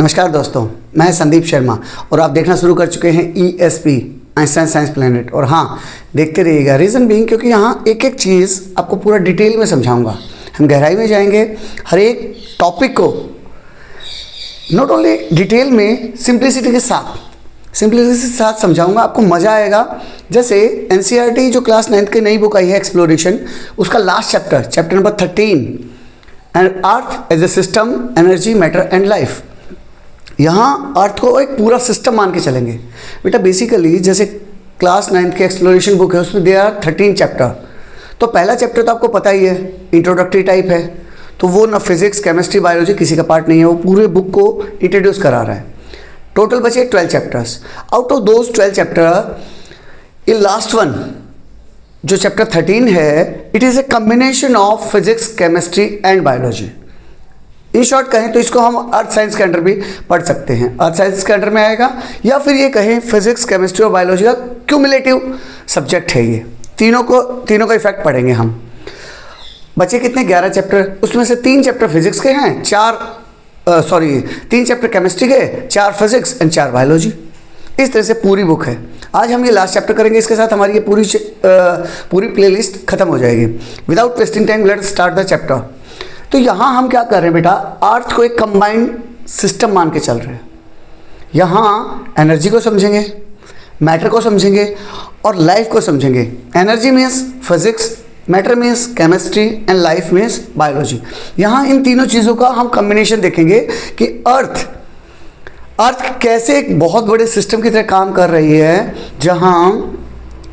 नमस्कार दोस्तों, मैं संदीप शर्मा और आप देखना शुरू कर चुके हैं ESP आइंस्टाइन साइंस प्लैनेट। और हाँ, देखते रहिएगा। रीज़न बीइंग क्योंकि यहाँ एक एक चीज़ आपको पूरा डिटेल में समझाऊंगा। हम गहराई में जाएंगे, हर एक टॉपिक को नॉट ओनली डिटेल में सिंप्लिसिटी के साथ समझाऊंगा। आपको मज़ा आएगा। जैसे NCERT जो क्लास 9th की नई बुक आई है एक्सप्लोरेशन, उसका last chapter number 13 and earth as a system, energy, matter and life. यहाँ अर्थ को एक पूरा सिस्टम मान के चलेंगे बेटा। बेसिकली जैसे क्लास 9th की एक्सप्लोरेशन बुक है, उसमें देयर आर 13 चैप्टर। तो पहला चैप्टर तो आपको पता ही है, इंट्रोडक्टरी टाइप है, तो वो ना फिजिक्स, केमिस्ट्री, बायोलॉजी किसी का पार्ट नहीं है, वो पूरे बुक को इंट्रोड्यूस करा रहा है। टोटल बचे 12 chapters. Out of those 12 chapter, ये लास्ट वन जो चैप्टर 13 है, it is a combination of physics, chemistry and biology. In short कहें तो इसको हम अर्थ साइंस के अंडर भी पढ़ सकते हैं। अर्थ साइंस के अंडर में आएगा, या फिर ये कहें फिजिक्स, केमिस्ट्री और बायोलॉजी का क्यूमुलेटिव सब्जेक्ट है ये। तीनों का इफेक्ट पढ़ेंगे हम। बचे कितने? 11 चैप्टर। उसमें से 3 चैप्टर फिजिक्स के हैं, 3 चैप्टर केमिस्ट्री के, 4 फिजिक्स एंड 4 बायोलॉजी। इस तरह से पूरी बुक है। आज हम ये लास्ट चैप्टर करेंगे, इसके साथ हमारी ये पूरी प्लेलिस्ट खत्म हो जाएगी। Without wasting time let's start the chapter. तो यहाँ हम क्या कर रहे हैं बेटा, अर्थ को एक कंबाइंड सिस्टम मान के चल रहे हैं। यहाँ एनर्जी को समझेंगे, मैटर को समझेंगे और लाइफ को समझेंगे। Energy means physics, matter means chemistry and life means biology. यहाँ इन तीनों चीज़ों का हम कॉम्बिनेशन देखेंगे कि अर्थ कैसे एक बहुत बड़े सिस्टम की तरह काम कर रही है, जहाँ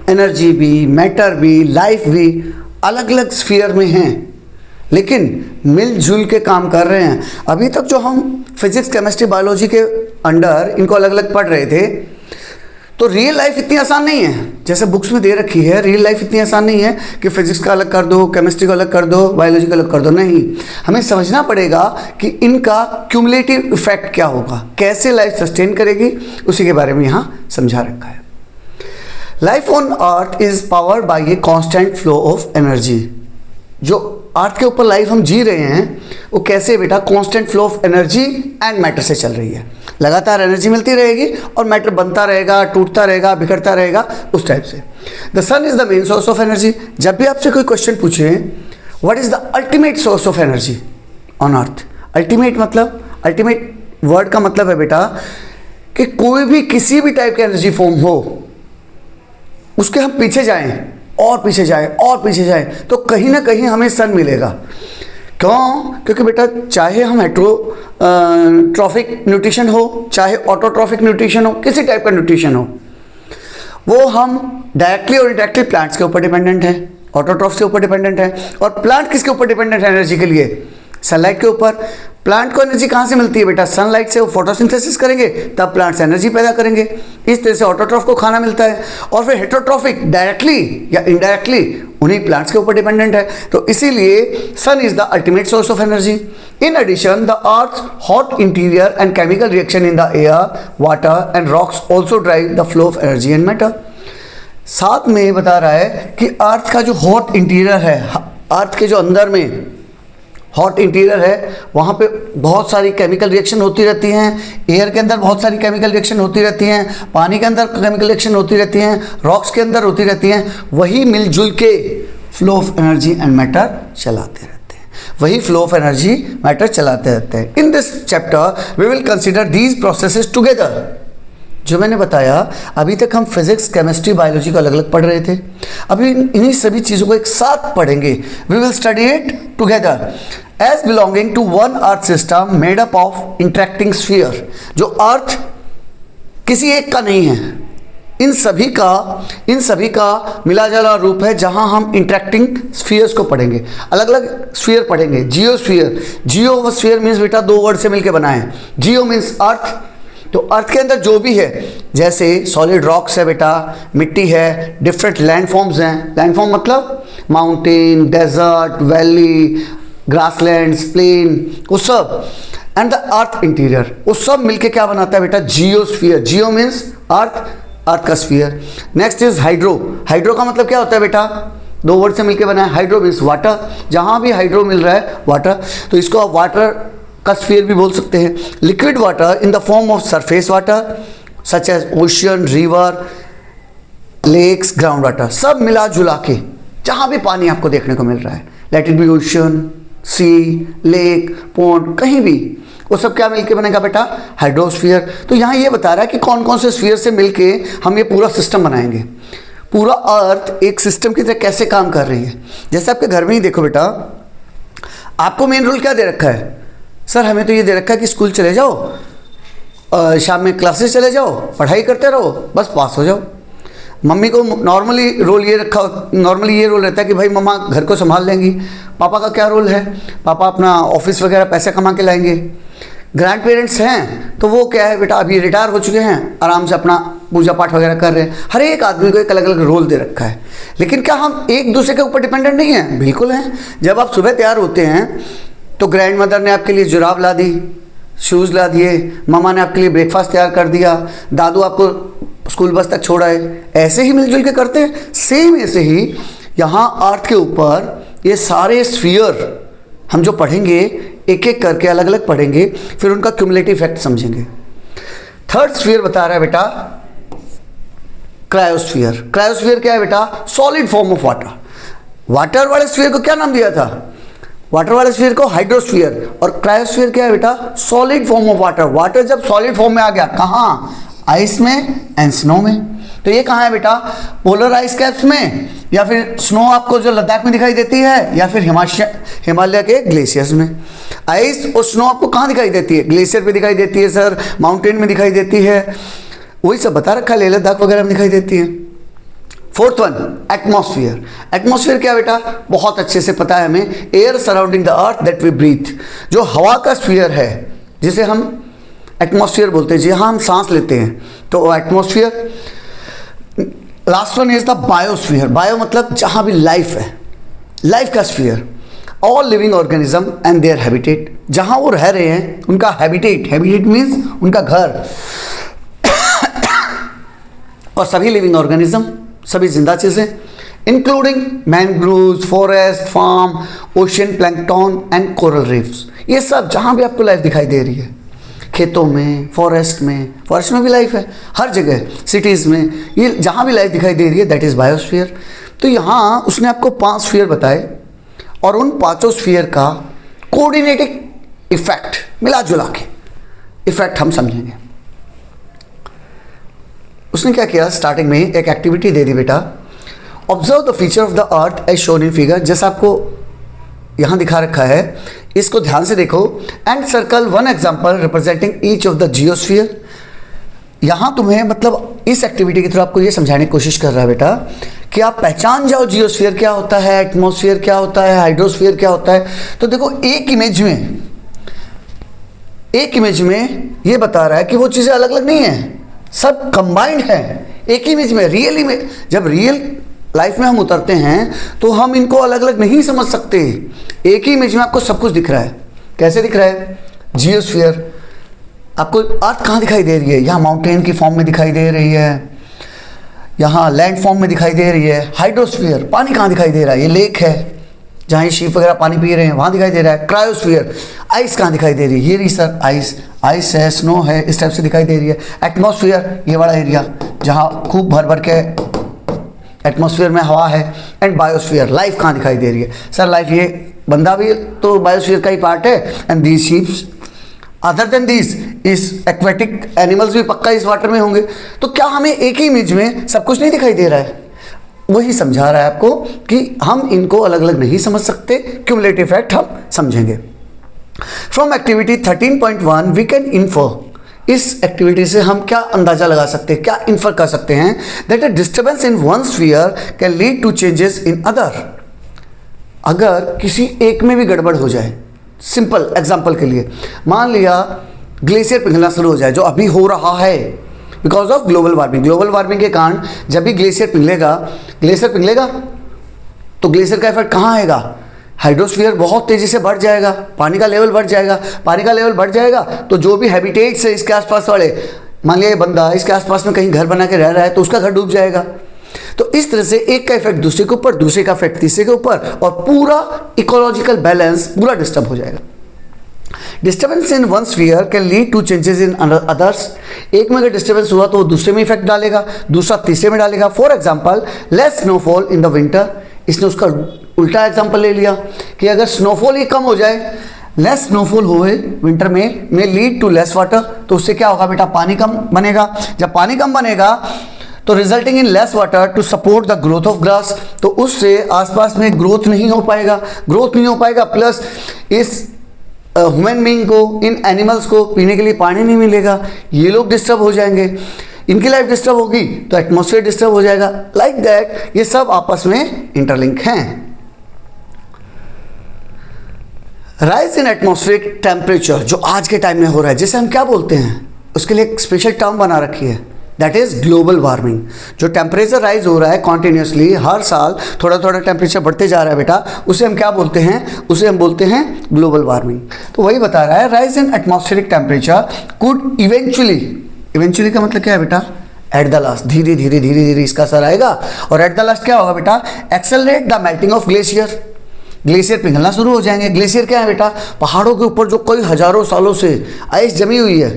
एनर्जी भी, मैटर भी, लाइफ भी अलग अलग स्फीयर में हैं, लेकिन मिलजुल के काम कर रहे हैं। अभी तक जो हम फिजिक्स, केमिस्ट्री, बायोलॉजी के अंडर इनको अलग अलग पढ़ रहे थे, तो रियल लाइफ इतनी आसान नहीं है जैसे बुक्स में दे रखी है। रियल लाइफ इतनी आसान नहीं है कि फिजिक्स का अलग कर दो, केमिस्ट्री का अलग कर दो, बायोलॉजी का अलग कर दो। नहीं, हमें समझना पड़ेगा कि इनका क्यूमुलेटिव इफेक्ट क्या होगा, कैसे लाइफ सस्टेन करेगी, उसी के बारे में यहाँ समझा रखा है। Life on earth is powered by a constant flow of energy. जो अर्थ के ऊपर लाइफ हम जी रहे हैं, वो कैसे बेटा? Constant flow of energy and matter से चल रही है। लगातार एनर्जी मिलती रहेगी और मैटर बनता रहेगा, टूटता रहेगा, बिखरता रहेगा, उस टाइप से। The sun is the main source of energy. जब भी आपसे कोई क्वेश्चन पूछे what is the ultimate source of energy on earth, ultimate word का मतलब है बेटा कि कोई भी किसी भी टाइप की एनर्जी फॉर्म हो, उसके हम पीछे जाएं और पीछे जाएं तो कहीं ना कहीं हमें सन मिलेगा। क्यों? क्योंकि बेटा चाहे हम हेट्रोट्रॉफिक न्यूट्रिशन हो, चाहे ऑटोट्रॉफिक न्यूट्रिशन हो, किसी टाइप का न्यूट्रिशन हो, वो हम डायरेक्टली और इनडायरेक्टली प्लांट्स के ऊपर डिपेंडेंट है, ऑटोट्रॉफ के ऊपर डिपेंडेंट है। और प्लांट किसके ऊपर डिपेंडेंट है एनर्जी के लिए? सनलाइट के ऊपर। प्लांट को एनर्जी कहाँ से मिलती है बेटा? सनलाइट से। वो फोटोसिंथेसिस करेंगे तब प्लांट्स एनर्जी पैदा करेंगे। इस तरह से ऑटोट्रॉफ को खाना मिलता है। और फिर हेट्रोट्रॉफिक डायरेक्टली या इनडायरेक्टली उन्हीं प्लांट्स के ऊपर डिपेंडेंट है। तो इसीलिए sun is the ultimate source of energy. In addition the earth hot interior and chemical reaction in the air, water and rocks also drive the flow of energy and matter. साथ में बता रहा है कि अर्थ का जो हॉट इंटीरियर है, अर्थ के जो अंदर में हॉट इंटीरियर है, वहाँ पे बहुत सारी केमिकल रिएक्शन होती रहती हैं। एयर के अंदर बहुत सारी केमिकल रिएक्शन होती रहती हैं, पानी के अंदर केमिकल रिएक्शन होती रहती हैं, रॉक्स के अंदर होती रहती हैं। वही मिलजुल के flow of energy and matter चलाते रहते हैं। In this chapter we will consider these processes together. जो मैंने बताया, अभी तक हम फिजिक्स, केमिस्ट्री, बायोलॉजी को अलग अलग पढ़ रहे थे। अभी इन्हीं सभी चीज़ों को एक साथ पढ़ेंगे। We will study it together as belonging to one earth system made up of interacting sphere. जो अर्थ किसी एक का नहीं है, इन सभी का मिला जुला रूप है, जहां हम इंटरेक्टिंग स्फीयर्स को पढ़ेंगे। अलग अलग स्फीयर पढ़ेंगे। जियोस्फीयर मीन्स बेटा 2 वर्ड से मिलकर बना है। जियो मीन्स अर्थ, तो अर्थ के अंदर जो भी है, जैसे सॉलिड रॉक्स है बेटा, मिट्टी है, डिफरेंट लैंडफॉर्म्स हैं। लैंडफॉर्म मतलब mountain, desert, valley, grasslands, plain, वो सब, एंड द अर्थ इंटीरियर, वो सब मिलके क्या बनाता है बेटा? जियोस्फीयर। जियो मीन्स अर्थ का sphere. Next is hydro. Hydro का मतलब क्या होता है बेटा? 2 वर्ड से मिलके बना है। हाइड्रो मीन्स वाटर, जहाँ भी हाइड्रो मिल रहा है वाटर, तो इसको आप वाटर का स्फीयर भी बोल सकते हैं। Liquid water in the form of surface water such as ocean, river, lakes, ground water, सब मिला जुला के जहाँ भी पानी आपको देखने को मिल रहा है, let it be ocean, sea, lake, pond, कहीं भी, वो सब क्या मिलके बनेगा बेटा? हाइड्रोस्फीयर। तो यहाँ ये बता रहा है कि कौन कौन से स्फीयर से मिलके हम ये पूरा सिस्टम बनाएंगे। पूरा अर्थ एक सिस्टम की तरह कैसे काम कर रही है। जैसे आपके घर में ही देखो बेटा, आपको मेन रूल क्या दे रखा है? सर हमें तो ये दे रखा है कि स्कूल चले जाओ, शाम में क्लासेस चले जाओ, पढ़ाई करते रहो, बस पास हो जाओ। मम्मी को नॉर्मली ये रोल रहता है कि भाई मम्मा घर को संभाल लेंगी। पापा का क्या रोल है? पापा अपना ऑफिस वगैरह पैसे कमा के लाएंगे। ग्रैंड पेरेंट्स हैं तो वो क्या है बेटा, अभी रिटायर हो चुके हैं, आराम से अपना पूजा पाठ वगैरह कर रहे हैं। हर एक आदमी को एक अलग अलग रोल दे रखा है। लेकिन क्या हम एक दूसरे के ऊपर डिपेंडेंट नहीं हैं? बिल्कुल हैं। जब आप सुबह तैयार होते हैं तो ग्रैंड मदर ने आपके लिए जुराब ला दी, शूज़ ला दिए, मामा ने आपके लिए ब्रेकफास्ट तैयार कर दिया, दादू आपको स्कूल बस तक छोड़ाए। ऐसे ही मिलजुल के करते हैं। सेम ऐसे ही यहाँ अर्थ के ऊपर ये सारे स्फीयर हम जो पढ़ेंगे एक एक करके अलग अलग पढ़ेंगे, फिर उनका क्यूमुलेटिव इफेक्ट समझेंगे। थर्ड स्फीयर बता रहा है बेटा क्रायोस्फीयर। क्रायोस्फीयर क्या है बेटा? Solid form of water. Water वाले स्फीयर को क्या नाम दिया था? वाटर वाले स्फीयर को हाइड्रोस्फीयर। और क्रायोस्फीयर क्या है बेटा? Solid form of water. Water जब सॉलिड फॉर्म में आ गया, कहाँ? आइस में एंड स्नो में। तो ये कहाँ है बेटा? पोलर आइस कैप्स में, या फिर स्नो आपको जो लद्दाख में दिखाई देती है, या फिर हिमालय के ग्लेशियर्स में। आइस और स्नो आपको कहाँ दिखाई देती है? ग्लेशियर पे दिखाई देती है सर, माउंटेन में दिखाई देती है, वही सब बता रखा है, लेह लद्दाख वगैरह में दिखाई देती है। Fourth one atmosphere. एटमॉस्फेयर क्या बेटा? बहुत अच्छे से पता है हमें, air surrounding the earth that we breathe. जो हवा का स्फीयर है जिसे हम एटमॉस्फेयर बोलते हैं, जी हाँ हम सांस लेते हैं, तो atmosphere. Last one is the biosphere. Bio मतलब जहाँ भी लाइफ है, लाइफ का sphere. All living organism and their habitat, जहाँ वो रह रहे हैं उनका हैबिटेट। हैबिटेट मीन्स उनका घर। और सभी लिविंग ऑर्गेनिज्म, सभी जिंदा चीज़ें, including mangroves, forest, farm, ocean plankton and coral reefs. ये सब जहाँ भी आपको लाइफ दिखाई दे रही है, खेतों में, फॉरेस्ट में भी लाइफ है, हर जगह, सिटीज़ में, ये जहाँ भी लाइफ दिखाई दे रही है दैट इज़ बायोस्फीयर। तो यहाँ उसने आपको 5 स्फीयर बताए और उन 5 स्फीयर का कोऑर्डिनेटिंग इफेक्ट मिला जुला के इफेक्ट हम समझेंगे। उसने क्या किया, स्टार्टिंग में एक एक्टिविटी दे दी बेटा, observe the feature of the earth as shown in figure. जैसा आपको यहाँ दिखा रखा है, इसको ध्यान से देखो and circle one example representing each of the geosphere. यहाँ तुम्हें मतलब इस एक्टिविटी के थ्रू आपको ये समझाने की कोशिश कर रहा है बेटा कि आप पहचान जाओ जियोस्फीयर क्या होता है, एटमॉस्फेयर क्या होता है, हाइड्रोस्फीयर क्या होता है। तो देखो एक इमेज में ये बता रहा है कि वो चीज़ें अलग अलग नहीं है, सब कंबाइंड है एक इमेज में। रियल में जब रियल लाइफ में हम उतरते हैं तो हम इनको अलग अलग नहीं समझ सकते। एक ही इमेज में आपको सब कुछ दिख रहा है। कैसे दिख रहा है? जियोस्फीयर आपको अर्थ कहाँ दिखाई दे रही है? यहाँ माउंटेन की फॉर्म में दिखाई दे रही है, यहाँ लैंड फॉर्म में दिखाई दे रही है। हाइड्रोस्फीयर पानी कहाँ दिखाई दे रहा है? ये लेक है जहाँ ये शीप वगैरह पानी पी रहे हैं, वहाँ दिखाई दे रहा है। क्रायोस्फीयर आइस कहाँ दिखाई दे रही है? ये रही सर आइस है, स्नो है, इस टाइप से दिखाई दे रही है। एटमॉस्फेयर ये बड़ा एरिया जहाँ खूब भर भर के एटमॉस्फेयर में हवा है। एंड बायोस्फीयर लाइफ कहाँ दिखाई दे रही है? सर लाइफ ये बंदा भी तो बायोस्फीयर का ही पार्ट है। And these sheeps other than these इस एक्वेटिक एनिमल्स भी पक्का इस वाटर में होंगे। तो क्या हमें एक ही इमेज में सब कुछ नहीं दिखाई दे रहा है? वही समझा रहा है आपको कि हम इनको अलग अलग नहीं समझ सकते, क्यूमुलेटिव इफेक्ट हम समझेंगे। From activity 13.1 we can infer. इस एक्टिविटी से हम क्या अंदाजा लगा सकते हैं, क्या इन्फर कर सकते हैं? That a disturbance in one sphere can lead to changes in other. अगर किसी एक में भी गड़बड़ हो जाए, सिंपल एग्जांपल के लिए मान लिया ग्लेशियर पिघलना शुरू हो जाए, जो अभी हो रहा है because of global warming. Global warming के कारण जब भी ग्लेशियर पिघलेगा तो ग्लेशियर का इफेक्ट कहाँ आएगा? हाइड्रोस्फीयर बहुत तेज़ी से बढ़ जाएगा, पानी का लेवल बढ़ जाएगा। पानी का लेवल बढ़ जाएगा तो जो भी हैबिटेट्स है इसके आसपास वाले, मान लिया ये बंदा इसके आसपास में कहीं घर बना के रह रहा है तो उसका घर डूब जाएगा। तो इस तरह से एक का इफेक्ट दूसरे के ऊपर, दूसरे का इफेक्ट तीसरे के ऊपर, और पूरा इकोलॉजिकल बैलेंस पूरा डिस्टर्ब हो जाएगा। Disturbance in one sphere can lead to changes in others. एक में अगर डिस्टर्बेंस हुआ तो वो दूसरे में इफेक्ट डालेगा, दूसरा तीसरे में डालेगा। For example less snowfall in the winter, इसने उसका उल्टा एग्जाम्पल ले लिया कि अगर स्नोफॉल ही कम हो जाए, लेस स्नोफॉल हुए विंटर में लीड टू लेस वाटर, तो उससे क्या होगा बेटा, पानी कम बनेगा। जब पानी कम बनेगा तो resulting in less water to support the growth of grass, तो उससे आसपास में ग्रोथ नहीं हो पाएगा, प्लस इस ह्यूमन बीइंग को, इन एनिमल्स को पीने के लिए पानी नहीं मिलेगा, ये लोग डिस्टर्ब हो जाएंगे, इनकी लाइफ डिस्टर्ब होगी तो एटमॉस्फेयर डिस्टर्ब हो जाएगा। लाइक दैट ये सब आपस में इंटरलिंक हैं। राइज इन एटमॉस्फेरिक टेम्परेचर जो आज के टाइम में हो रहा है, जिसे हम क्या बोलते हैं, उसके लिए एक स्पेशल टर्म बना रखी है, दैट इज ग्लोबल वार्मिंग। जो टेम्परेचर राइज हो रहा है कॉन्टिन्यूसली, हर साल थोड़ा थोड़ा टेम्परेचर बढ़ते जा रहा है बेटा, उसे हम क्या बोलते हैं, उसे हम बोलते हैं ग्लोबल वार्मिंग। तो वही बता रहा है, rise in atmospheric temperature could eventually का मतलब क्या है बेटा, एट द लास्ट, धीरे धीरे इसका असर आएगा, और एट द लास्ट क्या होगा बेटा, accelerate the melting of glacier पिघलना शुरू हो जाएंगे। ग्लेशियर क्या है बेटा, पहाड़ों के ऊपर जो कई हजारों सालों से आइस जमी हुई है,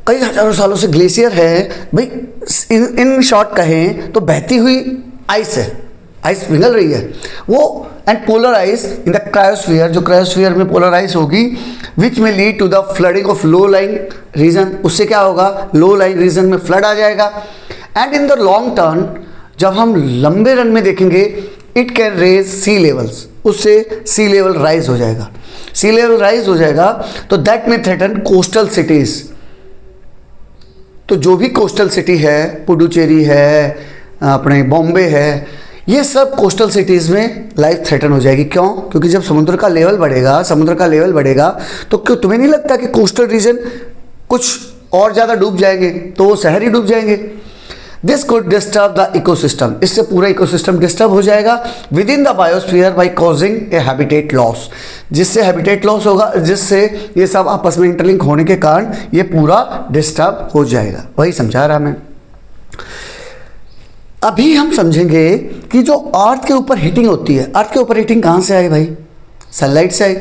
कई हजारों सालों से ग्लेशियर है भाई, इन शॉर्ट कहें तो बहती हुई आइस है, आइस पिघल रही है वो, and polar ice in the cryosphere, जो क्रायोस्फीयर में पोलर आइस होगी, which may lead to the flooding of low lying region, उससे क्या होगा, लो लाइंग रीजन में फ्लड आ जाएगा। And in the long term, जब हम लंबे रन में देखेंगे, it can raise sea levels, उससे सी लेवल राइज हो जाएगा, सी लेवल राइज हो जाएगा तो दैट में थ्रेटन कोस्टल सिटीज। तो जो भी कोस्टल सिटी है, पुडुचेरी है, अपने बॉम्बे है, ये सब कोस्टल सिटीज़ में लाइफ थ्रेटन हो जाएगी। क्यों? क्योंकि जब समुद्र का लेवल बढ़ेगा तो क्यों तुम्हें नहीं लगता कि कोस्टल रीजन कुछ और ज़्यादा डूब जाएंगे, तो वो शहर ही डूब जाएंगे। This could disturb the ecosystem, इससे पूरा इकोसिस्टम डिस्टर्ब हो जाएगा with in the biosphere by causing A habitat loss, जिससे हैबिटेट लॉस होगा, जिससे ये सब आपस में इंटरलिंक होने के कारण ये पूरा डिस्टर्ब हो जाएगा। वही समझा रहा मैं। अभी हम समझेंगे कि जो अर्थ के ऊपर हीटिंग होती है, अर्थ के ऊपर हीटिंग कहाँ से आई भाई, सनलाइट से आई।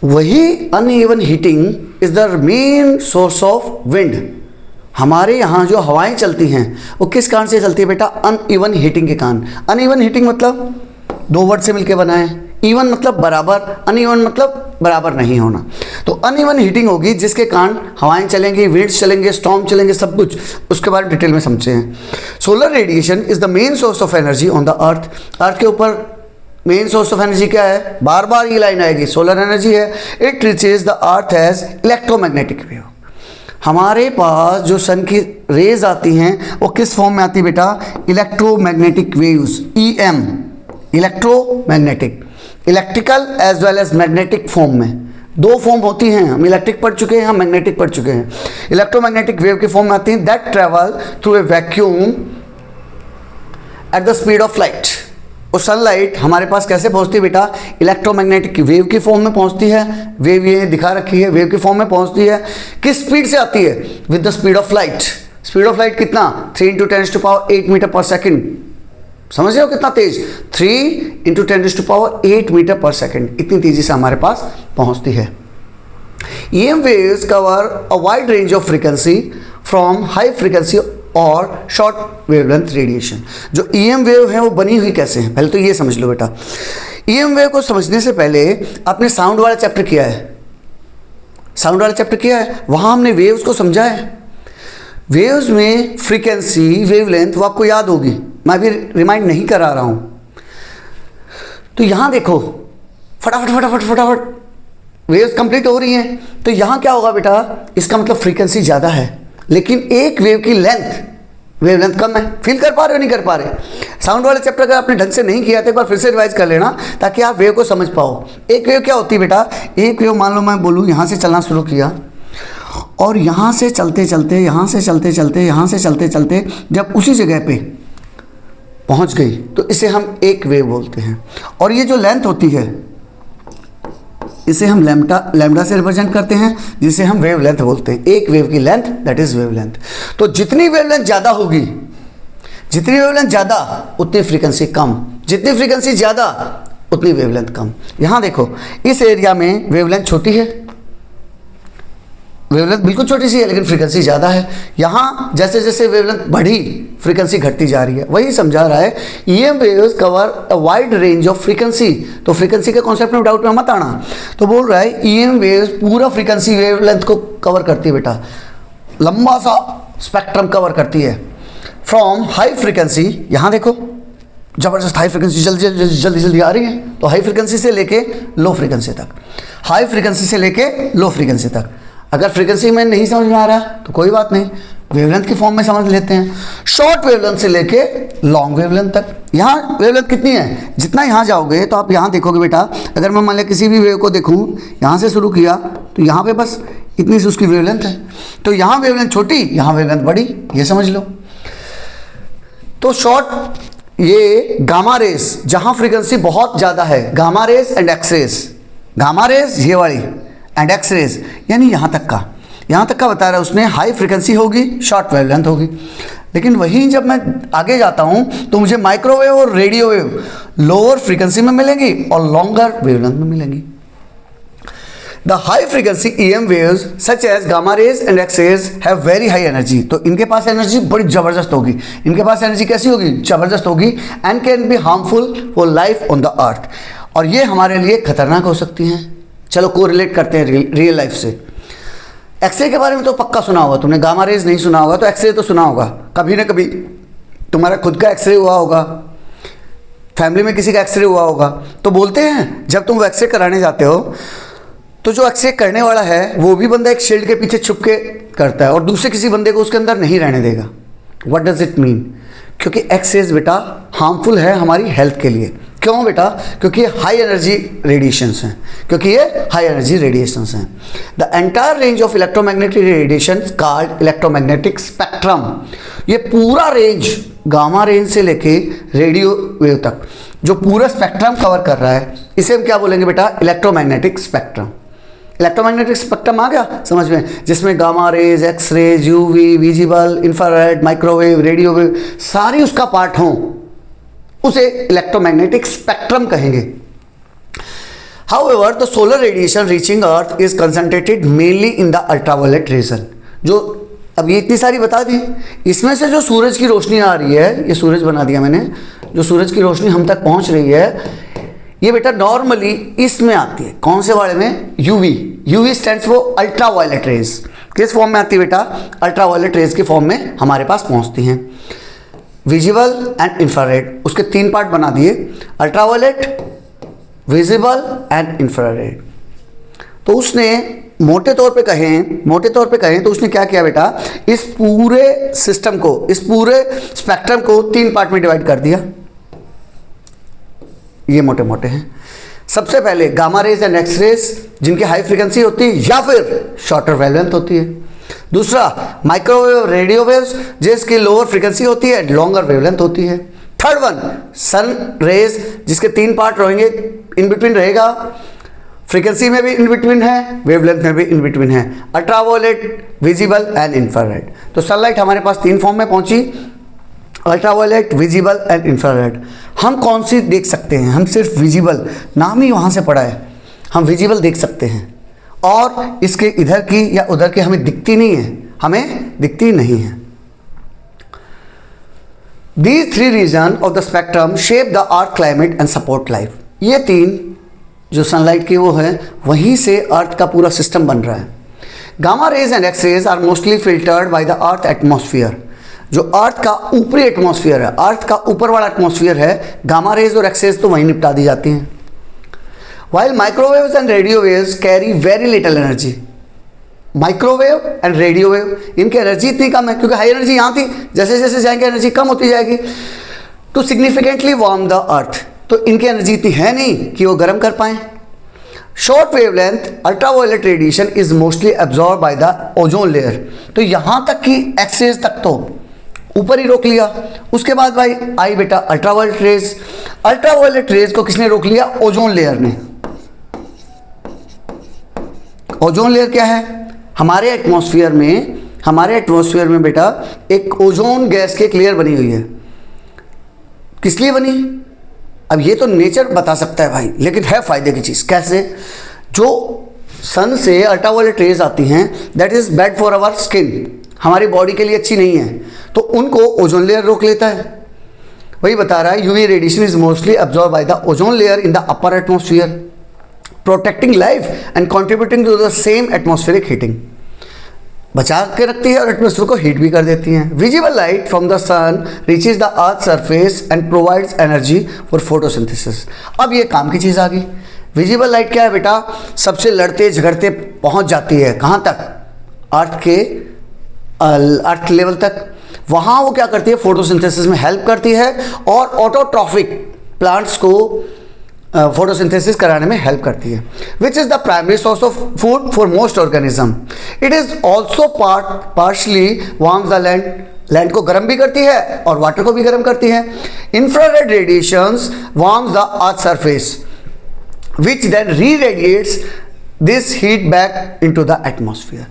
वही uneven heating is the main source of wind. हमारे यहाँ जो हवाएं चलती हैं वो किस कारण से चलती है बेटा, अनइवन हीटिंग के कारण। अनइवन हीटिंग मतलब दो वर्ड से मिलकर बना है, इवन मतलब बराबर, अनइवन मतलब बराबर नहीं होना। तो अनइवन हीटिंग होगी जिसके कारण हवाएं चलेंगी, विंड्स चलेंगे, स्टॉर्म चलेंगे, सब कुछ, उसके बारे में डिटेल में समझते हैं। Solar radiation is the main source of energy on the earth. Earth के ऊपर मेन सोर्स ऑफ एनर्जी क्या है, बार बार ये लाइन आएगी, सोलर एनर्जी है। It reaches the earth as electromagnetic wave. हमारे पास जो सन की रेज आती हैं वो किस फॉर्म में आती है बेटा, electromagnetic waves, EM, electromagnetic, electrical as well as magnetic form में। दो फॉर्म होती हैं, हम इलेक्ट्रिक पढ़ चुके हैं, हम मैग्नेटिक पढ़ चुके हैं। इलेक्ट्रोमैग्नेटिक वेव की फॉर्म में आती हैं, that travel through a vacuum at the speed of light. और सनलाइट हमारे पास कैसे पहुंचती है बेटा, इलेक्ट्रोमैग्नेटिक वेव की फॉर्म में पहुंचती है। वेव ये दिखा रखी है, वेव की फॉर्म में पहुंचती है। किस स्पीड से आती है, with the speed of light. Speed of light कितना, 3 × 10⁸ मीटर पर सेकेंड। समझ रहे हो कितना तेज, 3 × 10⁸ मीटर पर सेकेंड, इतनी तेजी से हमारे पास पहुंचती है। EM waves cover a wide range of frequency from high frequency और शॉर्ट वेवलेंथ रेडिएशन। जो EM वेव है वो बनी हुई कैसे है, पहले तो ये समझ लो बेटा। EM वेव को समझने से पहले आपने साउंड वाला चैप्टर किया है, साउंड वाला चैप्टर किया है, वहाँ हमने वेव्स को समझा है। वेव्स में फ्रीक्वेंसी, वेवलेंथ वो आपको याद होगी, मैं भी रिमाइंड नहीं करा रहा हूँ। तो यहाँ देखो फटाफट वेव्स कंप्लीट हो रही हैं, तो यहाँ क्या होगा बेटा, इसका मतलब फ्रीक्वेंसी ज़्यादा है लेकिन एक वेव की वेवलेंथ कम है। फील कर पा रहे हो, नहीं कर पा रहे? साउंड वाले चैप्टर अगर आपने ढंग से नहीं किया तो एक बार फिर से रिवाइज कर लेना ताकि आप वेव को समझ पाओ। एक वेव क्या होती है बेटा, एक वेव मान लो मैं बोलूँ यहाँ से चलना शुरू किया और यहाँ से चलते चलते जब उसी जगह पे पहुँच गई तो इसे हम एक वेव बोलते हैं। और ये जो लेंथ होती है इसे हम लैम्डा से रिप्रेजेंट करते हैं, जिसे हम वेव लेंथ बोलते हैं। एक वेव की length that is wave length. तो जितनी वेवलेंथ ज़्यादा होगी, जितनी वेवलेंथ ज़्यादा उतनी फ्रीक्वेंसी कम, जितनी फ्रीक्वेंसी ज़्यादा उतनी वेवलेंथ कम। यहाँ देखो इस एरिया में वेवलेंथ छोटी है, वेवलेंथ बिल्कुल छोटी सी है लेकिन फ्रीक्वेंसी ज़्यादा है। यहाँ जैसे जैसे वेवलेंथ बढ़ी फ्रीक्वेंसी घटती जा रही है। वही समझा रहा है EM waves cover a wide range of frequency. तो फ्रीक्वेंसी के कॉन्सेप्ट में डाउट में मत आना। तो बोल रहा है EM वेव्स पूरा फ्रीक्वेंसी वेवलेंथ को कवर करती है बेटा, लंबा सा स्पेक्ट्रम कवर करती है। फ्रॉम हाई फ्रीक्वेंसी, यहाँ देखो जबरदस्त हाई फ्रीक्वेंसी जल्दी जल्दी आ रही है, तो हाई फ्रीक्वेंसी से लेके लो फ्रीक्वेंसी तक, हाई फ्रीक्वेंसी से लेके लो फ्रीक्वेंसी तक। अगर फ्रीक्वेंसी में नहीं समझ में आ रहा तो कोई बात नहीं, वेवलेंथ के फॉर्म में समझ लेते हैं। शॉर्ट वेवलेंथ से लेके लॉन्ग वेवलेंथ तक। यहाँ वेवलेंथ कितनी है, जितना यहाँ जाओगे तो आप यहाँ देखोगे बेटा, अगर मैं मान लिया किसी भी वेव को देखूँ, यहाँ से शुरू किया तो यहाँ पे बस इतनी सी उसकी वेवलेंथ है। तो यहाँ वेवलेंथ छोटी, यहाँ वेवलेंथ बड़ी, ये समझ लो। तो शॉर्ट ये गामा रेस, जहाँ फ्रीक्वेंसी बहुत ज़्यादा है, gamma rays and X rays, gamma rays ये वाली एंड एक्स रेस, यानी यहाँ तक का बता रहा है उसने, हाई फ्रीक्वेंसी होगी, शॉर्ट वेवलेंथ होगी। लेकिन वहीं जब मैं आगे जाता हूँ तो मुझे माइक्रोवेव और रेडियो वेव लोअर फ्रीक्वेंसी में मिलेंगी और लॉन्गर वेवलेंथ में मिलेंगी। The high frequency EM waves such as gamma rays and X rays have very high energy. तो इनके पास एनर्जी बड़ी ज़बरदस्त होगी। इनके पास एनर्जी कैसी होगी, ज़बरदस्त होगी। And can be harmful for life on the अर्थ, और ये हमारे लिए खतरनाक हो सकती हैं। चलो को रिलेट करते हैं रियल लाइफ से। एक्सरे के बारे में तो पक्का सुना होगा तुमने, गामा रेज नहीं सुना होगा तो एक्सरे तो सुना होगा। कभी ना कभी तुम्हारा खुद का एक्सरे हुआ होगा, फैमिली में किसी का एक्सरे हुआ होगा। तो बोलते हैं जब तुम एक्सरे कराने जाते हो तो जो एक्सरे करने वाला है वो भी बंदा एक शील्ड के पीछे छुप के करता है और दूसरे किसी बंदे को उसके अंदर नहीं रहने देगा। What does it mean? क्योंकि एक्सरेज बेटा हार्मफुल है हमारी हेल्थ के लिए। क्यों बेटा? क्योंकि ये हाई एनर्जी रेडिएशंस हैं, क्योंकि ये हाई एनर्जी रेडिएशंस हैं। The entire range of electromagnetic radiation called electromagnetic spectrum, ये पूरा रेंज गामा रेंज से लेके रेडियो वेव तक जो पूरा स्पेक्ट्रम कवर कर रहा है, इसे हम क्या बोलेंगे बेटा? Electromagnetic spectrum. इलेक्ट्रोमैग्नेटिक स्पेक्ट्रम आ गया समझ में, जिसमें gamma rays, X rays, UV, visible, infrared, microwave, radio wave सारी उसका पार्ट हों, उसे इलेक्ट्रोमैग्नेटिक स्पेक्ट्रम कहेंगे। However, the solar radiation reaching Earth is concentrated mainly in the ultraviolet region। जो अब ये इतनी सारी बता दी, इसमें से जो सूरज की रोशनी आ रही है, ये सूरज बना दिया मैंने, जो सूरज की रोशनी हम तक पहुंच रही है, ये बेटा नॉर्मली इसमें आती है। कौन से वाले में? UV. UV stands for ultraviolet rays. किस फॉर्म में आती है बेटा? अल्ट्रावायलेट रेज के फॉर्म में हमारे पास पहुंचती हैं। विजिबल एंड इंफ्रारेड, उसके 3 पार्ट बना दिए, अल्ट्रावायलेट, विजिबल एंड इंफ्रारेड। तो उसने मोटे तौर पे कहें तो उसने क्या किया बेटा? इस पूरे सिस्टम को, इस पूरे स्पेक्ट्रम को 3 पार्ट में डिवाइड कर दिया। ये मोटे मोटे हैं। सबसे पहले gamma rays and X rays, जिनकी हाई फ्रीक्वेंसी होती है या फिर शॉर्टर वेवलेंथ होती है। दूसरा माइक्रोवेव, रेडियो वेव्स, जिसकी लोअर फ्रीक्वेंसी होती है, लॉन्गर वेवलेंथ होती है। थर्ड वन सन रेज, जिसके 3 पार्ट रहेंगे, इन बिटवीन रहेगा, फ्रीक्वेंसी में भी इन बिटवीन है, वेवलेंथ में भी इन बिटवीन है, अल्ट्रावायलेट, विजिबल एंड इंफ्रारेड। तो सनलाइट हमारे पास 3 फॉर्म में पहुंची, अल्ट्रावायलेट, विजिबल एंड इंफ्रारेड। हम कौन सी देख सकते हैं? हम सिर्फ विजिबल, नाम ही वहाँ से पड़ा है, हम विजिबल देख सकते हैं, और इसके इधर की या उधर की हमें दिखती नहीं है, हमें दिखती नहीं है। These 3 regions of the spectrum shape the earth climate and support life। ये 3 जो सनलाइट की वो है, वहीं से अर्थ का पूरा सिस्टम बन रहा है। Gamma rays and X rays are mostly filtered by the earth atmosphere. जो अर्थ का ऊपरी एटमॉस्फेयर है, अर्थ का ऊपर वाला एटमॉस्फेयर है, गामा रेज और एक्स रेज तो वहीं निपटा दी जाती हैं। While microwaves and radio waves carry very little energy. Microwave and radio wave, इनकी एनर्जी इतनी कम है, क्योंकि हाई एनर्जी यहाँ थी, जैसे जैसे जाएंगे एनर्जी कम होती जाएगी, to significantly warm the earth. तो इनकी एनर्जी इतनी है नहीं कि वो गर्म कर पाएँ। Short wavelength ultraviolet radiation is mostly absorb by the ozone layer. तो यहाँ तक कि एक्स रेज तक तो ऊपर ही रोक लिया। उसके बाद भाई आई बेटा अल्ट्रावायलेट रेज। अल्ट्रावायलेट रेज को किसने रोक लिया? ओजोन लेयर ने। ओजोन लेयर क्या है? हमारे एटमॉस्फेयर में बेटा एक ओजोन गैस की एक लेयर बनी हुई है। किस लिए बनी? अब ये तो नेचर बता सकता है भाई, लेकिन है फायदे की चीज़। कैसे? जो सन से अल्ट्रावायलेट रेज आती हैं that is bad for our skin, हमारी बॉडी के लिए अच्छी नहीं है, तो उनको ओजोन लेयर रोक लेता है। वही बता रहा है UV radiation is mostly absorb by the ozone layer in the upper atmosphere, protecting life and contributing to the same atmospheric heating. बचा के रखती है और एटमॉस्फेयर को हीट भी कर देती हैं। Visible light from the sun reaches the earth surface and provides energy for photosynthesis. अब ये काम की चीज़ आ गई। विजिबल लाइट क्या है बेटा? सबसे लड़ते झगड़ते पहुंच जाती है कहाँ तक? अर्थ लेवल तक। वहाँ वो क्या करती है? फोटोसिंथेसिस में हेल्प करती है और ऑटोट्रॉफिक प्लांट्स को फोटोसिंथेसिस कराने में हेल्प करती है, which is the primary source of food for most organism. It is also partially warms the land, land को गर्म भी करती है और वाटर को भी गर्म करती है। Infrared radiations warms the earth surface which then re-radiates this heat back into the atmosphere.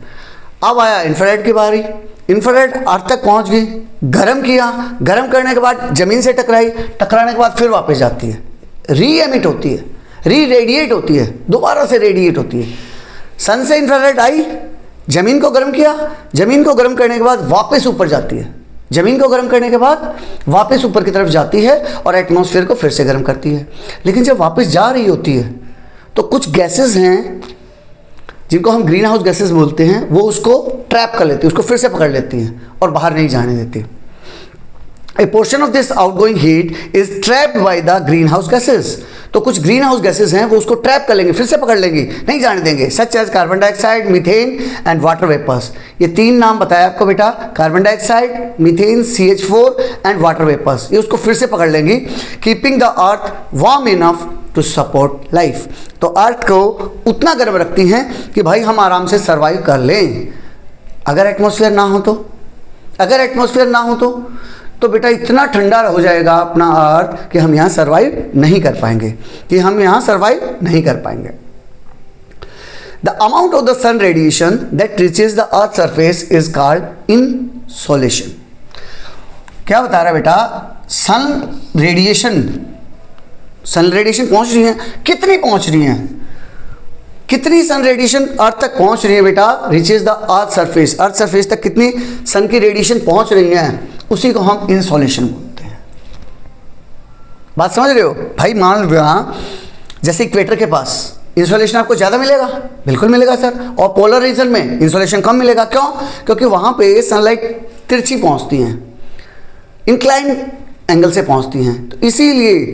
अब आया इंफ्रारेड की बारी। इंफ्रारेड अर्थ तक पहुंच गई, गर्म किया, गर्म करने के बाद जमीन से टकराई, टकराने के बाद फिर वापस जाती है, री एमिट होती है, री रेडिएट होती है, दोबारा से रेडिएट होती है। सन से इंफ्रारेड आई, जमीन को गर्म किया, जमीन को गर्म करने के बाद वापस ऊपर जाती है, जमीन को गर्म करने के बाद वापस ऊपर की तरफ जाती है और एटमॉस्फेयर को फिर से गर्म करती है। लेकिन जब वापस जा रही होती है तो कुछ गैसेस हैं जिनको हम ग्रीन हाउस गैसेस बोलते हैं, वो उसको ट्रैप कर लेती है, उसको फिर से पकड़ लेती हैं और बाहर नहीं जाने देती। A portion of this outgoing heat is trapped by the greenhouse gases। तो कुछ ग्रीन हाउस गैसेज हैं वो उसको ट्रैप कर लेंगे, फिर से पकड़ लेंगे, नहीं जाने देंगे, such as carbon dioxide, methane and water vapours. ये तीन नाम बताया आपको बेटा, carbon dioxide, methane, CH4 and water vapours. ये उसको फिर से पकड़ लेंगी, keeping the earth warm enough to support life. तो अर्थ को उतना गर्म रखती हैं कि भाई हम आराम से सर्वाइव कर लें। अगर एटमॉस्फेयर ना हो तो, अगर एटमॉस्फेयर ना हो तो बेटा इतना ठंडा हो जाएगा अपना अर्थ कि हम यहाँ सर्वाइव नहीं कर पाएंगे, कि हम यहाँ सर्वाइव नहीं कर पाएंगे। The amount of the sun radiation that reaches the earth surface is called insolation. क्या बता रहा है बेटा? सन रेडिएशन पहुंच रही है, कितनी पहुंच रही है, कितनी सन रेडिएशन अर्थ तक पहुंच रही है बेटा? Reaches the earth surface, earth surface तक कितनी सन की रेडिएशन पहुंच रही है, उसी को हम इंसोलेशन बोलते हैं। बात समझ रहे हो भाई? मान लो जैसे इक्वेटर के पास इंसोलेशन आपको ज़्यादा मिलेगा, बिल्कुल मिलेगा सर, और पोलर रीजन में इंसोलेशन कम मिलेगा। क्यों? क्योंकि वहाँ पे सनलाइट तिरछी पहुँचती हैं, इंक्लाइन एंगल से पहुँचती हैं, तो इसीलिए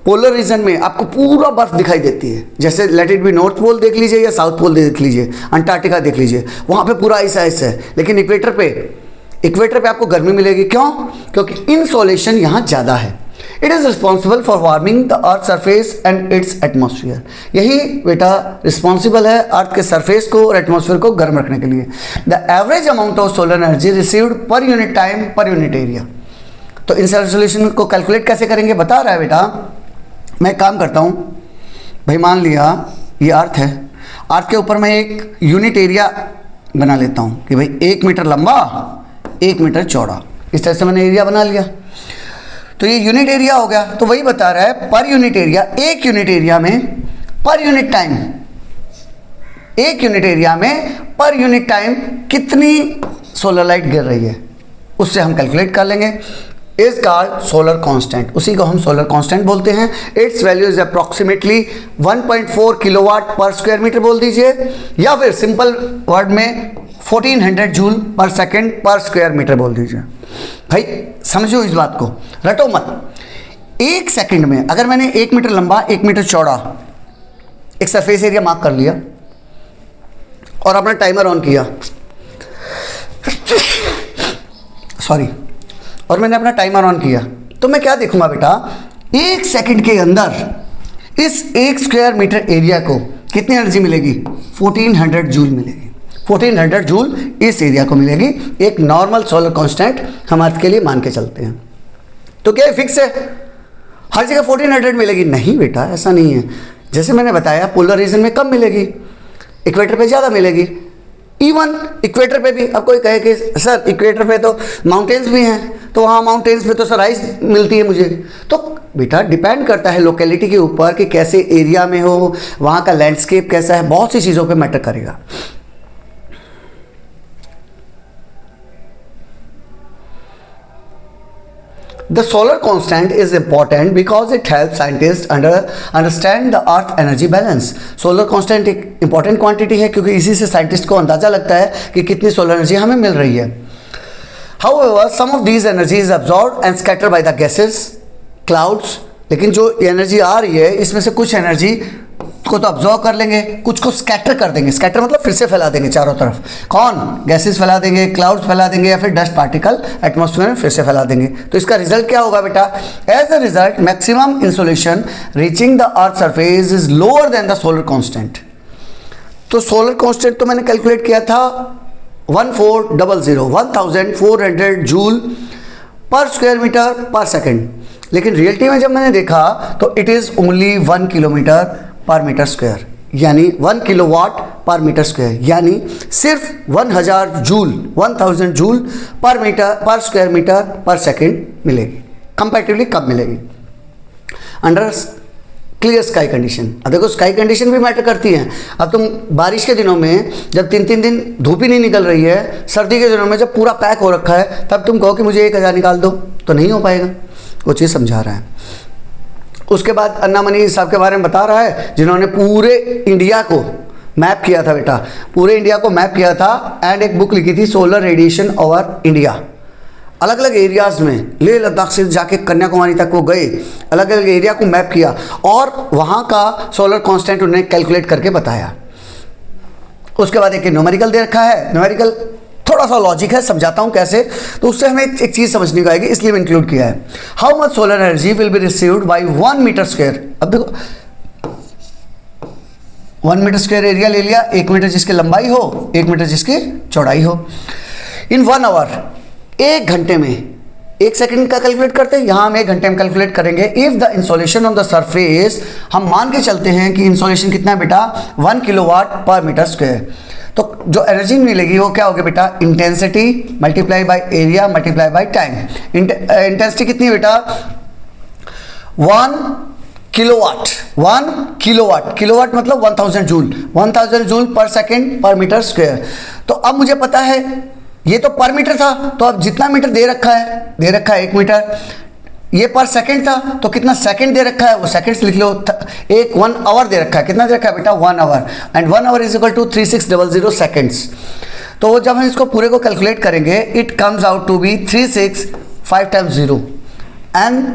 पोलर रीजन में आपको पूरा बर्फ दिखाई देती है। जैसे let it be north pole देख लीजिए या साउथ पोल देख लीजिए, अंटार्कटिका देख लीजिए, वहाँ पे पूरा आइस आइस है। लेकिन इक्वेटर पे आपको गर्मी मिलेगी। क्यों? क्योंकि इंसोलेशन यहाँ ज़्यादा है। It is responsible for warming the earth surface and it's atmosphere. यही बेटा रिस्पॉन्सिबल है अर्थ के सरफेस को और एटमॉस्फेयर को गर्म रखने के लिए। The average amount of solar energy received per unit time per unit area. तो इंसोलेशन को कैलकुलेट कैसे करेंगे बता रहा है बेटा। मैं एक काम करता हूँ भाई, मान लिया ये अर्थ है, अर्थ के ऊपर मैं एक यूनिट एरिया बना लेता हूँ कि भाई 1 मीटर लंबा 1 मीटर चौड़ा, इस तरह से मैंने एरिया बना लिया। तो ये यूनिट एरिया हो गया। तो वही बता रहा है पर यूनिट एरिया, एक यूनिट एरिया में पर यूनिट टाइम, एक यूनिट एरिया में पर यूनिट टाइम कितनी सोलर लाइट गिर रही है, उससे हम कैलकुलेट कर लेंगे। इज कॉल्ड सोलर कांस्टेंट, उसी को हम सोलर कांस्टेंट बोलते हैं। It's value is approximately 1.4 kilowatt पर स्क्वायर मीटर बोल दीजिए, या फिर सिंपल वर्ड में 1400 जूल पर सेकेंड पर स्क्वायर मीटर बोल दीजिए। भाई समझो इस बात को, रटो मत। एक सेकंड में अगर मैंने 1 मीटर लंबा 1 मीटर चौड़ा एक सरफेस एरिया मार्क कर लिया और अपना टाइमर ऑन किया, सॉरी, और मैंने अपना टाइमर ऑन किया, तो मैं क्या देखूंगा बेटा? 1 सेकंड के अंदर इस 1 स्क्वायर मीटर एरिया को कितनी एनर्जी मिलेगी? 1400 जूल मिलेगी। 1400 जूल इस एरिया को मिलेगी। एक नॉर्मल सोलर कांस्टेंट हम अर्थ के लिए मान के चलते हैं। तो क्या फिक्स है हर जगह 1400 मिलेगी? नहीं बेटा, ऐसा नहीं है। जैसे मैंने बताया पोलर रीजन में कम मिलेगी, इक्वेटर पे ज़्यादा मिलेगी। इवन इक्वेटर पे भी, अब कोई कहे कि सर इक्वेटर पे तो माउंटेन्स भी हैं, तो वहाँ माउंटेन्स पे तो सनराइज मिलती है मुझे। तो बेटा डिपेंड करता है लोकेलिटी के ऊपर कि कैसे एरिया में हो, वहाँ का लैंडस्केप कैसा है, बहुत सी चीज़ों पे मैटर करेगा। The solar constant is important because it helps scientists understand the earth energy balance. Solar constant एक important quantity है क्योंकि इसी से साइंटिस्ट को अंदाजा लगता है कि कितनी सोलर एनर्जी हमें मिल रही है। However, some of these energy is absorbed and scattered by the gases, clouds. लेकिन जो एनर्जी आ रही है इसमें से कुछ एनर्जी को तो अब्जॉर्व कर लेंगे, कुछ को स्कैटर कर देंगे। स्कैटर मतलब फिर से फैला देंगे चारों तरफ। कौन? गैसेस फैला देंगे, क्लाउड्स फैला देंगे, या फिर डस्ट पार्टिकल एटमॉस्फेयर में फिर से फैला देंगे। तो इसका रिजल्ट क्या होगा बेटा? As a result maximum insolation reaching the earth surface is lower than the solar constant. तो सोलर कांस्टेंट तो मैंने कैलकुलेट किया था 1400 joule per square metre per second, लेकिन रियलिटी में जब मैंने देखा तो it is only 1 kilometre per metre square, यानी 1 किलोवाट पर मीटर स्क्वायर, यानी सिर्फ 1000 joule per square metre per second मिलेगी। कंपैरेटिवली कब मिलेगी? Under clear sky condition. अब देखो स्काई कंडीशन भी मैटर करती है। अब तुम बारिश के दिनों में जब 3-3 दिन धूप ही नहीं निकल रही है, सर्दी के दिनों में जब पूरा पैक हो रखा है, तब तुम कहो कि मुझे 1000 निकाल दो, तो नहीं हो पाएगा। वो चीज़ समझा रहा है। उसके बाद अन्नामनी साहब के बारे में बता रहा है, जिन्होंने पूरे इंडिया को मैप किया था बेटा, पूरे इंडिया को मैप किया था, एंड एक बुक लिखी थी सोलर रेडिएशन ओवर इंडिया। अलग अलग एरियाज़ में, लेह लद्दाख से जाके कन्याकुमारी तक वो गए, अलग अलग एरिया को मैप किया और वहाँ का सोलर कांस्टेंट उन्होंने कैलकुलेट करके बताया। उसके बाद एक न्यूमेरिकल दे रखा है। न्यूमेरिकल थोड़ा सा लॉजिक है, समझाता हूँ कैसे, तो उससे हमें एक चीज़ समझने को आएगी, इसलिए मैं इंक्लूड किया है। How much solar energy will be received by 1 metre square. अब देखो 1 मीटर स्क्वायर एरिया ले लिया, 1 मीटर जिसकी लंबाई हो, 1 मीटर जिसकी चौड़ाई हो, इन 1 आवर, 1 घंटे में। 1 सेकंड का कैलकुलेट करते हैं, यहाँ हम 1 घंटे में कैलकुलेट करेंगे। If the insolation on the surface, हम मान के चलते हैं कि इंसोलेशन कितना है बेटा? 1 किलोवाट पर मीटर स्क्वायर। तो जो एनर्जी मिलेगी वो क्या होगी बेटा? Intensity multiply by area multiply by time. Intensity कितनी बेटा? 1 किलोवाट। किलोवाट मतलब 1000 जूल, 1000 जूल पर सेकेंड पर मीटर स्क्वायर। तो अब मुझे पता है ये तो पर मीटर था, तो अब जितना मीटर दे रखा है 1 मीटर, ये पर सेकंड था तो कितना सेकंड दे रखा है वो सेकंड्स लिख लो। 1 आवर दे रखा है, कितना दे रखा है बेटा? 1 hour, and 1 hour is equal to 3600 seconds. तो जब हम इसको पूरे को कैलकुलेट करेंगे, it comes out to be 365 times 0, and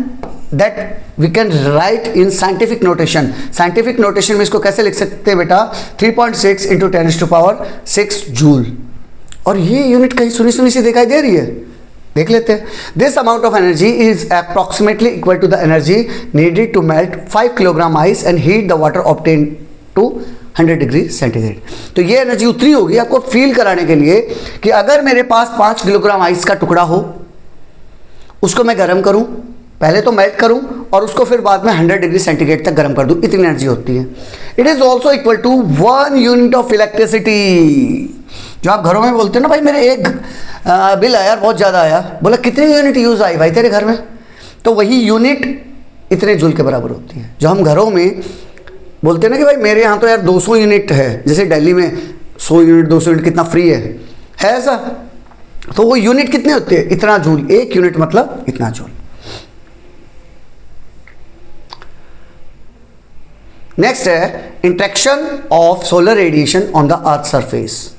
that we can write in scientific notation. Scientific notation में इसको कैसे लिख सकते हैं बेटा? 3.6 इंटू 10⁻⁶ जूल। और ये यूनिट कहीं सुनी सुनी सी दिखाई दे रही है, देख लेते हैं। This amount of energy is approximately equal to the energy needed to melt 5 kilogram ice and heat the water obtain to 100 degree centigrade. तो ये एनर्जी उतनी होगी आपको फील कराने के लिए कि अगर मेरे पास 5 किलोग्राम आइस का टुकड़ा हो, उसको मैं गर्म करूं, पहले तो मेल्ट करूं और उसको फिर बाद में 100 डिग्री सेंटीग्रेड तक गर्म कर दूं, इतनी एनर्जी होती है। It is also equal to 1 unit of electricity. जो आप घरों में बोलते हो ना, भाई मेरे एक बिल आया बहुत ज़्यादा आया, बोला कितनी यूनिट यूज़ आई भाई तेरे घर में? तो वही यूनिट इतने जूल के बराबर होती है। जो हम घरों में बोलते हैं ना कि भाई मेरे यहाँ तो यार 200 यूनिट है, जैसे दिल्ली में 100 यूनिट 200 यूनिट कितना फ्री है ऐसा, तो वो यूनिट कितने होते हैं? इतना जूल। 1 यूनिट मतलब इतना जूल। नेक्स्ट है interaction of solar radiation on the earth surface.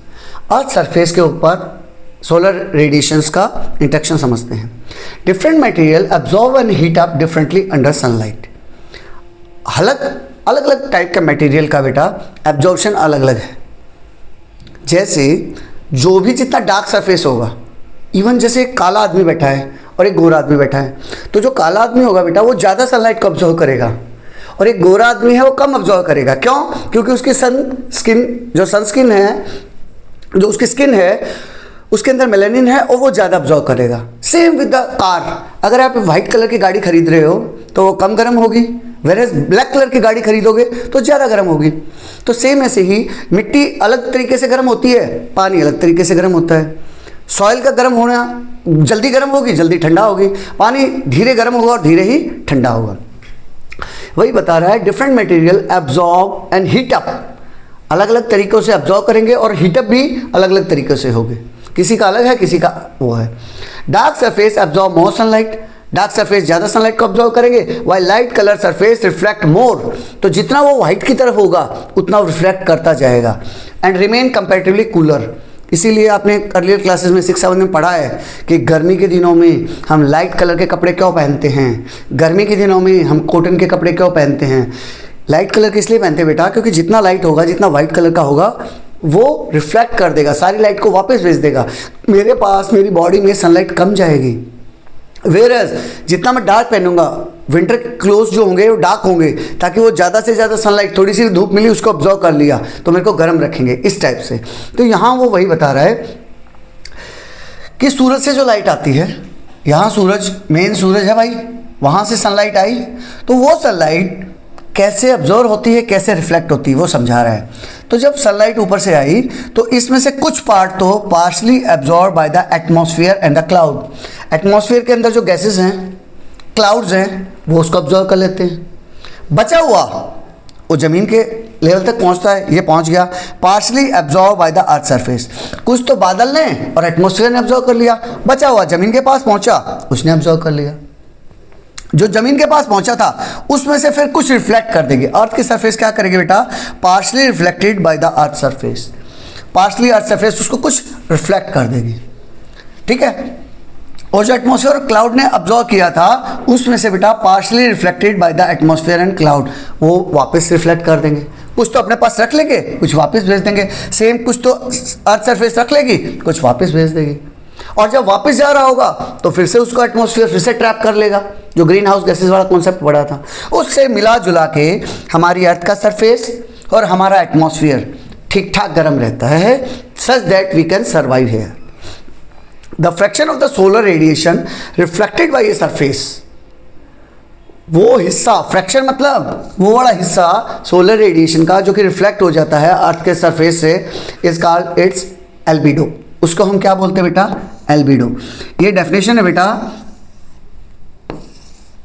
Earth surface के ऊपर सोलर रेडिएशंस का इंट्रैक्शन समझते हैं। Different material absorb and heat up differently under sunlight. अलग अलग टाइप का मटेरियल का बेटा एब्जॉर्प्शन अलग अलग है। जैसे जो भी जितना डार्क सरफेस होगा, इवन जैसे एक काला आदमी बैठा है और एक गोरा आदमी बैठा है, तो जो काला आदमी होगा बेटा वो ज़्यादा सनलाइट को ऑब्जर्व करेगा और एक गोरा आदमी है वो कम ऑब्जर्व करेगा। क्यों? क्योंकि उसकी सनस्किन है, जो उसकी स्किन है उसके अंदर मेलानिन है और वो ज़्यादा ऑब्जर्व करेगा। Same with the car. अगर आप वाइट कलर की गाड़ी खरीद रहे हो तो वो कम गर्म होगी, वेरएज ब्लैक कलर की गाड़ी खरीदोगे तो ज़्यादा गर्म होगी। तो सेम ऐसे ही मिट्टी अलग तरीके से गर्म होती है, पानी अलग तरीके से गर्म होता है। सॉइल का गर्म होना जल्दी गर्म होगी, जल्दी ठंडा होगी, पानी धीरे गर्म होगा और धीरे ही ठंडा होगा। वही बता रहा है different material absorb and heat up, अलग अलग तरीक़ों से एब्जॉर्ब करेंगे और हीटअप भी अलग अलग तरीक़ों से होगी, किसी का अलग है किसी का वो है। Dark surface absorb more sunlight, dark surface ज़्यादा सनलाइट को ऑब्जर्व करेंगे, while light colour surface reflect more, तो जितना वो वाइट की तरफ होगा उतना वो रिफ्लेक्ट करता जाएगा। एंड रिमेन कंपैरेटिवली कूलर, इसीलिए आपने अर्लियर क्लासेस में 6-7 में पढ़ा है कि गर्मी के दिनों में हम लाइट कलर के कपड़े क्यों पहनते हैं, गर्मी के दिनों में हम कॉटन के कपड़े क्यों पहनते हैं। लाइट कलर किस लिए पहनते हैं बेटा, क्योंकि जितना लाइट होगा, जितना वाइट कलर का होगा वो रिफ्लेक्ट कर देगा, सारी लाइट को वापस भेज देगा। मेरे पास मेरी बॉडी में सनलाइट कम जाएगी, वेरएज जितना मैं डार्क पहनूंगा, विंटर क्लोथ जो होंगे वो डार्क होंगे ताकि वो ज़्यादा से ज़्यादा सनलाइट, थोड़ी सी धूप मिली उसको ऑब्जर्व कर लिया तो मेरे को गर्म रखेंगे, इस टाइप से। तो यहाँ वो वही बता रहा है कि सूरज से जो लाइट आती है, यहाँ सूरज मेन सूरज है भाई, वहाँ से सनलाइट आई तो वो सनलाइट कैसे ऑब्जर्व होती है, कैसे रिफ्लेक्ट होती है, वो समझा रहा है। तो जब सनलाइट ऊपर से आई तो इसमें से कुछ पार्ट तो partially absorb by the atmosphere and the cloud, atmosphere के अंदर जो गैसेस हैं, क्लाउड्स हैं, वो उसको ऑब्जर्व कर लेते हैं। बचा हुआ वो ज़मीन के लेवल तक पहुंचता है, ये पहुंच गया। Partially absorb by the earth surface, कुछ तो बादल ने और एटमॉस्फेयर ने ऑब्जर्व कर लिया, बचा हुआ ज़मीन के पास पहुंचा, उसने ऑब्जर्व कर लिया। जो ज़मीन के पास पहुंचा था उसमें से फिर कुछ रिफ्लेक्ट कर देगी। अर्थ की सरफेस क्या करेगी बेटा, partially reflected by the earth surface, partially earth surface उसको कुछ रिफ्लेक्ट कर देगी, ठीक है। और जो एटमॉस्फेयर और क्लाउड ने ऑब्जर्व किया था उसमें से बेटा partially reflected by the atmosphere and cloud, वो वापस रिफ्लेक्ट कर देंगे, कुछ तो अपने पास रख लेंगे, कुछ वापस भेज देंगे। सेम कुछ तो अर्थ सरफेस रख लेगी, कुछ वापस भेज देगी। और जब वापस जा रहा होगा तो फिर से उसको एटमॉस्फेयर फिर से ट्रैप कर लेगा, जो ग्रीन हाउस गैसेस वाला कॉन्सेप्ट पढ़ा था उससे मिला जुला के हमारी अर्थ का सरफेस और हमारा एटमॉस्फेयर ठीक ठाक गर्म रहता है, such that we can survive here. The fraction of the solar radiation reflected by a surface, वो हिस्सा, फ्रैक्शन मतलब वो वाला हिस्सा सोलर रेडिएशन का जो कि रिफ्लेक्ट हो जाता है अर्थ के सरफेस से, इज कॉल्ड इट्स एल्बिडो। उसको हम क्या बोलते हैं बेटा, एल्बिडो। ये डेफिनेशन है बेटा,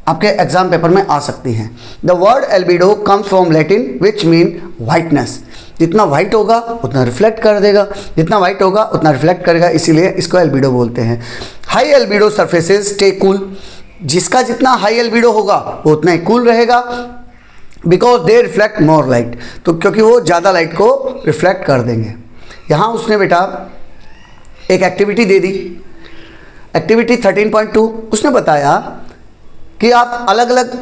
आपके एग्जाम पेपर में आ सकती है। The word albedo comes from Latin which mean whiteness, जितना वाइट होगा उतना रिफ्लेक्ट कर देगा, जितना वाइट होगा उतना रिफ्लेक्ट करेगा, इसीलिए इसको एल्बिडो बोलते हैं। High albedo surfaces stay cool, जिसका जितना हाई एल्बिडो होगा वो उतना ही कूल रहेगा, because they reflect more light, तो क्योंकि वो ज़्यादा लाइट को रिफ्लेक्ट कर देंगे। यहाँ उसने बेटा एक एक्टिविटी दे दी, एक्टिविटी 13.2, उसने बताया कि आप अलग अलग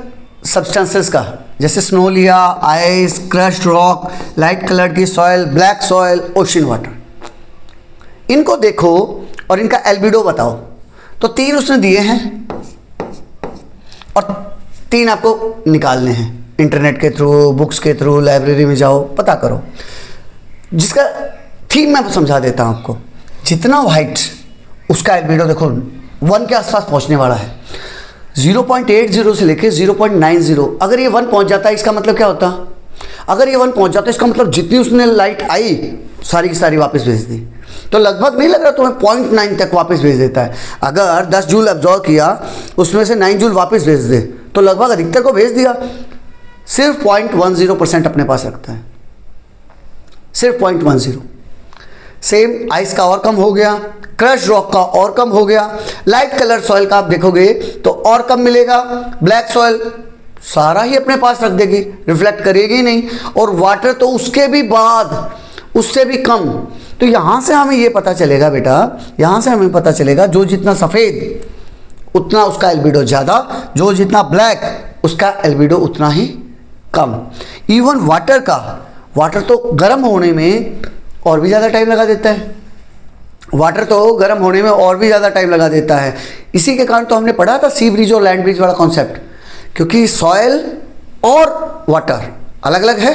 सब्सटेंसेस का, जैसे स्नो लिया, ice, crushed rock, light colour की soil, black soil, ocean water, इनको देखो और इनका एल्बिडो बताओ। तो 3 उसने दिए हैं और 3 आपको निकालने हैं, इंटरनेट के थ्रू, बुक्स के थ्रू, लाइब्रेरी में जाओ, पता करो। जिसका थीम मैं समझा देता हूँ आपको। जितना वाइट उसका एल्बिडो देखो 1 के आसपास पहुँचने वाला है, 0.80 से लेके 0.90। अगर ये 1 पहुँच जाता है इसका मतलब क्या होता, अगर ये 1 पहुँच जाता है इसका मतलब जितनी उसने लाइट आई सारी की सारी वापस भेज दी। तो लगभग नहीं लग रहा तुम्हें 0.9 तक वापस भेज देता है। अगर 10 जूल एब्जॉर्व किया उसमें से 9 जूल वापस भेज दे तो लगभग अधिकतर को भेज दिया। सिर्फ 0.10% अपने पास रखता है, सिर्फ 0.10। सेम आइस का और कम हो गया, क्रश रॉक का और कम हो गया, लाइट कलर सॉइल का आप देखोगे तो और कम मिलेगा, ब्लैक सॉइल सारा ही अपने पास रख देगी, रिफ्लेक्ट करेगी नहीं, और वाटर तो उसके भी बाद उससे भी कम। तो यहाँ से हमें ये पता चलेगा बेटा, यहाँ से हमें पता चलेगा जो जितना सफ़ेद उतना उसका एल्बिडो ज़्यादा, जो जितना ब्लैक उसका एल्बिडो उतना ही कम। इवन वाटर का, वाटर तो गर्म होने में और भी ज़्यादा टाइम लगा देता है, वाटर तो गर्म होने में और भी ज़्यादा टाइम लगा देता है। इसी के कारण तो हमने पढ़ा था सी ब्रिज और लैंड ब्रिज वाला कॉन्सेप्ट, क्योंकि सॉयल और वाटर अलग अलग है,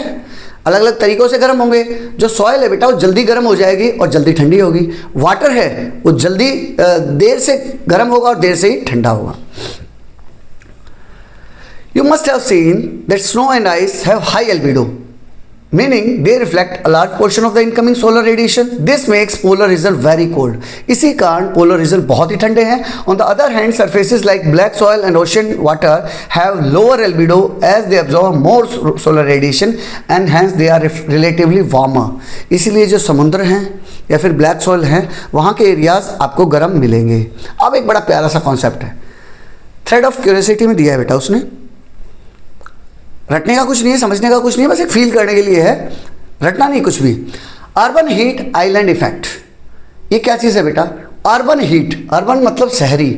अलग अलग तरीक़ों से गर्म होंगे। जो सॉयल है बेटा वो जल्दी गर्म हो जाएगी और जल्दी ठंडी होगी, वाटर है वो जल्दी देर से गर्म होगा और देर से ही ठंडा होगा। You must have seen that snow and ice have high albedo, meaning they reflect a large portion of the incoming solar radiation. This makes polar region very cold. इसी कारण polar region बहुत ही ठंडे हैं. On the other hand, surfaces like black soil and ocean water have lower albedo as they absorb more solar radiation and hence they are relatively warmer. इसलिए जो समुद्र हैं या फिर ब्लैक सॉइल हैं वहाँ के एरियाज आपको गर्म मिलेंगे. अब एक बड़ा प्यारा सा कॉन्सेप्ट है, थ्रेड ऑफ क्यूरियोसिटी में दिया है बेटा उसने. रटने का कुछ नहीं है, समझने का कुछ नहीं है, बस एक फील करने के लिए है, रटना नहीं कुछ भी. अर्बन हीट आइलैंड इफेक्ट, ये क्या चीज़ है बेटा? अर्बन हीट, अर्बन मतलब शहरी,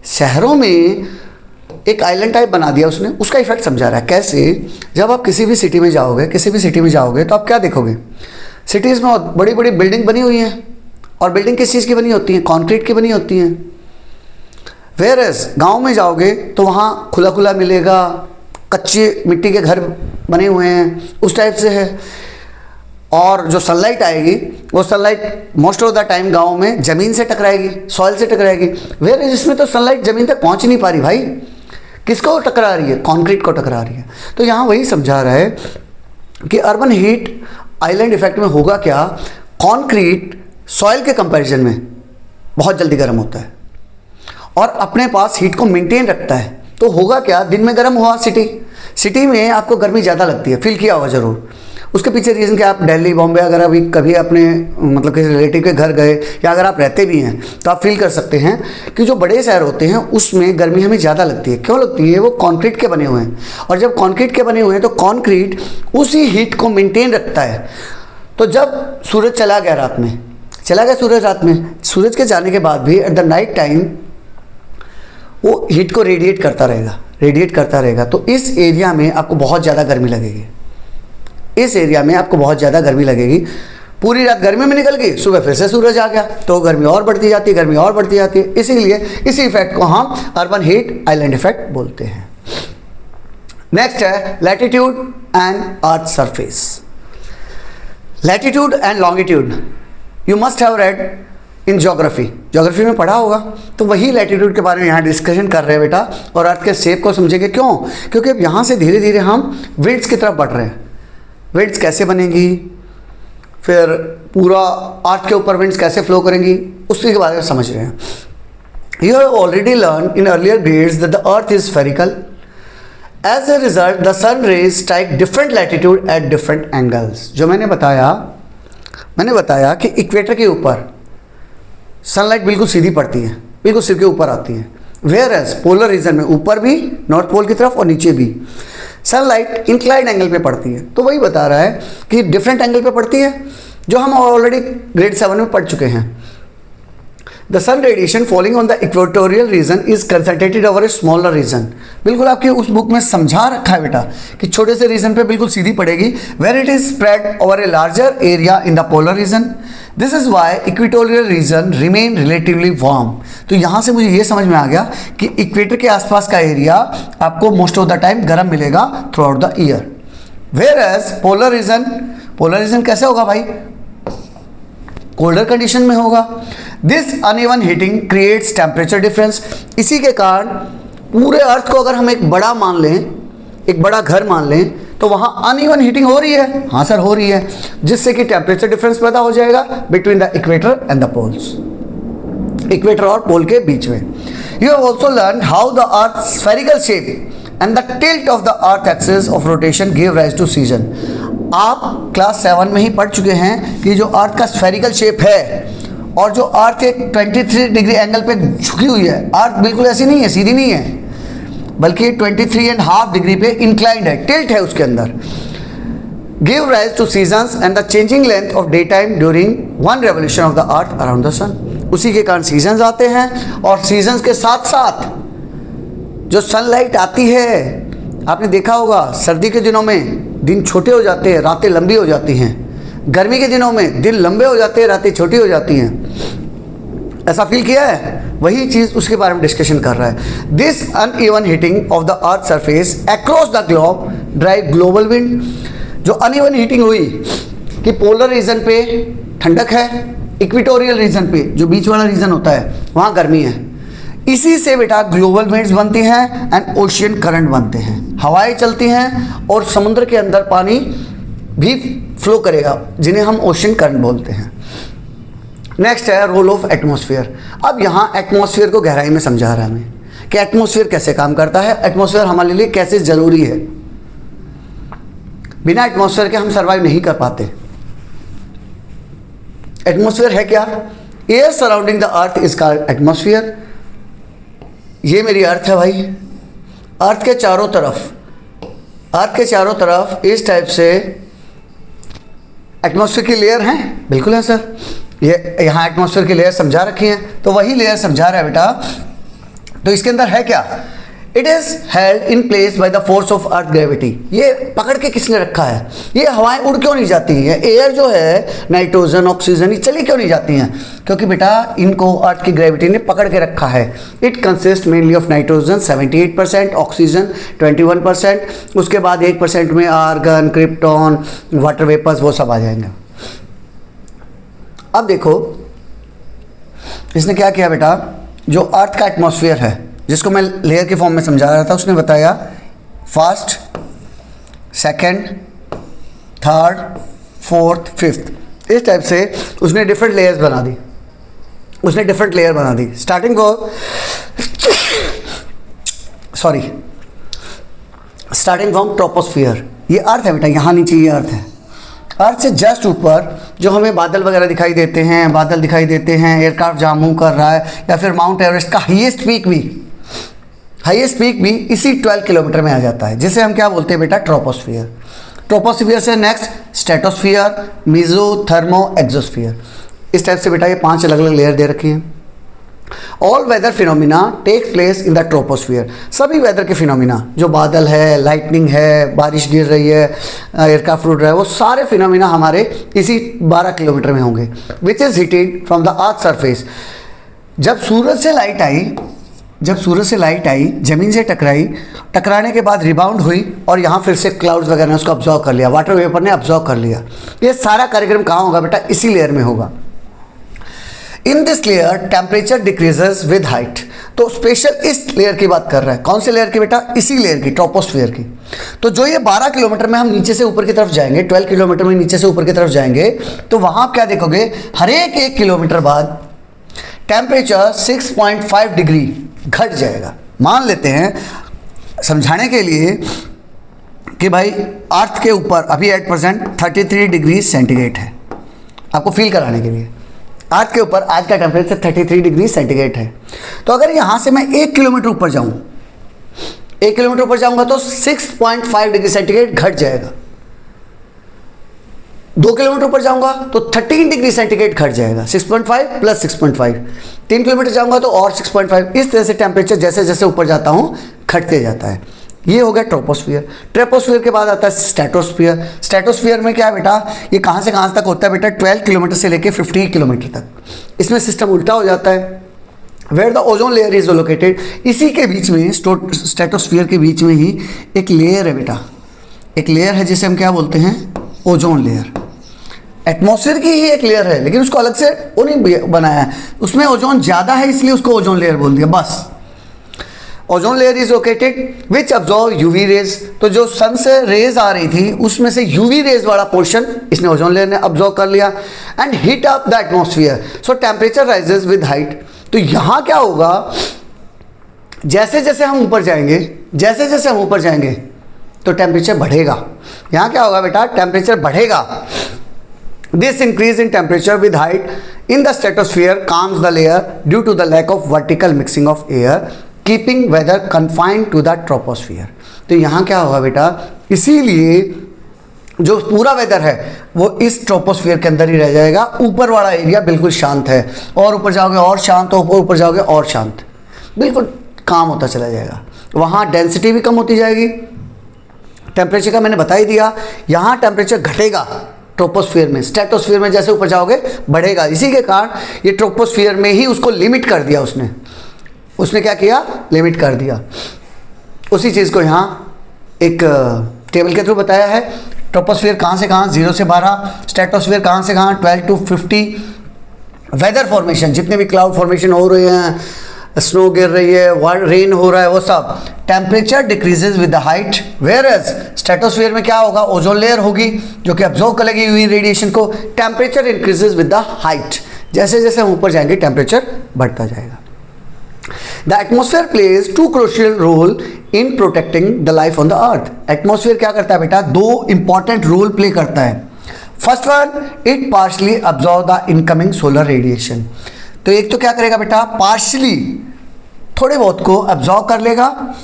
शहरों में एक आइलैंड टाइप बना दिया उसने, उसका इफेक्ट समझा रहा है. कैसे? जब आप किसी भी सिटी में जाओगे, किसी भी सिटी में जाओगे तो आप क्या देखोगे? सिटीज़ में बड़ी बड़ी बिल्डिंग बनी हुई हैं, और बिल्डिंग किस चीज़ की बनी होती हैं? कॉन्क्रीट की बनी होती हैं. वेयरएज गाँव में जाओगे तो वहाँ खुला खुला मिलेगा, कच्चे मिट्टी के घर बने हुए हैं, उस टाइप से है. और जो सनलाइट आएगी वो sunlight most of the time गांव में ज़मीन से टकराएगी, सॉइल से टकराएगी. वेयर इसमें तो सनलाइट ज़मीन तक पहुंच नहीं पा रही भाई. किसको टकरा रही है? कंक्रीट को टकरा रही है. तो यहाँ वही समझा रहा है कि अर्बन हीट आइलैंड इफेक्ट में होगा क्या, कंक्रीट सॉइल के कंपैरिजन में बहुत जल्दी गर्म होता है और अपने पास हीट को मेंटेन रखता है. तो होगा क्या, दिन में गर्म हुआ सिटी में आपको गर्मी ज़्यादा लगती है, फील किया होगा ज़रूर. उसके पीछे रीज़न क्या, आप दिल्ली बॉम्बे अगर अभी कभी अपने मतलब किसी रिलेटिव के घर गए या अगर आप रहते भी हैं तो आप फील कर सकते हैं कि जो बड़े शहर होते हैं उसमें गर्मी हमें ज़्यादा लगती है. क्यों लगती है? वो कंक्रीट के बने हुए हैं, और जब कंक्रीट के बने हुए हैं तो कंक्रीट उसी हीट को मेंटेन रखता है. तो जब सूरज चला गया रात में, चला गया सूरज रात में, सूरज के जाने के बाद भी एट द नाइट टाइम वो हीट को रेडिएट करता रहेगा. तो इस एरिया में आपको बहुत ज़्यादा गर्मी लगेगी, इस एरिया में आपको बहुत ज़्यादा गर्मी लगेगी. पूरी रात गर्मी में निकल गई, सुबह फिर से सूरज आ गया तो गर्मी और बढ़ती जाती है. इसीलिए इसी इफेक्ट को हम अर्बन हीट आइलैंड इफेक्ट बोलते हैं. नेक्स्ट है latitude and earth surface. Latitude and longitude you must have read in geography में पढ़ा होगा. तो वही लैटिट्यूड के बारे में यहाँ डिस्कशन कर रहे हैं बेटा, और अर्थ के शेप को समझेंगे. क्यों? क्योंकि अब यहाँ से धीरे धीरे हम विंड्स की तरफ बढ़ रहे हैं. विंड्स कैसे बनेंगी, फिर पूरा अर्थ के ऊपर विंड्स कैसे फ्लो करेंगी, उसके बारे में समझ रहे हैं. You have already learn in earlier grades that the earth is spherical. As a result the sun rays strike different latitude at different angles. जो मैंने बताया कि इक्वेटर के ऊपर सनलाइट बिल्कुल सीधी पड़ती है, बिल्कुल सिर के ऊपर आती है. वेयर एज पोलर रीजन में ऊपर भी, नॉर्थ पोल की तरफ और नीचे भी सनलाइट इंक्लाइंड एंगल पे पड़ती है. तो वही बता रहा है कि डिफरेंट एंगल पे पड़ती है, जो हम ऑलरेडी ग्रेड 7 में पढ़ चुके हैं. The sun radiation falling on the equatorial region is concentrated over a smaller region. बिल्कुल आपके उस बुक में समझा रखा है बेटा कि छोटे से रीजन पे बिल्कुल सीधी पड़ेगी. Where it is spread over a larger area in the polar region. This is why equatorial region remain relatively warm. तो यहाँ से मुझे ये समझ में आ गया कि इक्वेटर के आसपास का एरिया आपको मोस्ट ऑफ द टाइम गर्म मिलेगा throughout the year. Whereas polar region कैसे होगा भाई? कोल्डर कंडीशन में होगा. This uneven heating creates temperature difference. इसी के कारण पूरे अर्थ को अगर हम एक बड़ा मान लें, एक बड़ा घर मान लें, तो वहाँ अनइवन हीटिंग हो रही है. हाँ सर हो रही है, जिससे कि टेम्परेचर डिफरेंस पैदा हो जाएगा between the equator and the poles, equator और पोल के बीच में. You have also learn how the earth spherical shape and the tilt of the earth axis of rotation give rise to season. आप class 7 में ही पढ़ चुके हैं कि जो अर्थ का स्फेरिकल शेप है और जो अर्थ एक 23 डिग्री एंगल पे झुकी हुई है, अर्थ बिल्कुल ऐसी नहीं है, सीधी नहीं है, बल्कि 23.5 डिग्री पे इंक्लाइंड है, टिल्ट है उसके अंदर. Give rise to seasons and the changing length of day time during one revolution of the earth around the sun. उसी के कारण सीजन्स आते हैं, और सीजन्स के साथ साथ जो सनलाइट आती है, आपने देखा होगा सर्दी के दिनों में दिन छोटे हो जाते हैं, रातें लंबी हो जाती हैं. गर्मी के दिनों में दिन लंबे हो जाते हैं, रातें छोटी हो जाती हैं. ऐसा फील किया है? वही चीज़ उसके बारे में डिस्कशन कर रहा है. This uneven heating of the earth surface across the globe drive global wind. जो अनइवन हीटिंग हुई कि पोलर रीजन पे ठंडक है, इक्वेटोरियल रीजन पे जो बीच वाला रीजन होता है वहाँ गर्मी है. इसी से बेटा ग्लोबल विंड्स बनती हैं एंड ओशियन करंट बनते हैं, हवाएं चलती हैं और समुद्र के अंदर पानी भी फ्लो करेगा, जिन्हें हम ओशियन करंट बोलते हैं। नेक्स्ट है रोल ऑफ एटमॉस्फेयर। अब यहाँ एटमॉस्फेयर को गहराई में समझा रहा है हमें कि एटमॉस्फेयर कैसे काम करता है, एटमॉस्फेयर हमारे लिए कैसे जरूरी है। बिना एटमॉस्फेयर के हम सर्वाइव नहीं कर पाते। एटमॉस्फेयर है क्या? Air surrounding the earth is called atmosphere. ये मेरी अर्थ है भाई, अर्थ के चारों तरफ इस टाइप से एटमॉस्फेयर की लेयर हैं। बिल्कुल है सर, ये यहाँ एटमॉस्फेयर की लेयर समझा रखी है, तो वही लेयर समझा रहा है बेटा। तो इसके अंदर है क्या? It is held in place by the force of earth gravity. ये पकड़ के किसने रखा है? ये हवाएं उड़ क्यों नहीं जाती हैं? एयर जो है, नाइट्रोजन, ऑक्सीजन, ये चली क्यों नहीं जाती हैं? क्योंकि बेटा इनको अर्थ की ग्रेविटी ने पकड़ के रखा है। It consist mainly of nitrogen 78%, oxygen 21%, उसके बाद 1% में आर्गन, क्रिप्टॉन, वाटर वेपर्स, वो सब आ जाएंगे। अब देखो इसने क्या किया बेटा, जो अर्थ का एटमॉस्फेयर है, जिसको मैं लेयर के फॉर्म में समझा रहा था, उसने बताया first, second, third, fourth, fifth, इस टाइप से उसने डिफरेंट लेयर बना दी। Starting from troposphere. ये अर्थ है बेटा, यहाँ नीचे ये अर्थ है। अर्थ से जस्ट ऊपर जो हमें बादल वगैरह दिखाई देते हैं, एयरक्राफ्ट जहाँ मूव कर रहा है, या फिर माउंट एवरेस्ट का हाईएस्ट पीक भी इसी 12 किलोमीटर में आ जाता है, जिसे हम क्या बोलते हैं बेटा? ट्रोपोस्फियर। ट्रोपोस्फियर से next stratosphere, meso, thermo, exosphere. इस टाइप से बेटा ये 5 अलग अलग लेयर दे रखी हैं। All weather phenomena take place in the troposphere. सभी वेदर के फिनोमिना, जो बादल है, लाइटनिंग है, बारिश गिर रही है, एयरक्राफ्ट उड़ रहा है, वो सारे फिनोमिना हमारे इसी 12 किलोमीटर में होंगे। Which is heated from the earth surface. जब सूरज से लाइट आई, जमीन से टकराने के बाद रिबाउंड हुई और यहाँ फिर से क्लाउड्स वगैरह ने उसको ऑब्जॉर्व कर लिया, वाटर वेपर ने ऑब्जॉर्व कर लिया। ये सारा कार्यक्रम कहाँ होगा बेटा? इसी लेयर में होगा। In this layer temperature decreases with height. तो स्पेशल इस लेयर की बात कर रहा है। कौन से लेयर की बेटा? इसी लेयर की, ट्रोपोस्फियर की। तो जो ये 12 किलोमीटर में हम नीचे से ऊपर की तरफ जाएंगे, 12 किलोमीटर में नीचे से ऊपर की तरफ जाएंगे, तो वहां आप क्या देखोगे? हर एक 1 किलोमीटर बाद टेम्परेचर 6.5 डिग्री घट जाएगा। मान लेते हैं समझाने के लिए कि भाई अर्थ के ऊपर अभी 8% 33 डिग्री सेंटीग्रेड है, आपको फील कराने के लिए। अर्थ के ऊपर आज का टेम्परेचर 33 डिग्री सेंटीग्रेड है। तो अगर यहाँ से मैं 1 किलोमीटर ऊपर जाऊँगा तो 6.5 डिग्री सेंटीग्रेड घट जाएगा। 2 किलोमीटर ऊपर जाऊँगा तो 13 डिग्री सेंटीग्रेड घट जाएगा, 6.5 प्लस 6.5। 3 किलोमीटर जाऊँगा तो और 6.5। इस तरह से टेम्परेचर जैसे जैसे ऊपर जाता हूँ घटते जाता है। ये हो गया ट्रोपोस्फियर। ट्रोपोस्फियर के बाद आता है स्ट्रेटोस्फियर। स्ट्रेटोस्फियर में क्या है बेटा? ये कहाँ से कहाँ तक होता है बेटा? 12 किलोमीटर से लेके 50 किलोमीटर तक। इसमें सिस्टम उल्टा हो जाता है। Where the ozone layer is located. इसी के बीच में, स्ट्रेटोस्फियर के बीच में ही एक लेयर है बेटा, एक लेयर है जिसे हम क्या बोलते हैं? Ozone layer. एटमॉस्फेयर की ही एक लेयर है, लेकिन उसको अलग से वो नहीं बनाया है, उसमें ओजोन ज़्यादा है इसलिए उसको ओजोन लेयर बोल दिया बस। Ozone layer is located which absorb UV rays. तो जो सन से रेज आ रही थी उसमें से यूवी रेज वाला पोर्शन इसने ओजोन लेयर ने अब्जॉर्व कर लिया and heat up the atmosphere. So temperature rises with height. तो यहाँ क्या होगा? जैसे जैसे हम ऊपर जाएंगे तो टेम्परेचर बढ़ेगा। यहाँ क्या होगा बेटा? टेम्परेचर बढ़ेगा। This increase in temperature with height in the stratosphere calms the layer due to the lack of vertical mixing of air, keeping weather confined to the troposphere. तो यहाँ क्या होगा बेटा? इसीलिए जो पूरा वेदर है वो इस ट्रोपोस्फियर के अंदर ही रह जाएगा। ऊपर वाला एरिया बिल्कुल शांत है, और ऊपर जाओगे और शांत, ऊपर जाओगे और शांत, बिल्कुल काम होता चला जाएगा। वहाँ डेंसिटी भी कम होती जाएगी। टेम्परेचर का मैंने बता ही दिया। यहाँ टेम्परेचर घटेगा ट्रोपोस्फियर में, स्ट्रेटोस्फियर में जैसे ऊपर जाओगे बढ़ेगा। इसी के कारण ये ट्रोपोस्फियर में ही उसको लिमिट कर दिया उसने क्या किया? लिमिट कर दिया। उसी चीज़ को यहाँ एक टेबल के थ्रू बताया है। ट्रोपोस्फियर कहाँ से कहाँ? 0 से 12। स्ट्रेटोस्फियर कहाँ से कहाँ? 12 to 50। वेदर फॉर्मेशन, जितने भी क्लाउड फॉर्मेशन हो रहे हैं, स्नो गिर रही है, रेन हो रहा है, वो सब। Temperature decreases with the height, whereas stratosphere में क्या होगा, ओजोन लेयर होगी जो कि ऑब्जर्व करेगी यूवी रेडिएशन को। Temperature increases with the height, जैसे जैसे हम ऊपर जाएंगे टेम्परेचर बढ़ता जाएगा। The atmosphere plays two crucial role in protecting the life on the earth. Atmosphere क्या करता है बेटा, दो इंपॉर्टेंट रोल प्ले करता है। First one, it partially absorb the incoming solar radiation. तो एक तो क्या करेगा बेटा, पार्शली थोड़े बहुत को अब्जॉर्ब कर लेगा।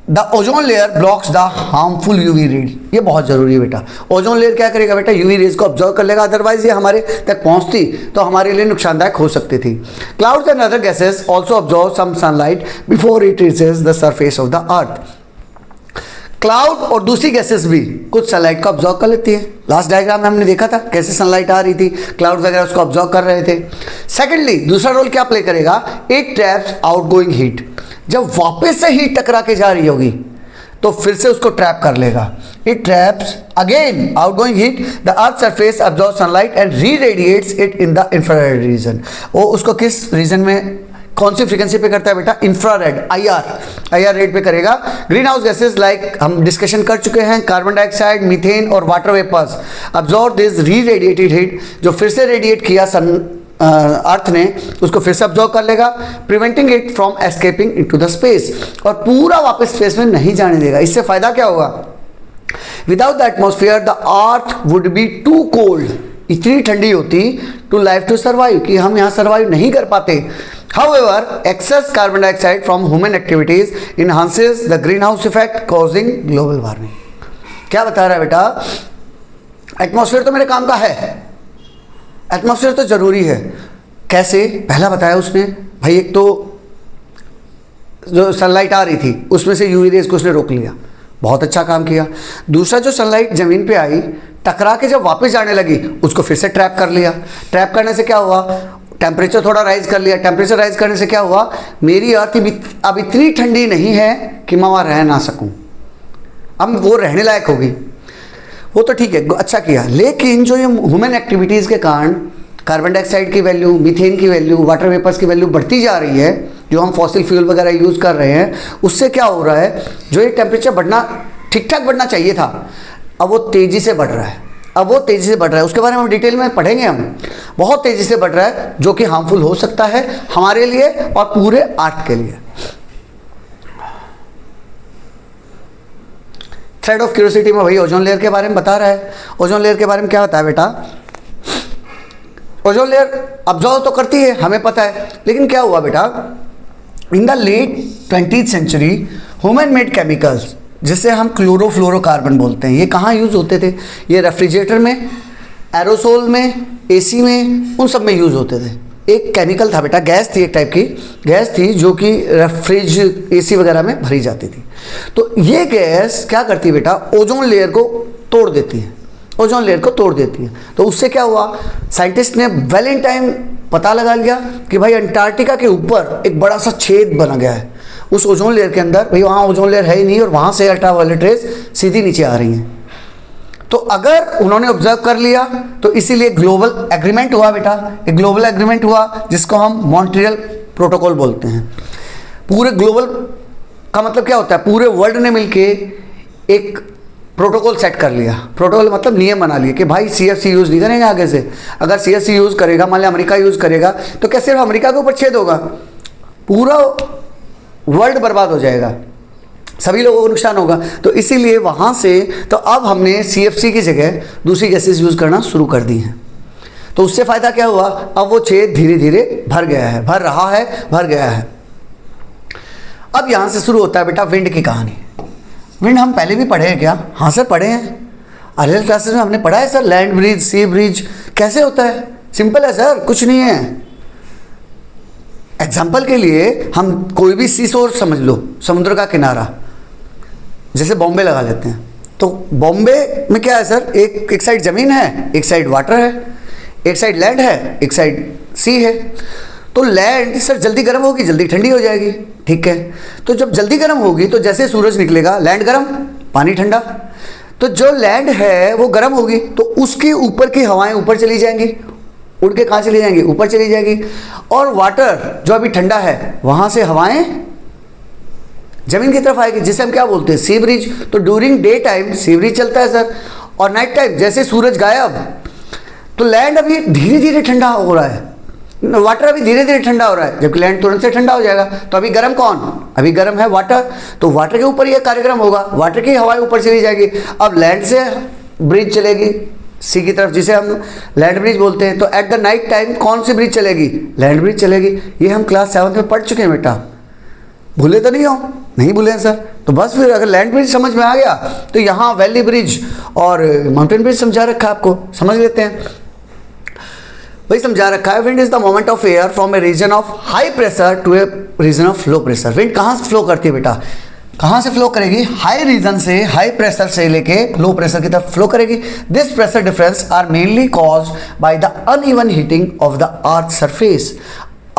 The ozone layer blocks the harmful UV rays, ये बहुत जरूरी है बेटा। ओजोन लेयर क्या करेगा बेटा, यूवी रेज को ऑब्जर्व कर लेगा, अदरवाइज ये हमारे तक पहुंचती तो हमारे लिए नुकसानदायक हो सकती थी। Clouds and other gases also observe some sunlight before it reaches the surface of the earth. Cloud और दूसरी गैसेस भी कुछ सनलाइट को ऑब्जर्व कर लेती है। लास्ट डायग्राम में हमने देखा था कैसे सनलाइट आ रही थी, क्लाउड वगैरह उसको ऑब्जर्व कर रहे थे। सेकेंडली, दूसरा रोल क्या प्ले करेगा, इट ट्रैप्स आउटगोइंग हीट। जब वापस से हीट टकरा के जा रही होगी तो फिर से उसको ट्रैप कर लेगा। It traps again outgoing heat, the earth surface absorb sunlight and re radiates it in the infrared region. वो उसको किस रीजन में, कौन सी फ्रीक्वेंसी पे करता है बेटा, इंफ्रारेड, आईआर रेड पे करेगा। ग्रीन हाउस गैसेज लाइक हम डिस्कशन कर चुके हैं, कार्बन डाइऑक्साइड, मीथेन और वाटर वेपर्स अब्जॉर्ब दिस री रेडिएटेड हीट, जो फिर से रेडिएट किया अर्थ ने उसको फिर से अब्जॉर्ब कर लेगा, preventing it from escaping into the space, और पूरा वापस स्पेस में नहीं जाने देगा। इससे फायदा क्या होगा, without the atmosphere the earth would be too cold, इतनी ठंडी होती टू लाइफ टू सर्वाइव कि हम यहाँ सर्वाइव नहीं कर पाते। However, excess carbon dioxide from human activities enhances the greenhouse effect, causing global warming। क्या बता रहा है बेटा, एटमॉस्फेयर तो मेरे काम का है, एटमॉस्फेयर तो जरूरी है। कैसे, पहला बताया उसने भाई, एक तो जो सनलाइट आ रही थी उसमें से यूवी रेज को उसने रोक लिया, बहुत अच्छा काम किया। दूसरा, जो सनलाइट जमीन पे आई टकरा के जब वापस जाने लगी उसको फिर से ट्रैप कर लिया। ट्रैप करने से क्या हुआ, टेम्परेचर थोड़ा राइज कर लिया। टेम्परेचर राइज करने से क्या हुआ, मेरी अर्थ अब इतनी ठंडी नहीं है कि मैं वहाँ रह ना सकूँ, अब वो रहने लायक होगी। वो तो ठीक है, अच्छा किया। लेकिन जो ये ह्यूमन एक्टिविटीज़ के कारण कार्बन डाइऑक्साइड की वैल्यू, मीथेन की वैल्यू, वाटर वेपर्स की वैल्यू बढ़ती जा रही है, जो हम फॉसिल फ्यूल वगैरह यूज़ कर रहे हैं, उससे क्या हो रहा है, जो ये टेम्परेचर बढ़ना ठीक ठाक बढ़ना चाहिए था, अब वो तेज़ी से बढ़ रहा है। उसके बारे में हम डिटेल में पढ़ेंगे। हम बहुत तेज़ी से बढ़ रहा है, जो कि हार्मफुल हो सकता है हमारे लिए और पूरे अर्थ के लिए। थ्रेड ऑफ क्यूरियोसिटी में वही ओजोन लेयर के बारे में बता रहा है। ओजोन लेयर के बारे में क्या बताया बेटा, ओजोन लेयर अब्जॉर्व तो करती है, हमें पता है, लेकिन क्या हुआ बेटा, in the late 20th century human made chemicals, जिसे हम क्लोरोफ्लोरोकार्बन बोलते हैं, ये कहाँ यूज़ होते थे, ये रेफ्रिजरेटर में, एरोसोल में, एसी में, उन सब में यूज़ होते थे। एक केमिकल था बेटा, गैस थी, एक टाइप की गैस थी जो कि रेफ्रिज, एसी वगैरह में भरी जाती थी। तो ये गैस क्या करती है बेटा, ओजोन लेयर को तोड़ देती है, ओजोन लेयर को तोड़ देती है। तो उससे क्या हुआ, साइंटिस्ट ने वेल इन टाइम पता लगा लिया कि भाई अंटार्कटिका के ऊपर एक बड़ा सा छेद बना गया है उस ओजोन लेयर के अंदर, भाई वहाँ ओजोन लेयर है ही नहीं और वहाँ से अल्ट्रावायलेट रेज सीधी नीचे आ रही हैं। तो अगर उन्होंने ऑब्जर्व कर लिया तो इसीलिए ग्लोबल एग्रीमेंट हुआ बेटा, एक ग्लोबल एग्रीमेंट हुआ जिसको हम मॉन्ट्रियल प्रोटोकॉल बोलते हैं। पूरे ग्लोबल का मतलब क्या होता है, पूरे वर्ल्ड ने मिलके एक प्रोटोकॉल सेट कर लिया। प्रोटोकॉल मतलब नियम बना लिए कि भाई CFC यूज़ नहीं करेंगे आगे से। अगर CFC यूज़ करेगा, मान लिया अमेरिका यूज़ करेगा, तो क्या सिर्फ अमेरिका के ऊपर छेद होगा, पूरा वर्ल्ड बर्बाद हो जाएगा, सभी लोगों को नुकसान होगा। तो इसीलिए वहाँ से तो अब हमने CFC की जगह दूसरी गैसेस यूज़ करना शुरू कर दी हैं। तो उससे फ़ायदा क्या हुआ, अब वो छेद धीरे धीरे भर गया है, भर रहा है, भर गया है। अब यहाँ से शुरू होता है बेटा विंड की कहानी। विंड हम पहले भी पढ़े हैं क्या? हाँ सर पढ़े हैं, अर्लियर क्लासेस में हमने पढ़ा है सर। लैंड ब्रिज, सी ब्रिज कैसे होता है? सिंपल है सर, कुछ नहीं है। एग्जाम्पल के लिए हम कोई भी सी शोर समझ लो, समुद्र का किनारा, जैसे बॉम्बे लगा लेते हैं। तो बॉम्बे में क्या है सर, एक साइड ज़मीन है, एक साइड वाटर है, एक साइड लैंड है, एक साइड सी है। तो लैंड सर जल्दी गर्म होगी, जल्दी ठंडी हो जाएगी, ठीक है। तो जब जल्दी गर्म होगी तो जैसे सूरज निकलेगा, लैंड गर्म, पानी ठंडा। तो जो लैंड है वो गर्म होगी तो उसके ऊपर की हवाएं ऊपर चली जाएंगी, उड़ के कहाँ चली जाएंगी, ऊपर चली जाएगी। और वाटर जो अभी ठंडा है वहाँ से हवाएं जमीन की तरफ आएगी, जिसे हम क्या बोलते हैं, सी ब्रिज। तो ड्यूरिंग डे टाइम सी ब्रिज चलता है सर, और नाइट टाइम जैसे सूरज गायब तो लैंड अभी धीरे धीरे ठंडा हो रहा है, वाटर अभी धीरे धीरे ठंडा हो रहा है, जबकि लैंड तुरंत से ठंडा हो जाएगा। तो अभी गर्म कौन, अभी गर्म है वाटर, तो वाटर के ऊपर ये कार्यक्रम होगा, वाटर की हवाएं ऊपर चली जाएगी। अब लैंड से ब्रिज चलेगी सी की तरफ, जिसे हम लैंड ब्रिज बोलते हैं। तो एट द नाइट टाइम कौन सी ब्रिज चलेगी, लैंड ब्रिज चलेगी। ये हम क्लास 7 में पढ़ चुके हैं बेटा, भूले तो नहीं हो, नहीं भूले हैं सर। तो बस फिर अगर लैंड ब्रिज समझ में आ गया तो यहाँ वैली ब्रिज और माउंटेन ब्रिज समझा रखा है आपको, समझ लेते हैं। वही समझा रखा है, wind is the moment of air from a region of high pressure to a region of low pressure. Wind कहाँ से फ्लो करती है बेटा, कहाँ से फ्लो करेगी, हाई रीजन से, हाई प्रेशर से लेके लो प्रेशर की तरफ फ्लो करेगी। This pressure difference are mainly caused by the uneven heating of the earth surface.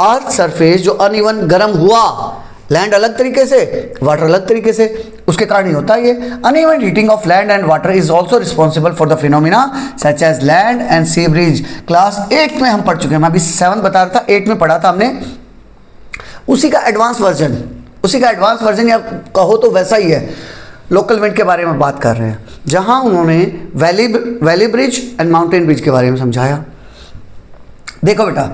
Earth surface जो अनइवन गर्म हुआ, लैंड अलग तरीके से, वाटर अलग तरीके से, उसके कारण ही होता है ये। Uneven heating of land and water is also responsible for the phenomena such as land and sea breeze. Class 8 में हम पढ़ चुके हैं, मैं अभी 7 बता रहा था, 8 में पढ़ा था हमने, उसी का एडवांस वर्जन, उसी का एडवांस वर्जन या कहो तो वैसा ही है। लोकल विंड के बारे में बात कर रहे हैं, जहां उन्होंने valley bridge and mountain bridge के बारे में समझाया। देखो बेटा,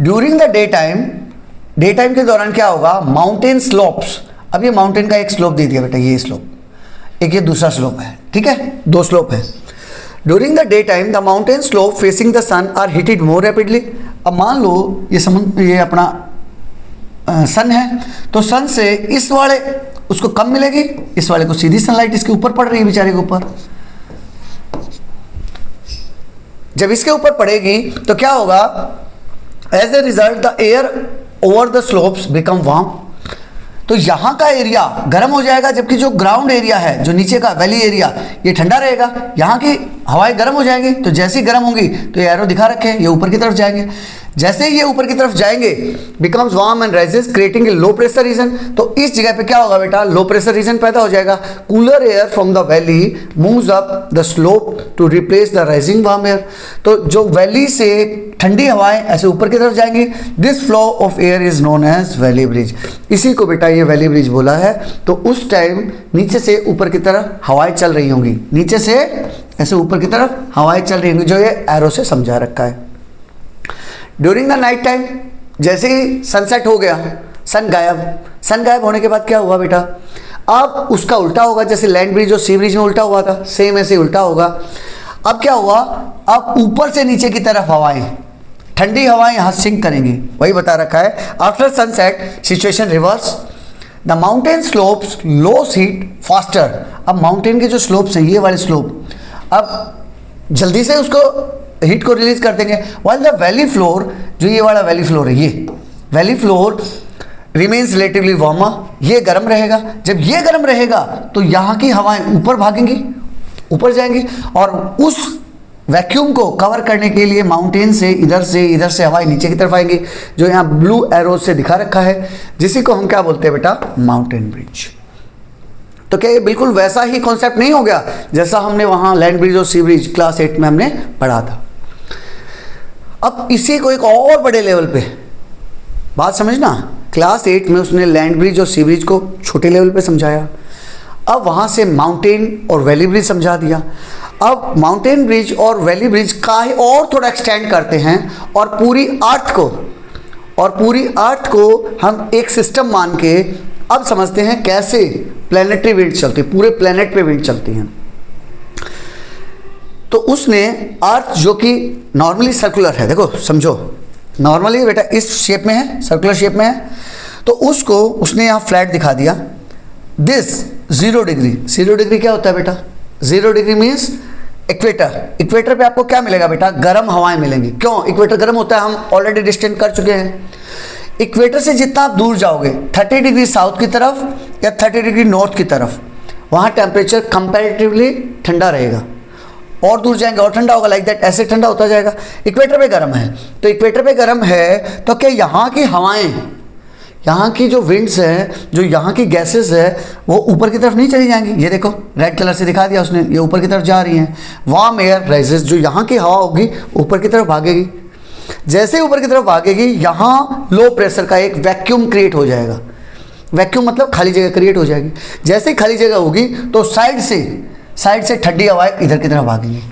ड्यूरिंग द डे टाइम के दौरान क्या होगा, माउंटेन स्लोप्स, अब ये माउंटेन का एक स्लोप दे दिया बेटा, ये स्लोप, एक ये दूसरा स्लोप है, ठीक है, 2 स्लोप है। During the day time the mountain slope facing the sun are heated more rapidly. अब मान लो ये अपना सन है, तो सन से इस वाले उसको कम मिलेगी, इस वाले को सीधी सनलाइट इसके ऊपर पड़ रही है बेचारे के ऊपर। जब इसके ऊपर पड़ेगी तो क्या होगा, as a result the air over the slopes become warm. तो यहाँ का एरिया गर्म हो जाएगा, जबकि जो ग्राउंड एरिया है, जो नीचे का वैली एरिया, ये ठंडा रहेगा। यहाँ की हवाएं गर्म हो जाएंगी, तो जैसे ही गर्म होंगी तो ये एरो दिखा रखे हैं, ये ऊपर की तरफ जाएंगे। जैसे ही ये ऊपर की तरफ जाएंगे, becomes warm and rises creating a low pressure region. तो इस जगह पे क्या होगा बेटा, लो प्रेशर रीजन पैदा हो जाएगा। Cooler air from the valley moves up the slope to replace the rising warm air. तो जो वैली से ठंडी हवाएं ऐसे ऊपर की तरफ जाएंगी, this flow of air is known as valley breeze. इसी को बेटा ये वैली ब्रिज बोला है। तो उस टाइम नीचे से ऊपर की तरफ हवाएं चल रही होंगी, नीचे से ऐसे ऊपर की तरफ हवाएं चल रही होंगी, जो ये एरो से समझा रखा है। ड्यूरिंग द नाइट टाइम जैसे ही सनसेट हो गया, सन गायब होने के बाद क्या हुआ बेटा, अब उसका उल्टा होगा, जैसे लैंड ब्रिज और सी ब्रिज में उल्टा हुआ था, सेम ऐसे उल्टा होगा। अब क्या हुआ, अब ऊपर से नीचे की तरफ हवाएं, ठंडी हवाएं यहाँ सिंक करेंगी, वही बता रखा है। After sunset situation reverse, the mountain slopes loss heat faster. अब माउंटेन के जो स्लोप्स हैं, ये वाले स्लोप अब जल्दी से उसको हीट को रिलीज कर देंगे। वाइल द वैली फ्लोर, जो ये वाला वैली फ्लोर है, ये valley floor remains relatively warmer, ये गर्म रहेगा। जब ये गर्म रहेगा तो यहाँ की हवाएं ऊपर भागेंगी, ऊपर जाएंगी, और उस वैक्यूम को कवर करने के लिए माउंटेन से इधर से हवाएं नीचे की तरफ आएंगी, जो यहाँ ब्लू एरो से दिखा रखा है, जिसी को हम क्या बोलते हैं बेटा, माउंटेन ब्रिज। तो क्या ये बिल्कुल वैसा ही कॉन्सेप्ट नहीं हो गया जैसा हमने वहाँ लैंड ब्रिज और सी ब्रिज क्लास 8 में हमने पढ़ा था। अब इसी को एक और बड़े लेवल पे बात समझना, क्लास 8 में उसने लैंड ब्रिज और सी ब्रिज को छोटे लेवल पे समझाया, अब वहाँ से माउंटेन और वैली ब्रिज समझा दिया। अब माउंटेन ब्रिज और वैली ब्रिज का ही और थोड़ा एक्सटेंड करते हैं, और पूरी अर्थ को हम एक सिस्टम मान के अब समझते हैं कैसे प्लैनेटरी विंड चलती है, पूरे प्लैनेट पे विंड चलती हैं। तो उसने अर्थ जो कि नॉर्मली सर्कुलर है, देखो समझो, नॉर्मली बेटा इस शेप में है, सर्कुलर शेप में है, तो उसको उसने यहाँ फ्लैट दिखा दिया। दिस 0 डिग्री क्या होता है बेटा, 0 डिग्री मीन्स इक्वेटर। इक्वेटर पे आपको क्या मिलेगा बेटा, गर्म हवाएं मिलेंगी। क्यों इक्वेटर गर्म होता है, हम ऑलरेडी डिस्टेंस कर चुके हैं। इक्वेटर से जितना आप दूर जाओगे, 30 डिग्री साउथ की तरफ या 30 डिग्री नॉर्थ की तरफ, वहाँ टेम्परेचर कंपैरेटिवली ठंडा रहेगा, और दूर जाएंगे और ठंडा होगा, लाइक दैट, ऐसे ठंडा होता जाएगा। इक्वेटर पे गर्म है, तो इक्वेटर पे गर्म है तो क्या यहाँ की हवाएं, यहाँ की जो विंड्स है, जो यहाँ की गैसेस है, वो ऊपर की तरफ नहीं चली जाएंगी। ये देखो रेड कलर से दिखा दिया उसने, ये ऊपर की तरफ जा रही हैं। वार्म एयर राइजेस, जो यहाँ की हवा होगी ऊपर की तरफ भागेगी। जैसे ही ऊपर की तरफ भागेगी यहाँ लो प्रेशर का एक वैक्यूम क्रिएट हो जाएगा। वैक्यूम मतलब खाली जगह क्रिएट हो जाएगी। जैसे ही खाली जगह होगी तो साइड से ठंडी हवाएं इधर की तरफ भागेंगी।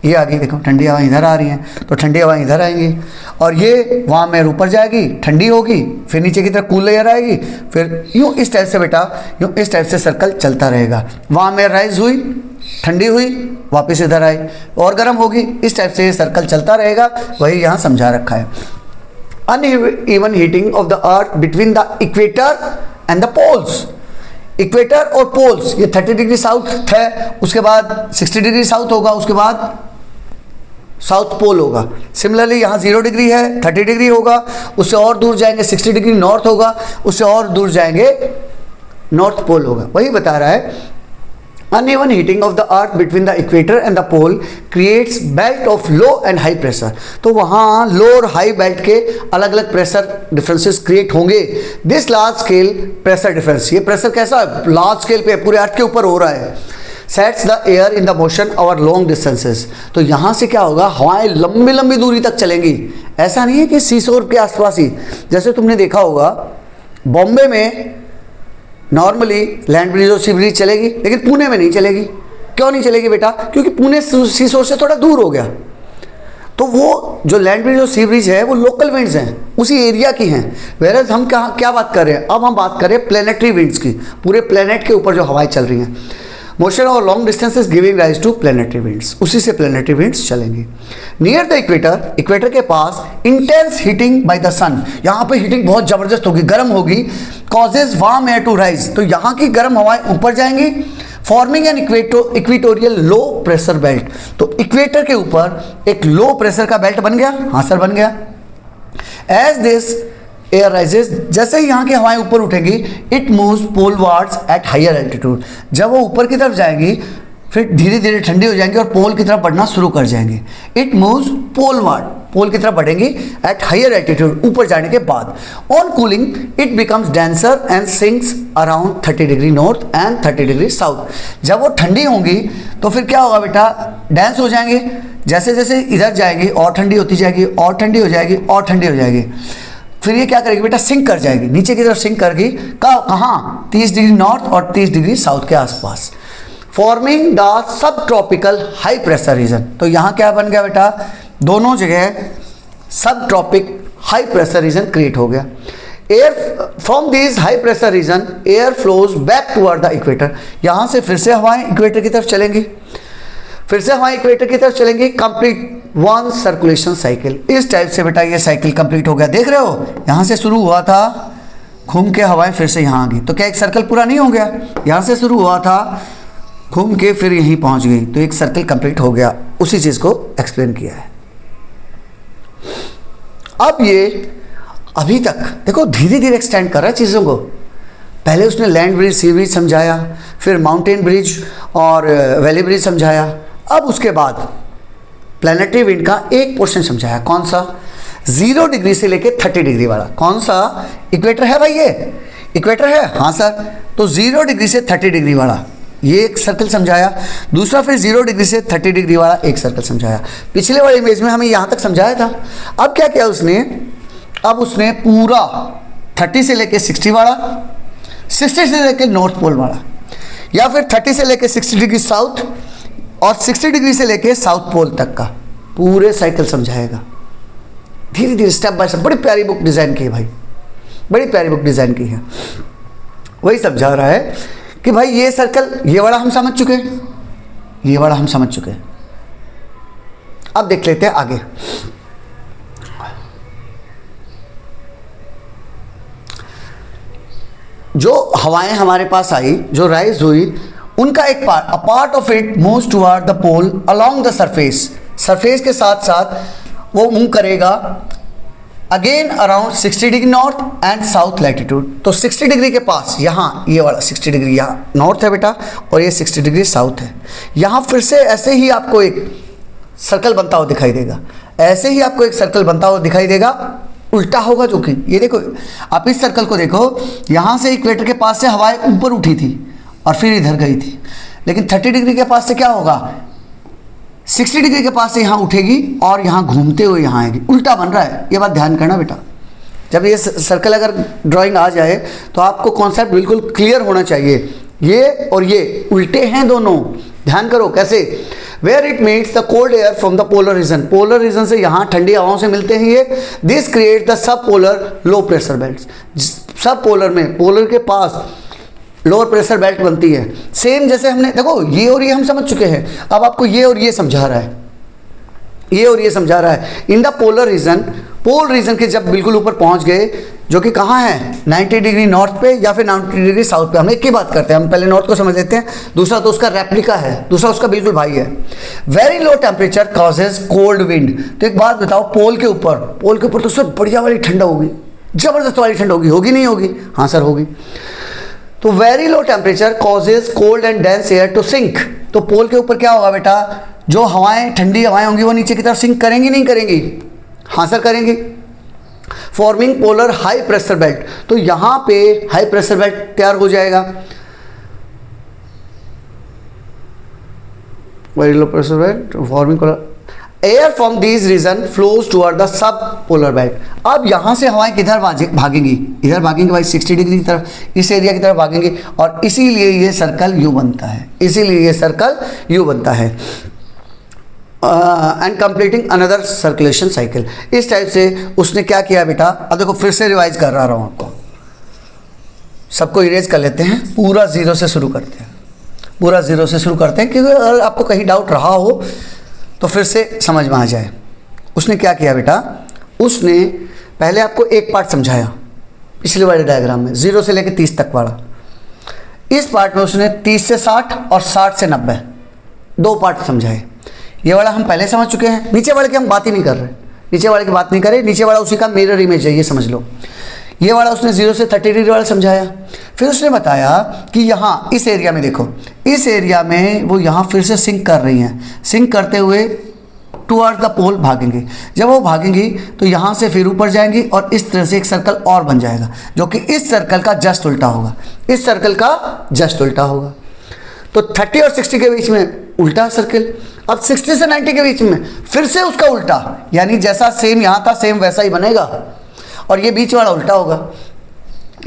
ये आ गई, देखो ठंडी हवाएं इधर आ रही हैं, तो ठंडी हवाएं इधर आएंगी और ये वार्म एयर ऊपर जाएगी, ठंडी होगी, फिर नीचे की तरफ कूल एयर आएगी, फिर यूँ इस टाइप से बेटा, यूँ इस टाइप से सर्कल चलता रहेगा। वार्म एयर राइज हुई, ठंडी हुई, वापस इधर आई और गर्म होगी, इस टाइप से ये सर्कल चलता रहेगा। वही यहाँ समझा रखा है। Uneven heating of the earth between the equator and the poles. Equator और पोल्स ये 30 डिग्री साउथ है, उसके बाद 60 डिग्री साउथ होगा, उसके बाद साउथ पोल होगा। सिमिलरली यहाँ 0 डिग्री है, 30 डिग्री होगा, उससे और दूर जाएंगे 60 डिग्री नॉर्थ होगा, उससे और दूर जाएंगे नॉर्थ पोल होगा। वही बता रहा है uneven heating of the earth between the equator and the pole creates belt of low and high pressure। तो वहाँ लो और हाई बेल्ट के अलग अलग प्रेशर डिफरेंसेस क्रिएट होंगे। This large scale pressure difference, ये प्रेशर कैसा है, लार्ज स्केल पे पूरे अर्थ के ऊपर हो रहा है। Sets the air in the motion over long distances. तो यहाँ से क्या होगा, हवाएं लंबी लंबी दूरी तक चलेंगी। ऐसा नहीं है कि सीशोर के आसपास ही, जैसे तुमने देखा होगा बॉम्बे में नॉर्मली लैंड ब्रिज और सी ब्रिज चलेगी, लेकिन पुणे में नहीं चलेगी। क्यों नहीं चलेगी बेटा, क्योंकि पुणे सीशोर से थोड़ा दूर हो गया। तो वो जो लैंड ब्रिज और सी ब्रिज है वो लोकल विंड्स हैं, उसी एरिया की हैं। वेरएज हम क्या बात कर रहे हैं, अब हम बात कर रहे हैं प्लेनेटरी विंड्स की, पूरे प्लेनेट के ऊपर जो हवाएं चल रही हैं। मोशन और long distances giving rise to planetary winds, उसी से प्लेनेटरी विंड्स चलेंगी। नियर द इक्वेटर, इक्वेटर के पास intense heating by the sun, यहाँ पे हीटिंग बहुत जबरदस्त होगी, गर्म होगी। Causes warm air to rise, तो यहाँ की गर्म हवाएं ऊपर जाएंगी, forming an equatorial low pressure belt. तो इक्वेटर के ऊपर एक लो प्रेशर का बेल्ट बन गया। हाँ सर बन गया। एज दिस एयर राइजेस, जैसे ही यहाँ की हवाएं ऊपर उठेंगी, it moves polewards at higher altitude. जब वो ऊपर की तरफ जाएंगी फिर धीरे धीरे ठंडी हो जाएंगी और पोल की तरफ बढ़ना शुरू कर जाएंगे। इट मूव्स पोलवार्ड, पोल की तरफ बढ़ेंगी एट हायर एल्टीट्यूड, ऊपर जाने के बाद। On cooling it becomes denser and sinks around 30 degree north and 30 degree south. जब वो ठंडी होंगी तो फिर क्या होगा बेटा, डेंस हो जाएंगे। जैसे जैसे इधर जाएंगी और ठंडी होती जाएगी, और ठंडी हो जाएगी, और ठंडी हो जाएगी। फिर ये क्या करेगी बेटा, सिंक कर जाएगी, नीचे की तरफ सिंक करगी। कहाँ, 30 डिग्री नॉर्थ और 30 डिग्री साउथ के आसपास। Forming the sub tropical high pressure region, तो यहाँ क्या बन गया बेटा, दोनों जगह sub tropic high pressure region create हो गया। Air from this high pressure region air flows back toward the equator, यहाँ से फिर से हवाएं इक्वेटर की तरफ चलेंगी, फिर से हवाएं इक्वेटर की तरफ चलेंगी। कंप्लीट वन सर्कुलेशन साइकिल, इस टाइप से बेटा ये साइकिल कंप्लीट हो गया। देख रहे हो, यहाँ से शुरू हुआ था, घूम के हवाएं फिर से यहाँ आ गई, तो क्या एक सर्कल पूरा नहीं हो गया। यहाँ से शुरू हुआ था, घूम के फिर यहीं पहुँच गई, तो एक सर्कल कंप्लीट हो गया। उसी चीज़ को एक्सप्लेन किया है। अब ये अभी तक देखो धीरे धीरे एक्सटेंड कर रहा है चीज़ों को। पहले उसने लैंड ब्रिज, सी ब्रिज समझाया, फिर माउंटेन ब्रिज और वैली ब्रिज समझाया। अब उसके बाद प्लैनेटरी विंड का एक पोर्शन समझाया। कौन सा, 0 डिग्री से लेके 30 डिग्री वाला। कौन सा, इक्वेटर है भाई, ये इक्वेटर है। हाँ सर, तो 0 डिग्री से 30 डिग्री वाला ये एक सर्कल समझाया। दूसरा फिर 0 डिग्री से 30 डिग्री वाला एक सर्कल समझाया। पिछले वाले इमेज में हमें यहाँ तक समझाया था। अब क्या किया उसने, अब उसने पूरा 30 से लेके 60 वाला, 60 से लेके नॉर्थ पोल वाला, या फिर 30 से लेके 60 डिग्री साउथ और 60 डिग्री से लेके साउथ पोल तक का पूरे साइकिल समझाएगा धीरे धीरे, स्टेप बाय स्टेप। बड़ी प्यारी बुक डिज़ाइन की है भाई, बड़ी प्यारी बुक डिज़ाइन की है। वही समझा रहा है कि भाई ये सर्कल, ये वाला हम समझ चुके हैं, ये वाला हम समझ चुके हैं। अब देख लेते हैं आगे। जो हवाएं हमारे पास आई, जो राइज हुई, उनका एक part, a part of it moves toward the pole along the surface. Surface के साथ साथ वो मूव करेगा again around 60 degree north and south latitude. तो 60 डिग्री के पास, यहाँ ये वाला 60 डिग्री यहाँ नॉर्थ है बेटा, और ये 60 डिग्री साउथ है। यहाँ फिर से ऐसे ही आपको एक सर्कल बनता हुआ दिखाई देगा, ऐसे ही आपको एक सर्कल बनता हुआ दिखाई देगा, उल्टा होगा। जो कि ये देखो, आप इस सर्कल को देखो, यहाँ से इक्वेटर के पास से हवाएं ऊपर उठी थी और फिर इधर गई थी, लेकिन 30 डिग्री के पास से क्या होगा, 60 डिग्री के पास से यहाँ उठेगी और यहाँ घूमते हुए यहाँ आएगी, उल्टा बन रहा है। ये बात ध्यान करना बेटा, जब ये सर्कल अगर ड्राइंग आ जाए तो आपको कॉन्सेप्ट बिल्कुल क्लियर होना चाहिए। ये और ये उल्टे हैं दोनों, ध्यान करो कैसे। Where it meets the cold air from the polar region, polar region से यहाँ ठंडी हवाओं से मिलते हैं ये। This create the sub polar low pressure belt, sub polar में, पोलर के पास लोअर प्रेशर बेल्ट बनती है। सेम जैसे हमने देखो ये और ये हम समझ चुके हैं, अब आपको ये और ये समझा रहा है, ये और ये समझा रहा है। In the polar region, pole region के जब बिल्कुल ऊपर पहुंच गए, जो कि कहाँ है 90 डिग्री नॉर्थ पे या फिर 90 डिग्री साउथ पे, हम एक ही बात करते हैं, हम पहले नॉर्थ को समझ लेते हैं, दूसरा तो उसका रेप्लिका है, दूसरा उसका बिल्कुल भाई है। Very low temperature causes cold wind. तो एक बात बताओ, पोल के ऊपर तो सब बढ़िया वाली ठंड होगी, जबरदस्त वाली ठंड होगी, होगी नहीं होगी? हाँ सर होगी। तो very low temperature causes cold and dense air to sink. तो पोल के ऊपर क्या होगा बेटा, जो हवाएं, ठंडी हवाएं होंगी वो नीचे की तरफ सिंक करेंगी नहीं करेंगी? हाँ सर करेंगी। Forming polar high pressure belt, तो यहां पे हाई प्रेशर बेल्ट तैयार हो जाएगा। Very low pressure belt forming polar air from these region flows toward the sub polar belt. अब यहां से हवाएं किधर भागेंगी? इधर भागेंगी भाई 60 डिग्री की तरफ, इस एरिया की तरफ भागेंगी, और इसीलिए ये सर्कल यू बनता है, इसीलिए ये सर्कल यू बनता है। And completing another circulation cycle. इस टाइप से उसने क्या किया बेटा, अब देखो फिर से रिवाइज कर रहा हूँ आपको, सबको इरेज कर लेते हैं, पूरा जीरो से शुरू करते हैं, पूरा जीरो से शुरू करते हैं, क्योंकि अगर आपको कहीं डाउट रहा हो तो फिर से समझ में आ जाए। उसने क्या किया बेटा, उसने पहले आपको एक पार्ट समझाया पिछले वाले डायग्राम में, 0 से लेकर 30 तक वाला। इस पार्ट में उसने 30 से 60 और 60 से 90 दो पार्ट समझाए। ये वाला हम पहले समझ चुके हैं, नीचे वाले की हम बात ही नहीं कर रहे, नीचे वाले की बात नहीं करें, नीचे वाला उसी का मिरर इमेज है, ये समझ लो। ये वाला उसने 0 से 30 डिग्री वाला समझाया। फिर उसने बताया कि यहाँ इस एरिया में देखो, इस एरिया में वो यहाँ फिर से सिंक कर रही हैं, सिंक करते हुए टुवर्ड द पोल भागेंगे। जब वो भागेंगी तो यहाँ से फिर ऊपर जाएंगी और इस तरह से एक सर्कल और बन जाएगा, जो कि इस सर्कल का जस्ट उल्टा होगा, इस सर्कल का जस्ट उल्टा होगा। तो 30 और 60 के बीच में उल्टा सर्कल, अब 60 से 90 के बीच में फिर से उसका उल्टा, यानी जैसा सेम यहाँ था सेम वैसा ही बनेगा, और ये बीच वाला उल्टा होगा।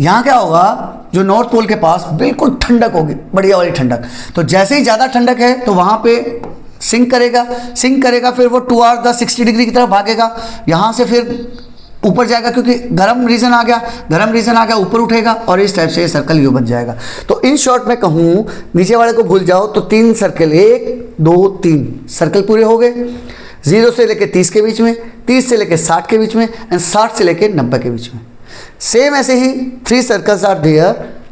यहाँ क्या होगा, जो नॉर्थ पोल के पास बिल्कुल ठंडक होगी, बढ़िया वाली ठंडक। तो जैसे ही ज़्यादा ठंडक है तो वहाँ पे सिंक करेगा, फिर वो टुवर्ड द 60 डिग्री की तरफ भागेगा, यहाँ से फिर ऊपर जाएगा, क्योंकि गर्म रीजन आ गया, ऊपर उठेगा, और इस टाइप से ये सर्कल यू बन जाएगा। तो इन शॉर्ट में कहूँ, नीचे वाले को भूल जाओ तो 3 सर्कल, 1 2 3 सर्कल पूरे हो गए, 0 से लेके 30 के बीच में, 30 से लेके 60 के बीच में, एंड 60 से लेके 90 के बीच में। सेम ऐसे ही 3 circles are there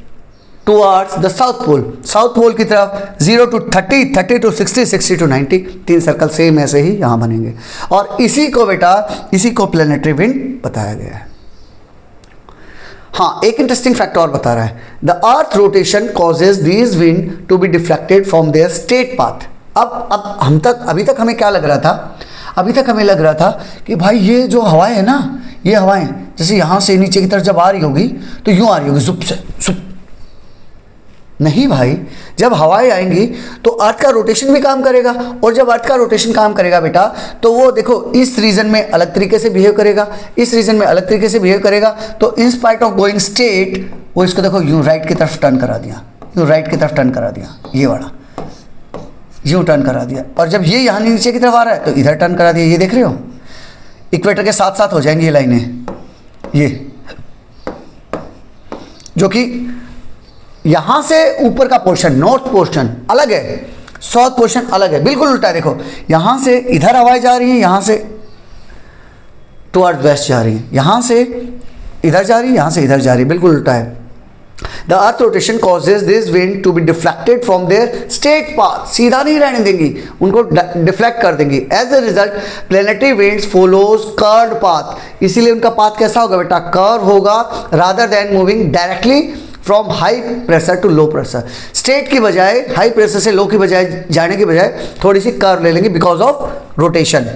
towards the south pole की तरफ, 0 to 30, 30 to 60, 60 to 90, 3 circle same ऐसे ही यहाँ बनेंगे। और इसी को बेटा, इसी को प्लैनेटरी विंड बताया गया है। हाँ, एक इंटरेस्टिंग फैक्ट और बता रहा है, the earth rotation causes these wind to be deflected from their straight path. अब अभी तक हमें क्या लग रहा था, अभी तक हमें लग रहा था कि भाई ये जो हवाएं है ना, ये हवाएं जैसे यहाँ से नीचे की तरफ जब आ रही होगी तो यूँ आ रही होगी, जुप से जुप। नहीं भाई, जब हवाएं आएंगी तो अर्थ का रोटेशन भी काम करेगा, और जब अर्थ का रोटेशन काम करेगा बेटा, तो वो देखो इस रीजन में अलग तरीके से बिहेव करेगा, इस रीजन में अलग तरीके से बिहेव करेगा। तो in spite of going state, वो इसको देखो यूँ राइट की तरफ टर्न करा दिया, यूँ राइट की तरफ टर्न करा दिया, ये वाला यूँ टर्न करा दिया। और जब ये यहाँ नीचे की तरफ आ रहा है तो इधर टर्न करा दिया। ये देख रहे हो, इक्वेटर के साथ साथ हो जाएंगी ये लाइनें, ये जो कि यहाँ से ऊपर का पोर्शन, नॉर्थ पोर्शन अलग है, साउथ पोर्शन अलग है, बिल्कुल उल्टा है। देखो यहाँ से इधर हवाएं जा रही हैं, यहाँ से टुवर्ड वेस्ट जा रही हैं, यहाँ से इधर जा रही है, यहाँ से इधर जा रही है, बिल्कुल उल्टा है। The earth rotation causes this wind to be deflected from their straight path. सीधा नहीं रहने देंगी, उनको डिफ्लेक्ट कर देंगी। As a result, planetary winds follows curved path. इसीलिए उनका पाथ कैसा होगा बेटा, कर्व होगा, rather than moving directly from high pressure to low pressure. Straight की बजाय, हाई प्रेशर से लो की बजाय जाने की बजाय थोड़ी सी कर्व ले लेंगे because of rotation.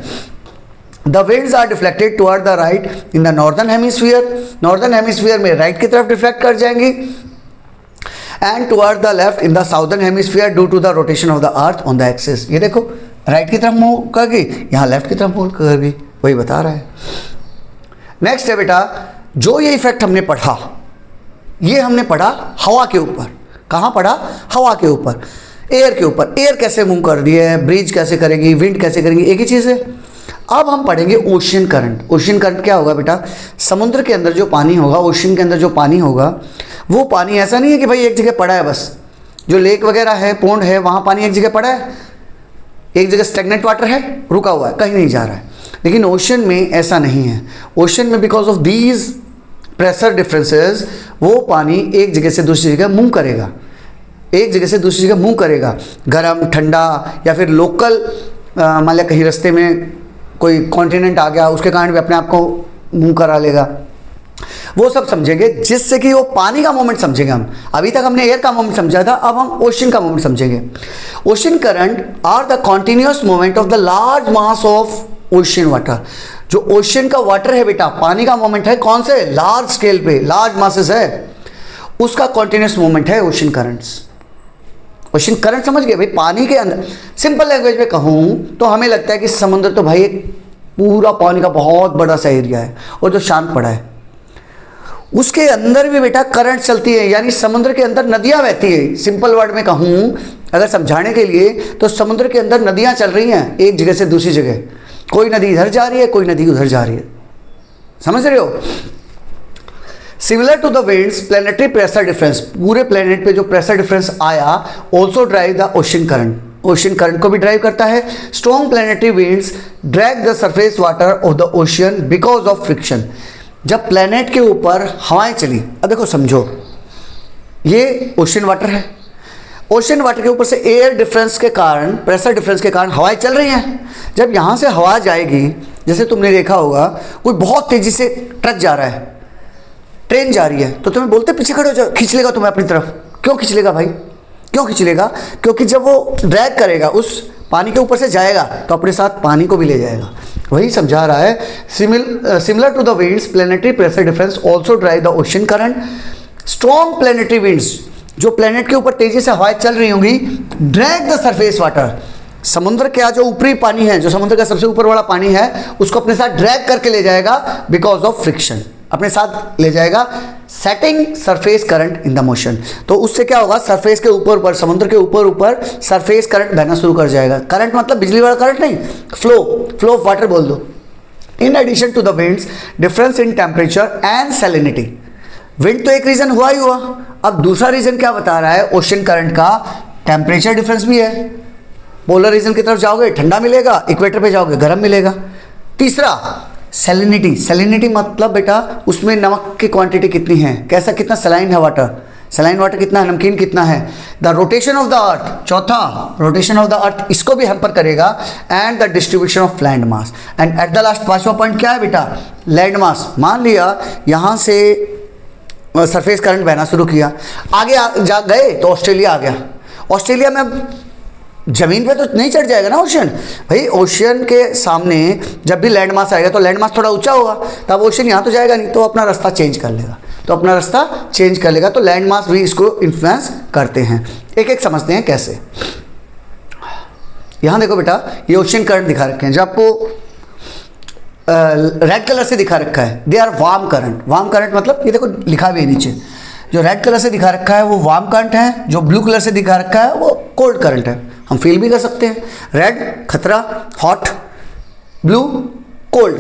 The winds are deflected toward the right in the northern hemisphere. Northern hemisphere में right की तरफ डिफ्लेक्ट कर जाएंगी, and toward the left in the southern hemisphere due to the rotation of the earth on the axis. ये देखो right की तरफ move करेगी, यहाँ लेफ्ट की तरफ मूव करेगी, वही बता रहा है। नेक्स्ट है बेटा, जो ये इफेक्ट हमने पढ़ा, ये हमने पढ़ा हवा के ऊपर। कहाँ पढ़ा? हवा के ऊपर, एयर के ऊपर। एयर कैसे मूव कर रही है, ब्रीज कैसे करेगी, विंड कैसे करेगी, एक ही चीज़ है। अब हम पढ़ेंगे ओशियन करंट। ओशियन करंट क्या होगा बेटा? समुद्र के अंदर जो पानी होगा, ओशियन के अंदर जो पानी होगा, वो पानी ऐसा नहीं है कि भाई एक जगह पड़ा है बस। जो लेक वगैरह है, पोंड है, वहाँ पानी एक जगह पड़ा है, एक जगह स्टेगनेंट वाटर है, रुका हुआ है, कहीं नहीं जा रहा है। लेकिन ओशन में ऐसा नहीं है। ओशन में because of these pressure differences वो पानी एक जगह से दूसरी जगह मूव करेगा, एक जगह से दूसरी जगह मूव करेगा। गर्म, ठंडा, या फिर लोकल मान लिया कहीं रास्ते में कोई कॉन्टिनेंट आ गया, उसके कारण भी अपने आप को मूव करा लेगा। वो सब समझेंगे जिससे कि वो पानी का मोमेंट समझेंगे हम। अभी तक हमने एयर का मोमेंट समझा था, अब हम ओशन का मोमेंट समझेंगे। Ocean current are the continuous moment of the large mass of ocean water. जो ओशन का वाटर है बेटा, पानी का मोमेंट है कौन से? लार्ज स्केल पे, लार्ज मासेस है, उसका कॉन्टिन्यूस मोमेंट है ओशन करंट्स। ओशन करंट समझ गए भाई? पानी के अंदर, सिंपल लैंग्वेज में कहूँ तो हमें लगता है कि समुद्र तो भाई एक पूरा पानी का बहुत बड़ा सा एरिया है और जो शांत पड़ा है, उसके अंदर भी बेटा करंट चलती है, यानी समुद्र के अंदर नदियां बहती है। सिंपल वर्ड में कहूँ अगर समझाने के लिए, तो समुद्र के अंदर नदियां चल रही हैं एक जगह से दूसरी जगह। कोई नदी इधर जा रही है, कोई नदी उधर जा रही है, समझ रहे हो? Similar to the winds, planetary pressure difference, पूरे प्लैनेट पे जो प्रेशर डिफरेंस आया, also drive the ocean current, ocean current को भी ड्राइव करता है। Strong planetary winds drag the surface water of the ocean because of friction. जब planet के ऊपर हवाएं चली, अब देखो समझो, ये ओशन वाटर है, ओशन वाटर के ऊपर से एयर डिफरेंस के कारण, प्रेशर डिफरेंस के कारण हवाएं चल रही हैं। जब यहाँ से हवा जाएगी, जैसे तुमने देखा होगा कोई बहुत तेजी से ट्रक जा रहा है, ट्रेन जा रही है, तो तुम्हें बोलते पीछे खड़े हो जाओ, खींच लेगा तुम्हें अपनी तरफ। क्यों खींच लेगा भाई? क्यों खींच लेगा? क्योंकि जब वो ड्रैग करेगा, उस पानी के ऊपर से जाएगा, तो अपने साथ पानी को भी ले जाएगा। वही समझा रहा है। Similar to the winds, planetary pressure difference also drive the ocean current. Strong planetary winds, जो प्लैनेट के ऊपर तेजी से हवाएं चल रही होंगी, ड्रैग द सरफेस वाटर, समुद्र का जो ऊपरी पानी है, जो समुद्र का सबसे ऊपर वाला पानी है, उसको अपने साथ ड्रैग करके ले जाएगा बिकॉज ऑफ फ्रिक्शन, अपने साथ ले जाएगा, setting surface current in the motion. तो उससे क्या होगा? सरफेस के ऊपर ऊपर, समुद्र के ऊपर ऊपर सरफेस करंट बहना शुरू कर जाएगा। करंट मतलब बिजली वाला करंट नहीं, फ्लो ऑफ वाटर बोल दो। In addition to the winds, difference in temperature and salinity. Wind तो एक रीजन हुआ ही हुआ, अब दूसरा रीजन क्या बता रहा है? ओशन करंट का टेम्परेचर डिफरेंस भी है। पोलर रीजन की तरफ जाओगे ठंडा मिलेगा, इक्वेटर पे जाओगे गर्म मिलेगा। तीसरा सैलिनिटी, सैलिनिटी मतलब बेटा उसमें नमक की क्वांटिटी कितनी है, कैसा, कितना सलाइन है वाटर, सलाइन वाटर कितना है, नमकीन कितना है। द रोटेशन ऑफ द अर्थ, चौथा रोटेशन ऑफ द अर्थ, इसको भी हेल्प करेगा। And the distribution of land mass. And at the last पांचवा पॉइंट क्या है बेटा? Land mass. मान लिया यहाँ से सरफेस करंट बहना शुरू किया, आगे जा गए तो ऑस्ट्रेलिया आ गया। ऑस्ट्रेलिया में जमीन पे तो नहीं चढ़ जाएगा ना ओशन भाई। ओशन के सामने जब भी लैंड मास आएगा तो लैंड मास थोड़ा ऊंचा होगा, तब ओशन यहाँ तो जाएगा नहीं, तो अपना रास्ता चेंज कर लेगा, तो लैंड मास भी इसको इन्फ्लुएंस करते हैं। एक एक समझते हैं कैसे। यहाँ देखो बेटा, ये ओशन करंट दिखा रखे हैं, जो आपको रेड कलर से दिखा रखा है, they are warm current. Warm current मतलब ये देखो लिखा भी है नीचे, जो रेड कलर से दिखा रखा है वो वार्म करंट है, जो ब्लू कलर से दिखा रखा है वो कोल्ड करंट है। हम फील भी कर सकते हैं, रेड खतरा, हॉट, ब्लू कोल्ड।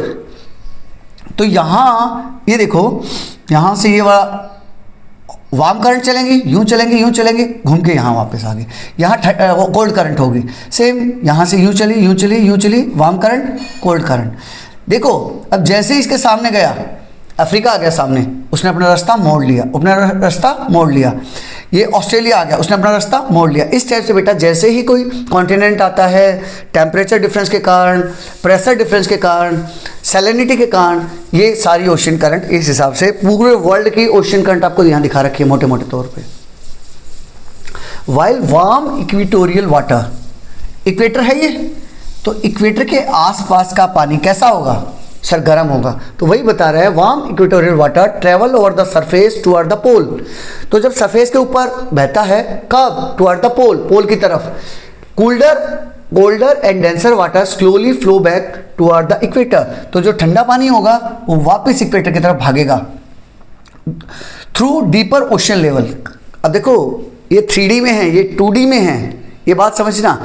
तो यहाँ ये देखो, यहाँ से ये वाला वार्म करंट चलेंगी, यूँ चलेंगे, घूम के यहाँ वापस आ गए, यहाँ वो कोल्ड करंट होगी। सेम यहाँ से यूँ चली वार्म करंट, कोल्ड करंट। देखो अब जैसे ही इसके सामने गया, अफ्रीका आ गया सामने, उसने अपना रास्ता मोड़ लिया, ये ऑस्ट्रेलिया आ गया, उसने अपना रास्ता मोड़ लिया। इस टाइप से बेटा जैसे ही कोई कॉन्टिनेंट आता है, टेम्परेचर डिफरेंस के कारण, प्रेशर डिफरेंस के कारण, सैलिनिटी के कारण, ये सारी ओशन करंट, इस हिसाब से पूरे वर्ल्ड की ओशन करंट आपको यहाँ दिखा रखी है मोटे मोटे तौर पे। While warm equatorial water, equator है ये, तो इक्वेटर के आसपास का पानी कैसा होगा? सर गर्म होगा। तो वही बता रहा है, warm equatorial water travel over the surface toward the pole. तो जब सरफेस के ऊपर बहता है, कब? टुवर्ड द पोल, पोल की तरफ। Cooler colder and denser water slowly flow back toward the equator, तो जो ठंडा पानी होगा वो वापस इक्वेटर की तरफ भागेगा थ्रू डीपर ओशन लेवल। अब देखो ये 3D में है, ये 2D में है, ये बात समझना,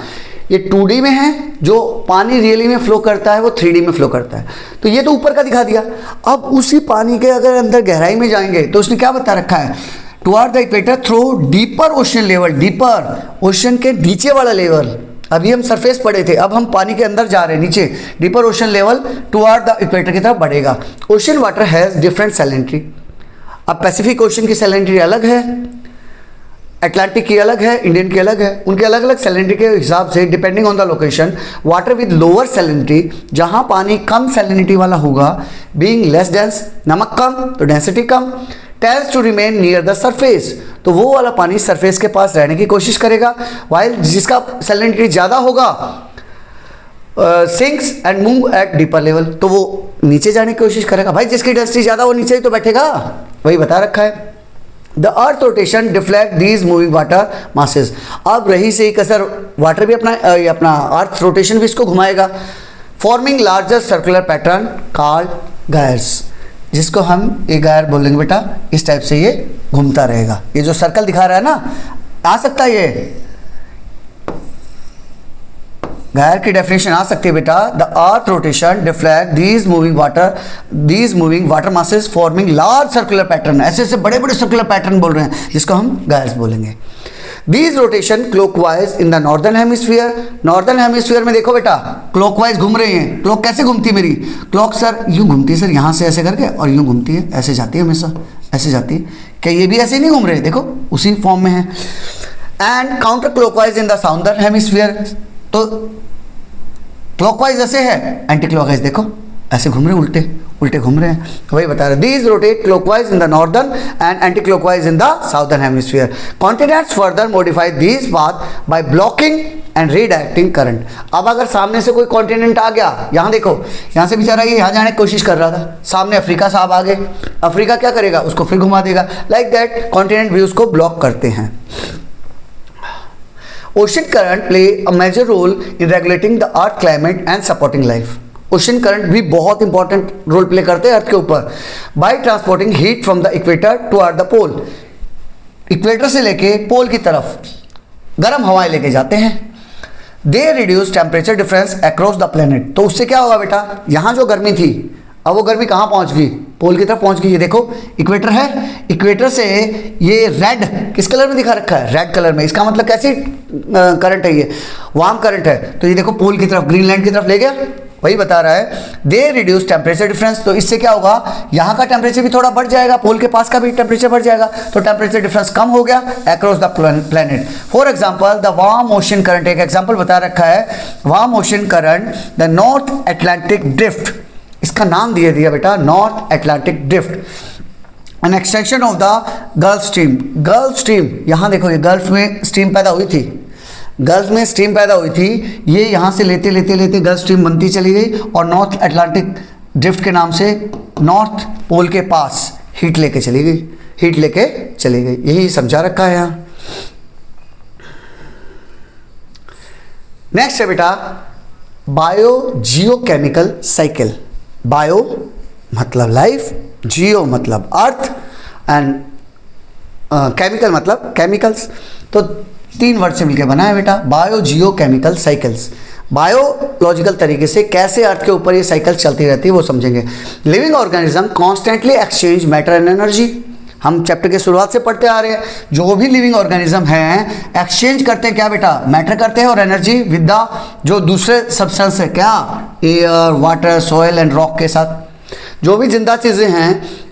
ये 2D में है, जो पानी रियली में फ्लो करता है वो 3D में फ्लो करता है। तो ये तो ऊपर का दिखा दिया। अब उसी पानी के अगर अंदर गहराई में जाएंगे तो उसने क्या बता रखा है, toward the equator through deeper ocean level, deeper ocean के नीचे वाला लेवल। अभी हम सरफेस पढ़े थे, अब हम पानी के अंदर जा रहे हैं नीचे, deeper ocean level toward the equator की तरफ बढ़ेगा। Ocean water has different salinity. अब पैसिफिक ओशन की सैलिनिटी अलग है, अटलांटिक की अलग है, इंडियन की अलग है, उनके अलग अलग सैलिनिटी के हिसाब से depending on the location. Water with lower salinity, जहाँ पानी कम सैलिनिटी वाला होगा, बीइंग लेस डेंस, नमक कम तो डेंसिटी कम, tends to remain near the surface, तो वो वाला पानी सरफेस के पास रहने की कोशिश करेगा। वाइल जिसका सैलिनिटी ज़्यादा होगा sinks and move at deeper level, तो वो नीचे जाने की कोशिश करेगा। भाई जिसकी डेंसिटी ज़्यादा वो नीचे ही तो बैठेगा, वही बता रखा है। The earth rotation deflect these moving water masses. अब रही से ही कसर, वाटर भी अपना अर्थ रोटेशन भी इसको घुमाएगा, forming larger circular pattern called gyres, जिसको हम एक गायर बोलेंगे बेटा। इस टाइप से ये घूमता रहेगा। ये जो सर्कल दिखा रहा है ना, आ सकता है ये गायर की डेफिनेशन आ सकती है बेटा। The earth rotation deflect these moving water masses forming large circular pattern, ऐसे ऐसे बड़े बड़े सर्कुलर पैटर्न बोल रहे हैं, जिसको हम गायर्स बोलेंगे। These rotation clockwise in the northern hemisphere. Northern hemisphere में देखो बेटा क्लॉकवाइज घूम रही हैं। क्लॉक कैसे घूमती है मेरी? क्लॉक सर यूँ घूमती है सर, यहाँ से ऐसे करके, और यूँ घूमती है, ऐसे जाती है, हमेशा ऐसे जाती है। क्या ये भी ऐसे नहीं घूम रहे? देखो उसी फॉर्म में है। And counter clockwise in the southern hemisphere, तो क्लॉकवाइज ऐसे है, एंटी क्लॉकवाइज देखो ऐसे घूम रहे हैं, उल्टे उल्टे घूम रहे हैं, वही बता रहे। These rotate clockwise in the northern and anti clockwise in the southern hemisphere. Continents further modify these path by blocking and redirecting current. अब अगर सामने से कोई कॉन्टिनेंट आ गया, यहाँ देखो, यहाँ से बेचारा ये यहाँ जाने की कोशिश कर रहा था, सामने अफ्रीका साहब आ गए, अफ्रीका क्या करेगा, उसको फिर घुमा देगा। लाइक दैट कॉन्टिनेंट भी उसको ब्लॉक करते हैं। Ocean current play a major role in regulating the earth climate and supporting life. Ocean current भी बहुत इंपॉर्टेंट रोल प्ले करते हैं अर्थ के ऊपर, by transporting heat from the equator toward the pole. Equator से लेके पोल की तरफ गर्म हवाएं लेके जाते हैं। They reduce temperature difference across the planet, तो उससे क्या होगा बेटा, यहाँ जो गर्मी थी अब वो गर्मी कहाँ पहुँच गई, पोल की तरफ पहुँच गई। ये देखो इक्वेटर है, इक्वेटर से ये रेड किस कलर में दिखा रखा है, रेड कलर में, इसका मतलब कैसी करंट है, ये वार्म करंट है। तो ये देखो पोल की तरफ, ग्रीनलैंड की तरफ ले गया, वही बता रहा है। दे रिड्यूस टेम्परेचर डिफरेंस, तो इससे क्या होगा, यहाँ का टेम्परेचर भी थोड़ा बढ़ जाएगा, पोल के पास का भी टेम्परेचर बढ़ जाएगा, तो टेम्परेचर डिफरेंस कम हो गया across the planet. For example the warm ocean current, एक एग्जाम्पल बता रखा है, warm ocean current the north Atlantic drift, इसका नाम दिया बेटा north Atlantic drift, an extension of the gulf stream. Gulf stream, यहाँ देखो ये गल्फ में स्ट्रीम पैदा हुई थी, गल्फ में स्ट्रीम पैदा हुई थी, ये यहाँ से लेते लेते लेते गल्फ स्ट्रीम बनती चली गई और नॉर्थ अटलांटिक ड्रिफ्ट के नाम से नॉर्थ पोल के पास हीट लेके चली गई, हीट लेके चली गई, यही समझा रखा है यहाँ। नेक्स्ट है बेटा बायो जियोकेमिकल साइकिल। बायो मतलब लाइफ, जियो मतलब अर्थ, एंड केमिकल मतलब केमिकल्स, तो 3 वर्ड से मिलकर बना है बेटा बायो जियो केमिकल साइकिल्स। बायोलॉजिकल तरीके से कैसे अर्थ के ऊपर ये साइकिल चलती रहती है वो समझेंगे। Living organism constantly exchange matter and energy, हम चैप्टर के शुरुआत से पढ़ते आ रहे हैं, जो भी लिविंग ऑर्गेनिज्म हैं एक्सचेंज करते हैं क्या बेटा, मैटर करते हैं और एनर्जी विद द जो दूसरे सब्सटेंस है, क्या, air, water, soil and rock के साथ। जो भी जिंदा चीज़ें हैं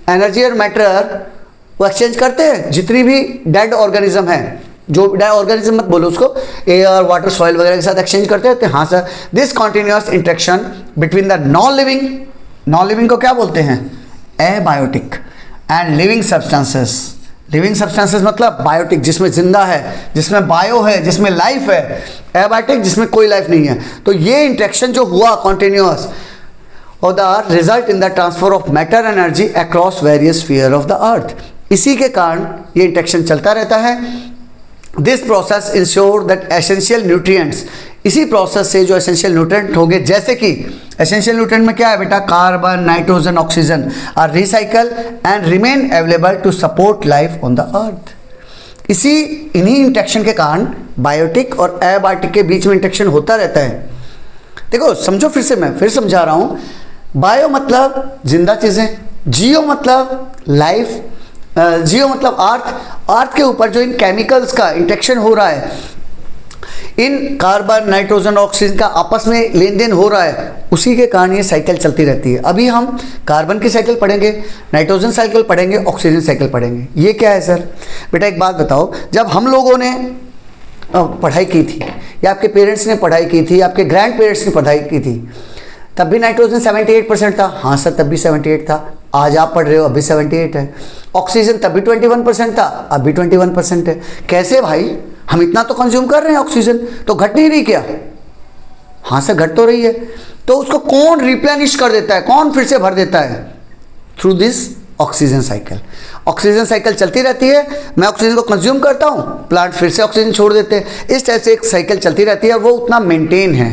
एनर्जी और मैटर वो एक्सचेंज करते हैं। जितनी भी डेड ऑर्गेनिज्म है, जो डेड ऑर्गेनिज्म मत बोलो उसको, एयर, वाटर, सॉइल वगैरह के साथ एक्सचेंज करते हैं। तो हाँ sir, this continuous interaction between the non living को क्या बोलते हैं, abiotic, and living substances. Living substances मतलब बायोटिक, जिसमें जिंदा है, जिसमें बायो है, जिसमें लाइफ है, एबायोटिक जिसमें कोई लाइफ नहीं है। तो ये इंटरेक्शन जो हुआ कॉन्टिन्यूअस और the result in the transfer of matter energy across various sphere of the अर्थ, इसी के कारण ये इंटरेक्शन चलता रहता है। This process ensure that essential nutrients इसी प्रोसेस से जो एसेंशियल न्यूट्रिएंट होंगे, जैसे कि एसेंशियल न्यूट्रिएंट में क्या है बेटा, carbon, nitrogen, oxygen are recycle and remain available to support life on the earth. इन्हीं इंटरेक्शन के कारण बायोटिक और एबायोटिक के बीच में इंटरेक्शन होता रहता है। देखो समझो, मैं फिर समझा रहा हूँ। बायो मतलब जिंदा चीज़ें, जियो मतलब लाइफ, जियो मतलब अर्थ के ऊपर जो इन केमिकल्स का इंटरेक्शन हो रहा है, इन कार्बन, नाइट्रोजन, ऑक्सीजन का आपस में लेन देन हो रहा है, उसी के कारण ये साइकिल चलती रहती है। अभी हम कार्बन की साइकिल पढ़ेंगे, नाइट्रोजन साइकिल पढ़ेंगे, ऑक्सीजन साइकिल पढ़ेंगे। ये क्या है सर? बेटा एक बात बताओ, जब हम लोगों ने पढ़ाई की थी, या आपके पेरेंट्स ने पढ़ाई की थी, आपके ग्रैंड पेरेंट्स ने पढ़ाई की थी, तब भी नाइट्रोजन 78% था। हाँ सर, तब भी 78 था। आज आप पढ़ रहे हो, अभी 78 है। ऑक्सीजन तब भी 21% था, अब भी 21% है। कैसे भाई? हम इतना तो कंज्यूम कर रहे हैं ऑक्सीजन, तो घट नहीं रही क्या? हाँ सर, घट तो रही है। तो उसको कौन रिप्लेनिश कर देता है, कौन फिर से भर देता है? Through this oxygen cycle. Oxygen cycle चलती रहती है, मैं ऑक्सीजन को कंज्यूम करता हूँ, प्लांट फिर से ऑक्सीजन छोड़ देते हैं। इस टाइप से एक साइकिल चलती रहती है, वो उतना मेंटेन है।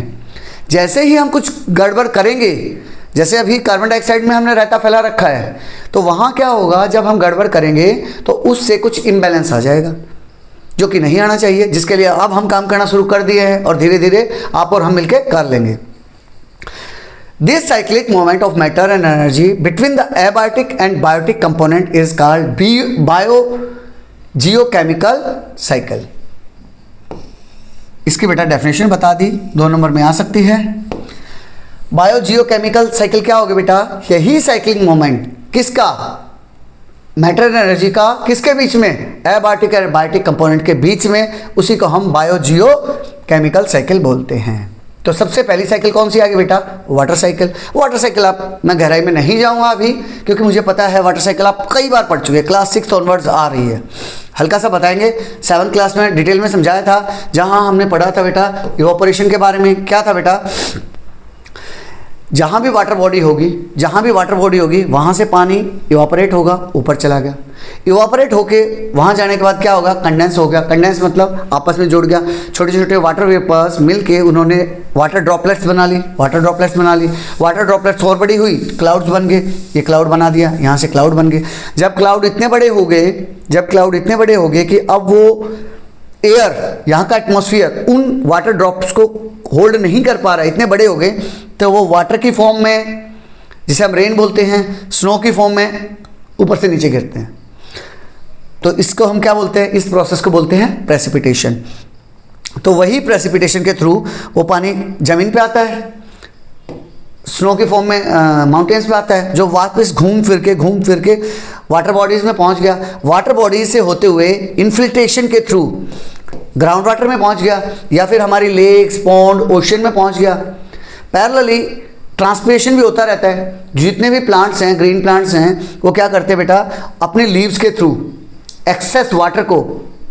जैसे ही हम कुछ गड़बड़ करेंगे, जैसे अभी कार्बन डाइऑक्साइड में हमने रायता फैला रखा है, तो वहाँ क्या होगा, जब हम गड़बड़ करेंगे तो उससे कुछ इम्बैलेंस आ जाएगा, जो कि नहीं आना चाहिए, जिसके लिए अब हम काम करना शुरू कर दिए हैं और धीरे धीरे आप और हम मिलकर कर लेंगे। This cyclic movement of matter and energy between the abiotic and biotic component is called bio geochemical cycle. इसकी बेटा डेफिनेशन बता दी, 2 नंबर में आ सकती है। बायो जियोकेमिकल साइकिल क्या होगी बेटा? यही साइक्लिक मूवमेंट किसका? मैटर एंड एनर्जी का। किसके बीच में? एबायोटिक और बायोटिक कंपोनेंट के बीच में। उसी को हम बायो जियो केमिकल साइकिल बोलते हैं। तो सबसे पहली साइकिल कौन सी आ गई बेटा? Water cycle. वाटर साइकिल मैं गहराई में नहीं जाऊंगा अभी, क्योंकि मुझे पता है वाटर साइकिल आप कई बार पढ़ चुके हैं, क्लास 6 ऑनवर्ड्स आ रही है। हल्का सा बताएंगे, 7th क्लास में डिटेल में समझाया था, जहां हमने पढ़ा था बेटा इवापोरेशन के बारे में। क्या था बेटा? जहाँ भी वाटर बॉडी होगी, वहाँ से पानी इवापोरेट होगा, ऊपर चला गया। इवापोरेट होके वहाँ जाने के बाद क्या होगा? कंडेंस हो गया। कंडेंस मतलब आपस में जुड़ गया, छोटे छोटे वाटर वेपर्स मिलके उन्होंने वाटर ड्रॉपलेट्स बना ली। वाटर ड्रॉपलेट्स और बड़ी हुई, क्लाउड्स बन गए। ये क्लाउड बना दिया, यहाँ से क्लाउड बन गए। जब क्लाउड इतने बड़े हो गए कि अब वो एयर, यहाँ का एटमॉस्फेयर उन वाटर ड्रॉप्स को होल्ड नहीं कर पा रहा है, इतने बड़े हो गए, तो वो वाटर की फॉर्म में, जिसे हम रेन बोलते हैं, स्नो की फॉर्म में ऊपर से नीचे गिरते हैं। तो इसको हम क्या बोलते हैं? इस प्रोसेस को बोलते हैं प्रेसिपिटेशन। तो वही प्रेसिपिटेशन के थ्रू वो पानी जमीन पे आता है, स्नो के फॉर्म में माउंटेन्स पे आता है, जो वापस घूम फिर के वाटर बॉडीज में पहुंच गया। वाटर बॉडीज से होते हुए इन्फिल्ट्रेशन के थ्रू ग्राउंड वाटर में पहुंच गया, या फिर हमारी लेक्स, पॉन्ड, ओशन में पहुंच गया। पैरेलली ट्रांसपिरेशन भी होता रहता है। जितने भी प्लांट्स हैं, ग्रीन प्लांट्स हैं, वो क्या करते हैं बेटा? अपने लीव्स के थ्रू एक्सेस वाटर को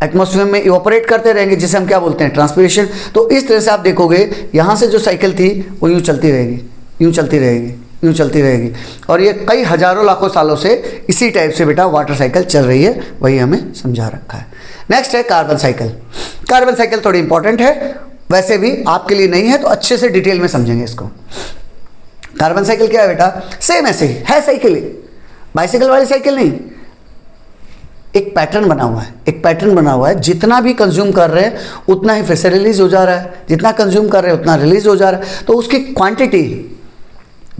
एटमॉस्फेयर में इवापोरेट करते रहेंगे, जिसे हम क्या बोलते हैं? ट्रांसपिरेशन। तो इस तरह से आप देखोगे, यहाँ से जो साइकिल थी वो यूँ चलती रहेगी, और ये कई हजारों लाखों सालों से इसी टाइप से बेटा वाटर साइकिल चल रही है, वही हमें समझा रखा है। नेक्स्ट है कार्बन साइकिल। कार्बन साइकिल थोड़ी इंपॉर्टेंट है, वैसे भी आपके लिए नहीं है, तो अच्छे से डिटेल में समझेंगे इसको। कार्बन साइकिल क्या है बेटा? सेम ऐसे ही है साइकिल, बाइसाइकिल वाली साइकिल नहीं। एक पैटर्न बना हुआ है, जितना भी कंज्यूम कर रहे हैं उतना ही फिर से रिलीज हो जा रहा है, जितना कंज्यूम कर रहे हैं उतना रिलीज हो जा रहा है, तो उसकी क्वांटिटी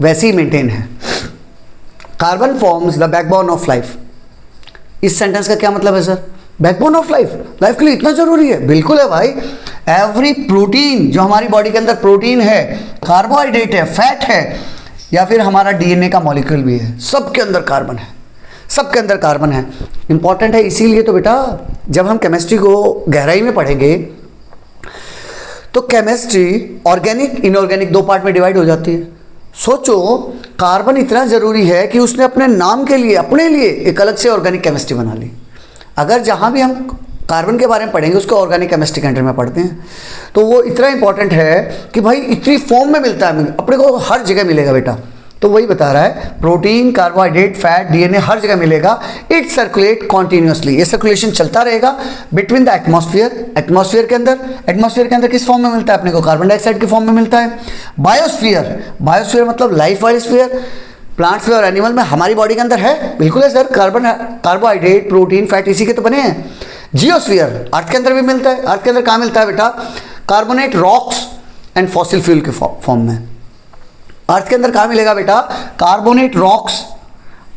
वैसी ही मेंटेन है। Carbon forms the backbone of life. इस सेंटेंस का क्या मतलब है सर? बैकबोन ऑफ लाइफ के लिए इतना जरूरी है? बिल्कुल है भाई। एवरी प्रोटीन, जो हमारी बॉडी के अंदर प्रोटीन है, कार्बोहाइड्रेट है, फैट है, या फिर हमारा डीएनए का मॉलिक्यूल भी है, सबके अंदर कार्बन है। इंपॉर्टेंट है, इसीलिए तो बेटा जब हम केमिस्ट्री को गहराई में पढ़ेंगे तो केमिस्ट्री ऑर्गेनिक, इनऑर्गेनिक 2 पार्ट में डिवाइड हो जाती है। सोचो, कार्बन इतना ज़रूरी है कि उसने अपने नाम के लिए, अपने लिए एक अलग से ऑर्गेनिक केमिस्ट्री बना ली। अगर जहाँ भी हम कार्बन के बारे में पढ़ेंगे उसको ऑर्गेनिक केमिस्ट्री के अंडर में पढ़ते हैं, तो वो इतना इंपॉर्टेंट है कि भाई इतनी फॉर्म में मिलता है, अपने को हर जगह मिलेगा बेटा। तो वही बता रहा है, प्रोटीन, कार्बोहाइड्रेट, फैट, डीएनए हर जगह मिलेगा। इट सर्कुलेट कॉन्टिन्यूसली, ये सर्कुलेशन चलता रहेगा बिटवीन द एटमॉस्फेयर, एटमॉस्फेयर के अंदर किस फॉर्म में मिलता है अपने को? कार्बन डाइऑक्साइड के फॉर्म में मिलता है। बायोस्फीयर, बायोस्फीयर मतलब लाइफ वाली स्फीयर, प्लांट्स में और एनिमल में, हमारी बॉडी के अंदर है, बिल्कुल है सर, कार्बोहाइड्रेट, प्रोटीन, फैट इसी के तो बने हैं। जियोस्फीयर, अर्थ के अंदर भी मिलता है। अर्थ के अंदर कहाँ मिलता है बेटा? Carbonate rocks and fossil fuel के फॉर्म में। अर्थ के अंदर कहाँ मिलेगा बेटा? कार्बोनेट रॉक्स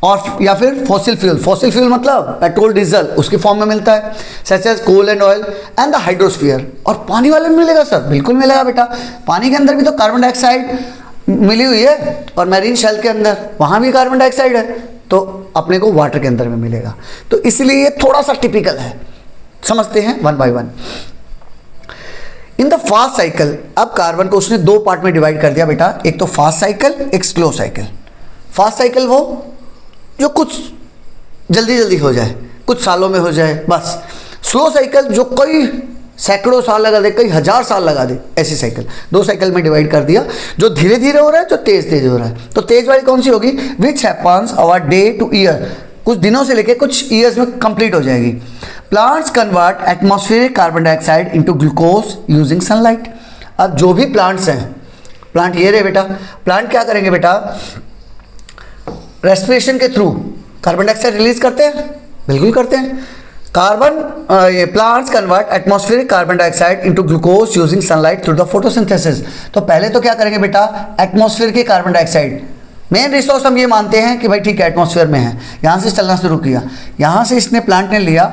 और या फिर फॉसिल फ्यूल, फॉसिल फ्यूल मतलब पेट्रोल, डीजल, उसके फॉर्म में मिलता है, such as coal and oil and the hydrosphere. और पानी वाले में मिलेगा सर? बिल्कुल मिलेगा बेटा। पानी के अंदर भी तो कार्बन डाइऑक्साइड मिली हुई है, और मैरीन शेल के अंदर वहाँ भी कार्बन डाइऑक्साइड है, तो अपने को वाटर के अंदर में मिलेगा। तो इसलिए ये थोड़ा सा टिपिकल है, समझते हैं one by one. In the fast cycle, अब कार्बन को उसने दो पार्ट में डिवाइड कर दिया बेटा, एक तो फास्ट साइकिल, एक स्लो साइकिल। फास्ट साइकिल वो जो कुछ जल्दी जल्दी हो जाए, कुछ सालों में हो जाए बस। स्लो साइकिल जो कई सैकड़ों साल लगा दे, कई हजार साल लगा दे, ऐसी साइकिल। दो साइकिल में डिवाइड कर दिया, जो धीरे धीरे हो रहा है, जो तेज तेज हो रहा है। तो तेज वाली कौन सी होगी? Which happens our day two year, कुछ दिनों से लेके कुछ ईयर्स में कंप्लीट हो जाएगी। Plants convert atmospheric carbon dioxide into glucose using sunlight. अब जो भी प्लांट्स हैं, प्लांट ये रहे बेटा, प्लांट क्या करेंगे बेटा? रेस्पिरेशन के थ्रू कार्बन डाइऑक्साइड रिलीज करते हैं, बिल्कुल करते हैं। Plants convert atmospheric carbon dioxide into glucose using sunlight through the photosynthesis. तो पहले तो क्या करेंगे बेटा? एटमॉस्फेयर की कार्बन डाइऑक्साइड, मेन रिसोर्स हम ये मानते हैं कि भाई ठीक है एटमॉस्फेयर में है, यहाँ से चलना शुरू किया, यहाँ से इसने प्लांट ने लिया,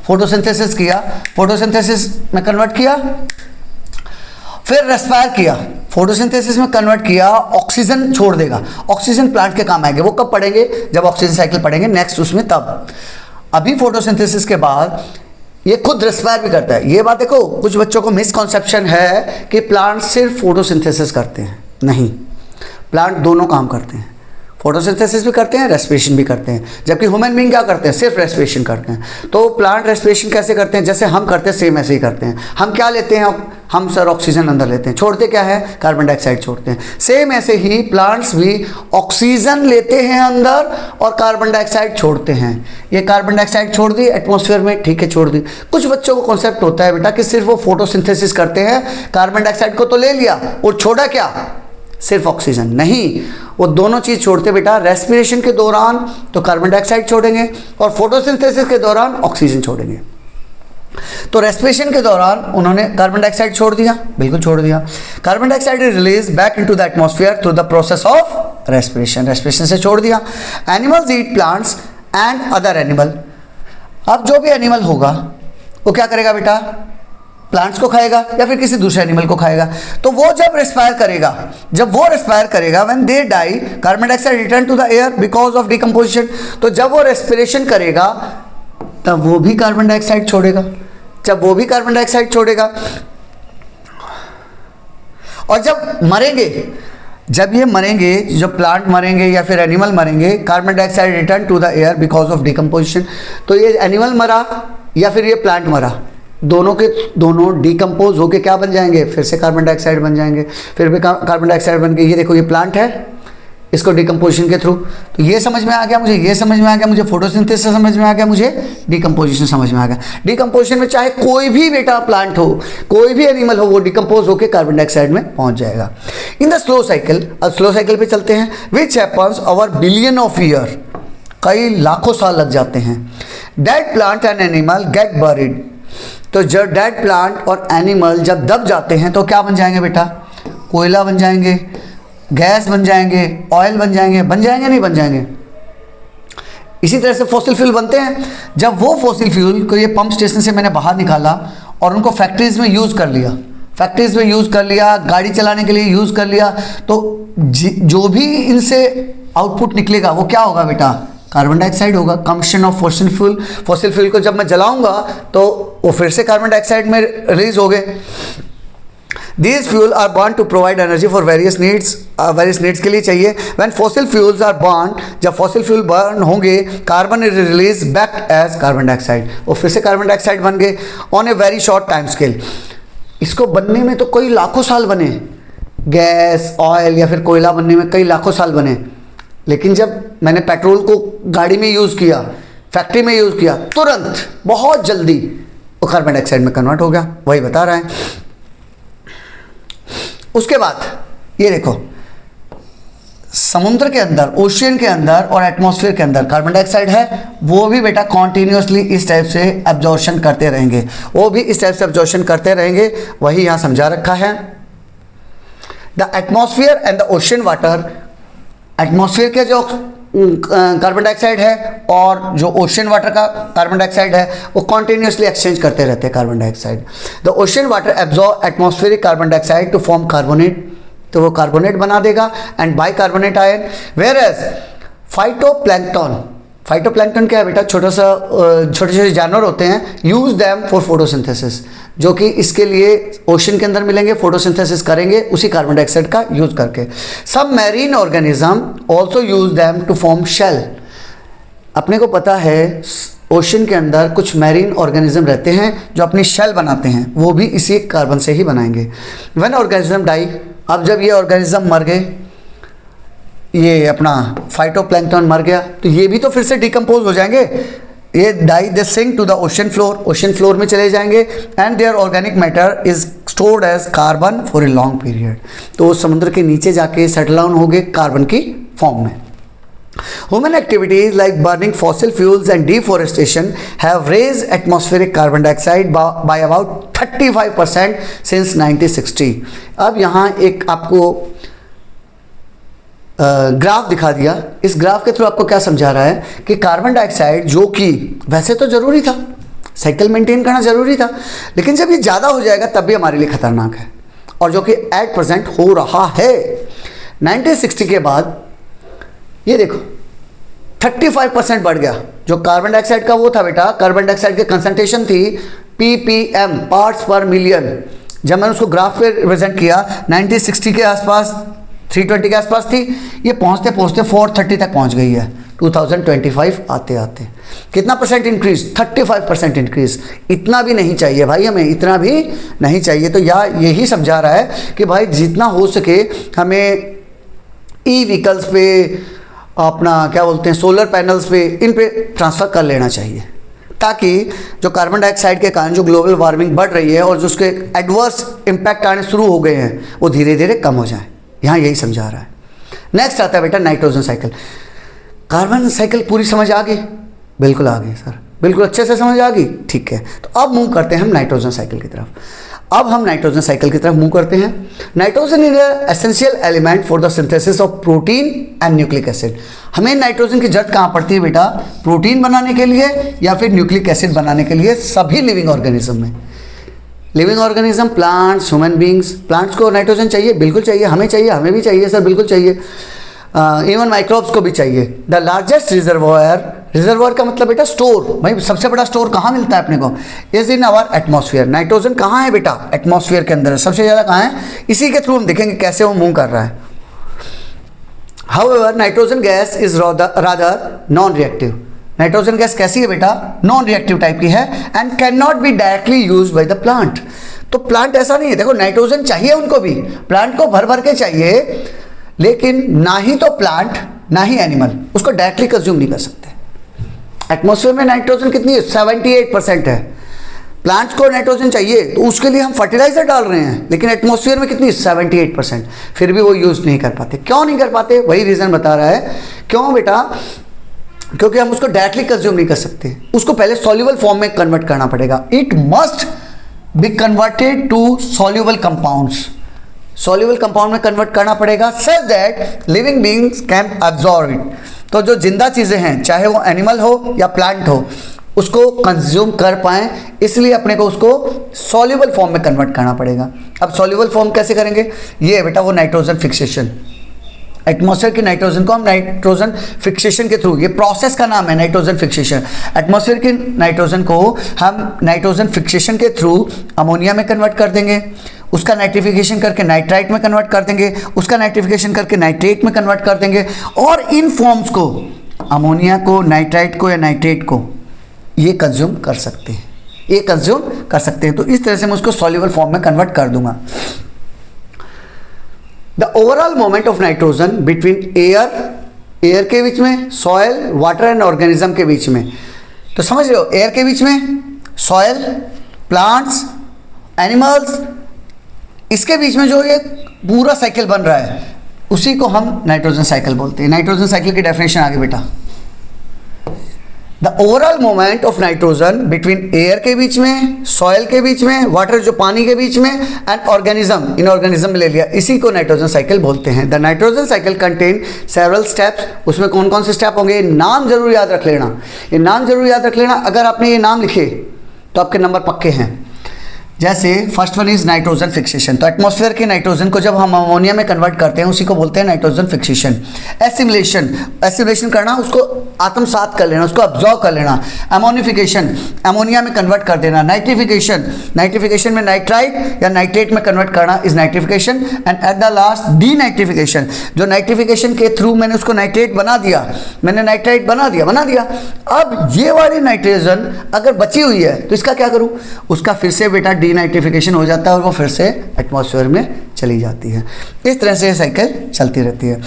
फोटोसिंथेसिस किया, फोटोसिंथेसिस में कन्वर्ट किया, फिर रेस्पायर किया, फोटोसिंथेसिस में कन्वर्ट किया, ऑक्सीजन छोड़ देगा। ऑक्सीजन प्लांट के काम आएंगे, वो कब पढ़ेंगे? जब ऑक्सीजन साइकिल पढ़ेंगे नेक्स्ट उसमें, तब। अभी फोटोसिंथेसिस के बाद ये खुद रेस्पायर भी करता है। ये बात देखो, कुछ बच्चों को मिसकॉन्सेप्शन है कि प्लांट सिर्फ फोटोसिंथेसिस करते हैं, नहीं, प्लांट दोनों काम करते हैं, फोटोसिंथेसिस भी करते हैं, रेस्पिरेशन भी करते हैं। जबकि ह्यूमन बीइंग क्या करते हैं? सिर्फ रेस्पिरेशन करते हैं। तो प्लांट रेस्पिरेशन कैसे करते हैं? जैसे हम करते हैं सेम ऐसे ही करते हैं। हम क्या लेते हैं? हम सर ऑक्सीजन अंदर लेते हैं, छोड़ते क्या है? कार्बन डाइऑक्साइड छोड़ते हैं। सेम ऐसे ही प्लांट्स भी ऑक्सीजन लेते हैं अंदर और कार्बन डाइऑक्साइड छोड़ते हैं। ये कार्बन डाइऑक्साइड छोड़ दी एटमॉस्फेयर में, ठीक है, छोड़ दी। कुछ बच्चों को कॉन्सेप्ट होता है बेटा कि सिर्फ वो फोटोसिंथेसिस करते हैं, कार्बन डाइऑक्साइड को तो ले लिया और छोड़ा क्या? सिर्फ ऑक्सीजन। नहीं, वो दोनों चीज़ छोड़ते बेटा। रेस्पिरेशन के दौरान तो कार्बन डाइऑक्साइड छोड़ेंगे और फोटोसिंथेसिस के दौरान ऑक्सीजन छोड़ेंगे। तो रेस्पिरेशन के दौरान उन्होंने कार्बन डाइऑक्साइड छोड़ दिया, बिल्कुल छोड़ दिया। Carbon dioxide is release back into the atmosphere through the process of respiration, respiration से छोड़ दिया। Animals eat plants and other animal. अब जो भी एनिमल होगा वो क्या करेगा बेटा? प्लांट्स को खाएगा या फिर किसी दूसरे एनिमल को खाएगा। तो वो जब रेस्पायर करेगा, when they die carbon dioxide return to the air because of decomposition. तो जब वो रेस्पिरेशन करेगा तब वो भी कार्बन डाइऑक्साइड छोड़ेगा, और जब ये मरेंगे, जब प्लांट मरेंगे या फिर एनिमल मरेंगे, carbon dioxide return to the air because of decomposition. तो ये एनिमल मरा या फिर ये प्लांट मरा, दोनों के दोनों डिकम्पोज होके क्या बन जाएंगे? फिर से कार्बन डाइऑक्साइड बन जाएंगे, फिर भी कार्बन डाइऑक्साइड बन के, ये देखो ये प्लांट है, इसको डिकम्पोजिशन के थ्रू। तो ये समझ में आ गया मुझे, ये समझ में आ गया मुझे, फोटोसिंथेसिस समझ में आ गया मुझे, डिकम्पोजिशन समझ में आ गया। डिकम्पोजिशन में चाहे कोई भी बेटा प्लांट हो, कोई भी एनिमल हो, वो डिकम्पोज होकर कार्बन डाइऑक्साइड में पहुंच जाएगा। इन द स्लो साइकिल, अब स्लो साइकिल पे चलते हैं, which happens over billion of year, कई लाखों साल लग जाते हैं। Dead plant and animal gate buried. तो जब डेड प्लांट और एनिमल जब दब जाते हैं तो क्या बन जाएंगे बेटा? कोयला बन जाएंगे, गैस बन जाएंगे, ऑयल बन जाएंगे, नहीं बन जाएंगे? इसी तरह से फॉसिल फ्यूल बनते हैं। जब वो फॉसिल फ्यूल को ये पंप स्टेशन से मैंने बाहर निकाला और उनको फैक्ट्रीज में यूज़ कर लिया, गाड़ी चलाने के लिए यूज़ कर लिया, तो जो भी इनसे आउटपुट निकलेगा वो क्या होगा बेटा? कार्बन डाइऑक्साइड होगा। कम्बशन ऑफ फॉसिल फ्यूल को जब मैं जलाऊंगा तो वो फिर से कार्बन डाइऑक्साइड में रिलीज हो गए। These fuel are burned to provide energy for various needs के लिए चाहिए। When fossil fuels are burned, जब fossil fuel burn होंगे, carbon is release back as carbon dioxide, वो फिर से कार्बन डाइऑक्साइड बन गए on a very short time scale. इसको बनने में तो कई लाखों साल बने, गैस, ऑयल या फिर कोयला बनने में कई लाखों साल बने। लेकिन जब मैंने पेट्रोल को गाड़ी में यूज़ किया, फैक्ट्री में यूज़ किया, तुरंत बहुत जल्दी वो कार्बन डाइऑक्साइड में कन्वर्ट हो गया। वही बता रहा है। उसके बाद ये देखो, समुद्र के अंदर, ओशियन के अंदर और एटमॉस्फेयर के अंदर कार्बन डाइऑक्साइड है, वो भी बेटा कॉन्टिन्यूसली इस टाइप से एब्जॉर्प्शन करते रहेंगे, वो भी इस टाइप से एब्जॉर्प्शन करते रहेंगे। वही यहाँ समझा रखा है। The atmosphere and the ocean water, atmosphere के जो कार्बन डाइऑक्साइड है और जो ओशियन वाटर का कार्बन डाइऑक्साइड है वो कॉन्टिन्यूसली एक्सचेंज करते रहते हैं carbon dioxide. The ocean water absorb atmospheric carbon dioxide to form carbonate, तो वो कार्बोनेट बना देगा and bicarbonate ion. Where as phytoplankton, phytoplankton क्या है बेटा, छोटे छोटे जानवर होते हैं, यूज दैम फॉर फोटोसिंथेसिस, जो कि इसके लिए ओशन के अंदर मिलेंगे, फोटोसिंथेसिस करेंगे उसी कार्बन डाइऑक्साइड का यूज करके। सब marine organism also use them to form shell. अपने को पता है ओशन के अंदर कुछ मैरीन ऑर्गेनिज्म रहते हैं जो अपनी शेल बनाते हैं, वो भी इसी कार्बन से ही बनाएंगे। व्हेन ऑर्गेनिज्म डाई, अब जब ये ऑर्गेनिज्म मर गए, ये अपना फाइटोप्लैंक्टन मर गया, तो ये भी तो फिर से डिकम्पोज हो जाएंगे। ये die they sink to the ocean floor, ocean floor में चले जाएंगे and their organic matter is stored as carbon for a long period. तो समुद्र के नीचे जाके सेटल डाउन हो गए कार्बन की फॉर्म में। Human activities like burning fossil fuels and deforestation have raised atmospheric carbon dioxide by about 35% since 1960। अब यहाँ एक आपको ग्राफ दिखा दिया। इस ग्राफ के थ्रू आपको क्या समझा रहा है कि कार्बन डाइऑक्साइड जो कि वैसे तो ज़रूरी था, साइकिल मेंटेन करना ज़रूरी था, लेकिन जब ये ज़्यादा हो जाएगा तब भी हमारे लिए खतरनाक है, और जो कि एट प्रेजेंट हो रहा है। 1960 के बाद ये देखो 35% बढ़ गया। जो कार्बन डाइऑक्साइड का वो था बेटा, कार्बन डाइऑक्साइड की कंसंट्रेशन थी ppm पार्ट्स पर मिलियन। जब मैंने उसको ग्राफ पे रिप्रेजेंट किया 1960 के आसपास 320 के आसपास थी, ये पहुंचते पहुंचते 430 तक पहुंच गई है 2025 आते आते। कितना परसेंट इंक्रीज? 35% इंक्रीज। इतना भी नहीं चाहिए भाई, हमें इतना भी नहीं चाहिए। तो यही समझा रहा है कि भाई जितना हो सके हमें ई व्हीकल्स पे, अपना क्या बोलते हैं, सोलर पैनल्स पे, इन पे ट्रांसफ़र कर लेना चाहिए, ताकि जो कार्बन डाइऑक्साइड के कारण जो ग्लोबल वार्मिंग बढ़ रही है और जो उसके एडवर्स इम्पैक्ट आने शुरू हो गए हैं वो धीरे धीरे कम हो जाए। यहाँ यही समझा रहा है। नेक्स्ट आता है बेटा नाइट्रोजन साइकिल। कार्बन साइकिल पूरी समझ आ गई? बिल्कुल आ गई सर, बिल्कुल अच्छे से समझ आ गई। ठीक है, तो अब मूव करते हैं हम नाइट्रोजन साइकिल की तरफ। अब हम नाइट्रोजन साइकिल की तरफ मूव करते हैं। Nitrogen is essential element for the synthesis of protein and nucleic acid. हमें नाइट्रोजन की जरूरत कहाँ पड़ती है बेटा? प्रोटीन बनाने के लिए या फिर न्यूक्लिक एसिड बनाने के लिए, सभी लिविंग ऑर्गेनिज्म में। Living organism, plants, human beings. Plants को नाइट्रोजन चाहिए, बिल्कुल चाहिए, हमें चाहिए, हमें भी चाहिए सर, बिल्कुल चाहिए। इवन माइक्रोब्स को भी चाहिए। द लार्जेस्ट रिजर्वोयर, रिजर्वोयर का मतलब बेटा स्टोर, भाई सबसे बड़ा स्टोर कहाँ मिलता है अपने को? Is in our atmosphere. Nitrogen कहाँ है बेटा? एटमॉस्फेयर के अंदर है। सबसे ज़्यादा कहाँ है? इसी के थ्रू हम देखेंगे कैसे वो मूव कर रहा है। However nitrogen gas is rather non reactive. Nitrogen gas कैसी है बेटा? नॉन रिएक्टिव टाइप की है and can not be directly use by the plant. तो प्लांट ऐसा नहीं है, देखो नाइट्रोजन चाहिए उनको भी, प्लांट को भर भर के चाहिए, लेकिन ना ही तो प्लांट ना ही एनिमल उसको डायरेक्टली कंज्यूम नहीं कर सकते। एटमॉस्फेयर में नाइट्रोजन कितनी है? 78% है। प्लांट्स को नाइट्रोजन चाहिए तो उसके लिए हम फर्टिलाइजर डाल रहे हैं, लेकिन एटमॉस्फेयर में कितनी? 78%। फिर भी वो यूज़ नहीं कर पाते। क्यों नहीं कर पाते? वही रीज़न बता रहा है। क्यों बेटा? क्योंकि हम उसको डायरेक्टली कंज्यूम नहीं कर सकते, उसको पहले सॉल्युबल फॉर्म में कन्वर्ट करना पड़ेगा। It must be converted to soluble compounds. Soluble compound में कन्वर्ट करना पड़ेगा such that living beings can absorb it. तो जो जिंदा चीज़ें हैं, चाहे वो एनिमल हो या प्लांट हो, उसको कंज्यूम कर पाएँ, इसलिए अपने को उसको सॉल्युबल फॉर्म में कन्वर्ट करना पड़ेगा। अब सॉल्युबल फॉर्म कैसे करेंगे? ये है बेटा वो नाइट्रोजन फिक्सेशन। एटमॉस्फेयर की नाइट्रोजन को हम नाइट्रोजन फिक्सेशन के थ्रू, ये प्रोसेस का नाम है नाइट्रोजन फिक्सेशन। एटमॉस्फेयर की नाइट्रोजन को हम नाइट्रोजन फिक्सेशन के थ्रू अमोनिया में कन्वर्ट कर देंगे, उसका नाइट्रिफिकेशन करके नाइट्राइट में कन्वर्ट कर देंगे, उसका नाइट्रिफिकेशन करके नाइट्रेट में कन्वर्ट कर देंगे, और इन फॉर्म्स को, अमोनिया को, नाइट्राइट को या नाइट्रेट को, ये कंज्यूम कर सकते हैं, ये कंज्यूम कर सकते हैं। तो इस तरह से मैं उसको सॉल्युबल फॉर्म में कन्वर्ट कर दूंगा। The overall movement of nitrogen between air air के बीच में, सॉयल, वाटर एंड ऑर्गेनिज्म के बीच में। तो समझ रहे हो, एयर के बीच में सॉयल, प्लांट्स, एनिमल्स, इसके बीच में जो ये पूरा साइकिल बन रहा है उसी को हम नाइट्रोजन साइकिल बोलते हैं। नाइट्रोजन साइकिल की डेफिनेशन आगे बेटा, the overall movement of nitrogen between air के बीच में, सॉयल के बीच में, वाटर जो पानी के बीच में, एंड ऑर्गेनिज्म, इन ऑर्गेनिज्म में ले लिया, इसी को नाइट्रोजन साइकिल बोलते हैं। The nitrogen cycle contain several steps. उसमें कौन कौन से स्टेप होंगे, नाम जरूर याद रख लेना, ये नाम जरूर याद रख लेना। अगर आपने ये नाम लिखे तो आपके नंबर पक्के हैं। जैसे first one is nitrogen fixation. तो एटमॉस्फेयर के नाइट्रोजन को जब हम अमोनिया में कन्वर्ट करते हैं उसी को बोलते हैं नाइट्रोजन फिक्सेशन। एसिमिलेशन, एसिमिलेशन करना, उसको आत्मसात कर लेना, उसको अब्जॉर्व कर लेना। अमोनिफिकेशन, अमोनिया में कन्वर्ट कर देना। नाइट्रिफिकेशन, नाइट्रिफिकेशन में नाइट्राइट या नाइट्रेट में कन्वर्ट करना is nitrification. And at the last denitrification, जो नाइट्रिफिकेशन के थ्रू मैंने उसको नाइट्रेट बना दिया, मैंने नाइट्राइट बना दिया। अब ये वाली नाइट्रोजन अगर बची हुई है तो इसका क्या करूँ, उसका फिर से बेटा डीनाइट्रिफिकेशन हो जाता है और वो फिर से एटमॉस्फेयर में चली जाती है। इस तरह से ये साइकिल चलती रहती है।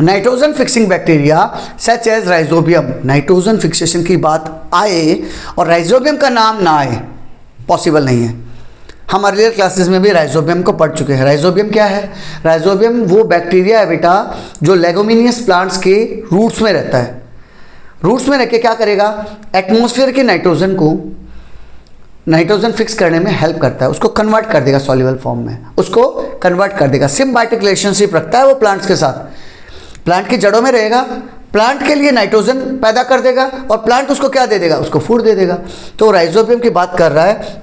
Nitrogen fixing bacteria such as rhizobium, nitrogen fixation की बात आए और राइजोबियम का नाम ना आए, पॉसिबल नहीं है। हम अर्लियर क्लासेस में भी राइजोबियम को पढ़ चुके हैं। राइजोबियम क्या है, राइजोबियम वो बैक्टीरिया है बेटा जो लेगुमिनियस प्लांट्स के रूट्स में रहता है। रूट्स में रह के क्या करेगा, एटमॉस्फेयर के नाइट्रोजन को नाइट्रोजन फिक्स करने में हेल्प करता है, उसको कन्वर्ट कर देगा सॉल्युबल फॉर्म में, उसको कन्वर्ट कर देगा। सिम्बायोटिक रिलेशनशिप रखता है वो प्लांट्स के साथ, प्लांट की जड़ों में रहेगा, प्लांट के लिए नाइट्रोजन पैदा कर देगा और प्लांट उसको क्या दे देगा, उसको फूड दे देगा। तो राइजोबियम की बात कर रहा है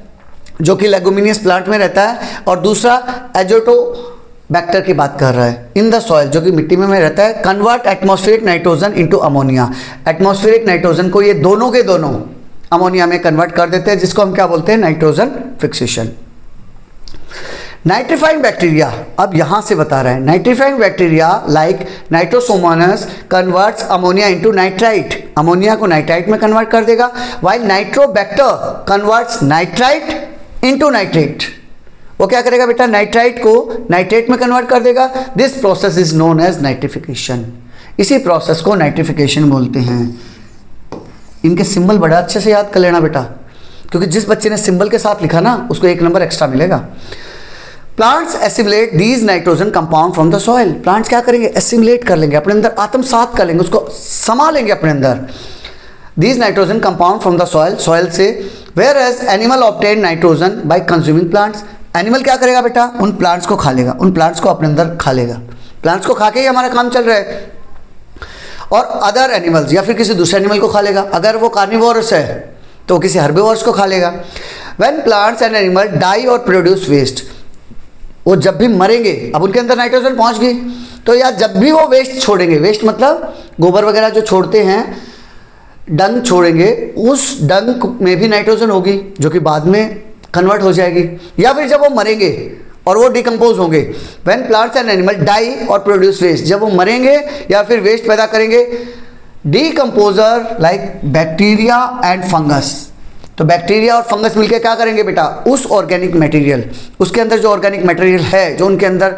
जो कि लेगुमिनियस प्लांट में रहता है, और दूसरा एजोटोबैक्टर की बात कर रहा है इन द सॉइल, जो कि मिट्टी में रहता है। Convert atmospheric nitrogen into ammonia, atmospheric nitrogen को ये दोनों के दोनों अमोनिया में कन्वर्ट कर देते हैं, जिसको हम क्या बोलते हैं, नाइट्रोजन फिक्सेशन। नाइट्रीफाइंग बैक्टीरिया, अब यहां से बता रहे हैं, nitrifying bacteria like Nitrosomonas converts ammonia into nitrite, ammonia को नाइट्राइट में कन्वर्ट कर देगा, while Nitrobacter converts nitrite into nitrate. वो क्या करेगा बेटा, नाइट्राइट को नाइट्रेट में कन्वर्ट कर देगा। This process is known as nitrification, इसी प्रोसेस को नाइट्रिफिकेशन बोलते हैं। इनके सिंबल बड़ा अच्छे से याद कर लेना बेटा, क्योंकि जिस बच्चे ने सिंबल के साथ लिखा ना उसको 1 नंबर एक्स्ट्रा मिलेगा। Plants assimilate these nitrogen compound from the soil, plants क्या करेंगे, एसिमुलेट कर लेंगे, अपने अंदर आत्मसात कर लेंगे, उसको समा लेंगे अपने अंदर। These nitrogen compound from the soil, soil से। Whereas animal obtain nitrogen by consuming plants, animal क्या करेगा बेटा, उन प्लांट्स को खा लेगा, उन प्लांट्स को अपने अंदर खा लेगा, प्लांट्स को खा के ही हमारा काम चल रहा है। और अदर एनिमल्स, या फिर किसी दूसरे एनिमल को खा लेगा, अगर वो कार्निवोरस है तो किसी हर्बिवोरस को खा लेगा। When plants and animal die or produce waste, वो जब भी मरेंगे, अब उनके अंदर नाइट्रोजन पहुंच गई, तो या जब भी वो वेस्ट छोड़ेंगे, वेस्ट मतलब गोबर वगैरह जो छोड़ते हैं, डंग छोड़ेंगे, उस डंग में भी नाइट्रोजन होगी जो कि बाद में कन्वर्ट हो जाएगी, या फिर जब वो मरेंगे और वो डिकम्पोज होंगे। When plants and animal die or produce waste, जब वो मरेंगे या फिर वेस्ट पैदा करेंगे। Decomposer like bacteria and fungus, तो बैक्टीरिया और फंगस मिलकर क्या करेंगे बेटा, उस ऑर्गेनिक मटेरियल, उसके अंदर जो ऑर्गेनिक मटेरियल है, जो उनके अंदर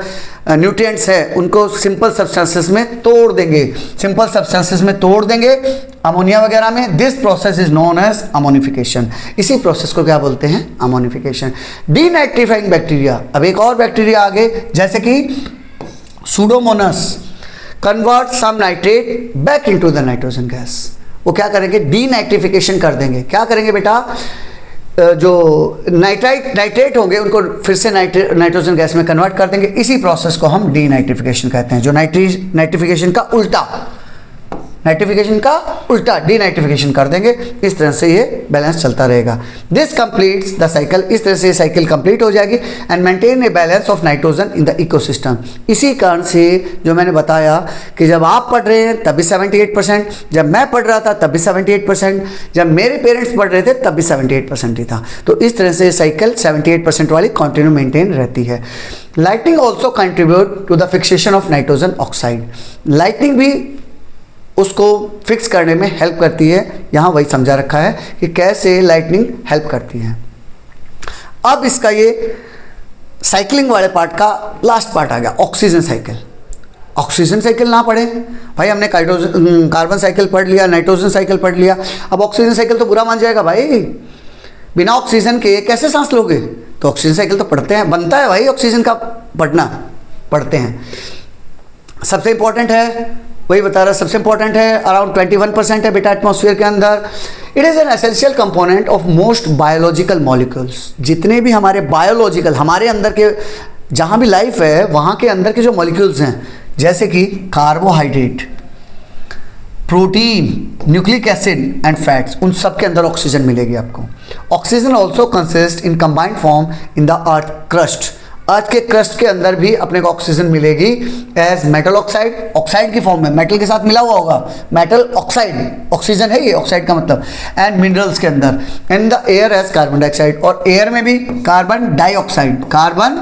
न्यूट्रिएंट्स है, उनको सिंपल सब्सटेंसेस में तोड़ देंगे, सिंपल सब्सटेंसेस में तोड़ देंगे अमोनिया वगैरह में। This process is known as ammonification, इसी प्रोसेस को क्या बोलते हैं, अमोनिफिकेशन। डीनाइट्रीफाइंग बैक्टीरिया, अब एक और बैक्टीरिया आगे, जैसे कि pseudomonas convert some nitrate back into the nitrogen gas, वो क्या करेंगे, डीनाइट्रिफिकेशन कर देंगे। क्या करेंगे बेटा, जो नाइट्रेट होंगे उनको फिर से नाइट्रोजन गैस में कन्वर्ट कर देंगे। इसी प्रोसेस को हम डीनाइट्रिफिकेशन कहते हैं, जो नाइट्रिफिकेशन का उल्टा, नाइट्रिफिकेशन का उल्टा डीनाइट्रिफिकेशन कर देंगे। इस तरह से ये बैलेंस चलता रहेगा। दिस कंप्लीट्स द साइकिल, इस तरह से साइकिल कंप्लीट हो जाएगी। And maintain a balance of nitrogen in the ecosystem. इसी कारण से जो मैंने बताया कि जब आप पढ़ रहे हैं तब भी 78%, जब मैं पढ़ रहा था तब भी 78%, जब मेरे पेरेंट्स पढ़ रहे थे तब भी 78% ही था। तो इस तरह से साइकिल 78% वाली कंटिन्यू मेंटेन रहती है। Lightning also contribute to the fixation of nitrogen oxide, lightning भी उसको फिक्स करने में हेल्प करती है। यहाँ वही समझा रखा है कि कैसे लाइटनिंग हेल्प करती है। अब इसका ये साइकिलिंग वाले पार्ट का लास्ट पार्ट आ गया, ऑक्सीजन साइकिल। ऑक्सीजन साइकिल ना पढ़े भाई, हमने कार्बन साइकिल पढ़ लिया, नाइट्रोजन साइकिल पढ़ लिया, अब ऑक्सीजन साइकिल तो बुरा मान जाएगा भाई, बिना ऑक्सीजन के कैसे सांस लोगे? तो ऑक्सीजन साइकिल तो पढ़ते हैं, बनता है भाई ऑक्सीजन का पढ़ना, पढ़ते हैं। सबसे इंपॉर्टेंट है, वही बता रहा, सबसे इंपॉर्टेंट है, अराउंड 21% है बेटा एटमॉस्फेयर के अंदर। It is an essential component of most biological molecules. जितने भी हमारे बायोलॉजिकल, हमारे अंदर के जहाँ भी लाइफ है वहाँ के अंदर के जो मॉलिक्यूल्स हैं, जैसे कि carbohydrate, protein, nucleic acid and fats, उन सब के अंदर ऑक्सीजन मिलेगी आपको। Oxygen also consist in combined form in the earth crust. Earth के क्रस्ट के अंदर भी अपने को ऑक्सीजन मिलेगी एज मेटल ऑक्साइड, ऑक्साइड की फॉर्म में, मेटल के साथ मिला हुआ होगा, मेटल ऑक्साइड, ऑक्सीजन है ये, ऑक्साइड का मतलब, एंड मिनरल्स के अंदर, and the air as carbon dioxide, और एयर में भी कार्बन डाइऑक्साइड, कार्बन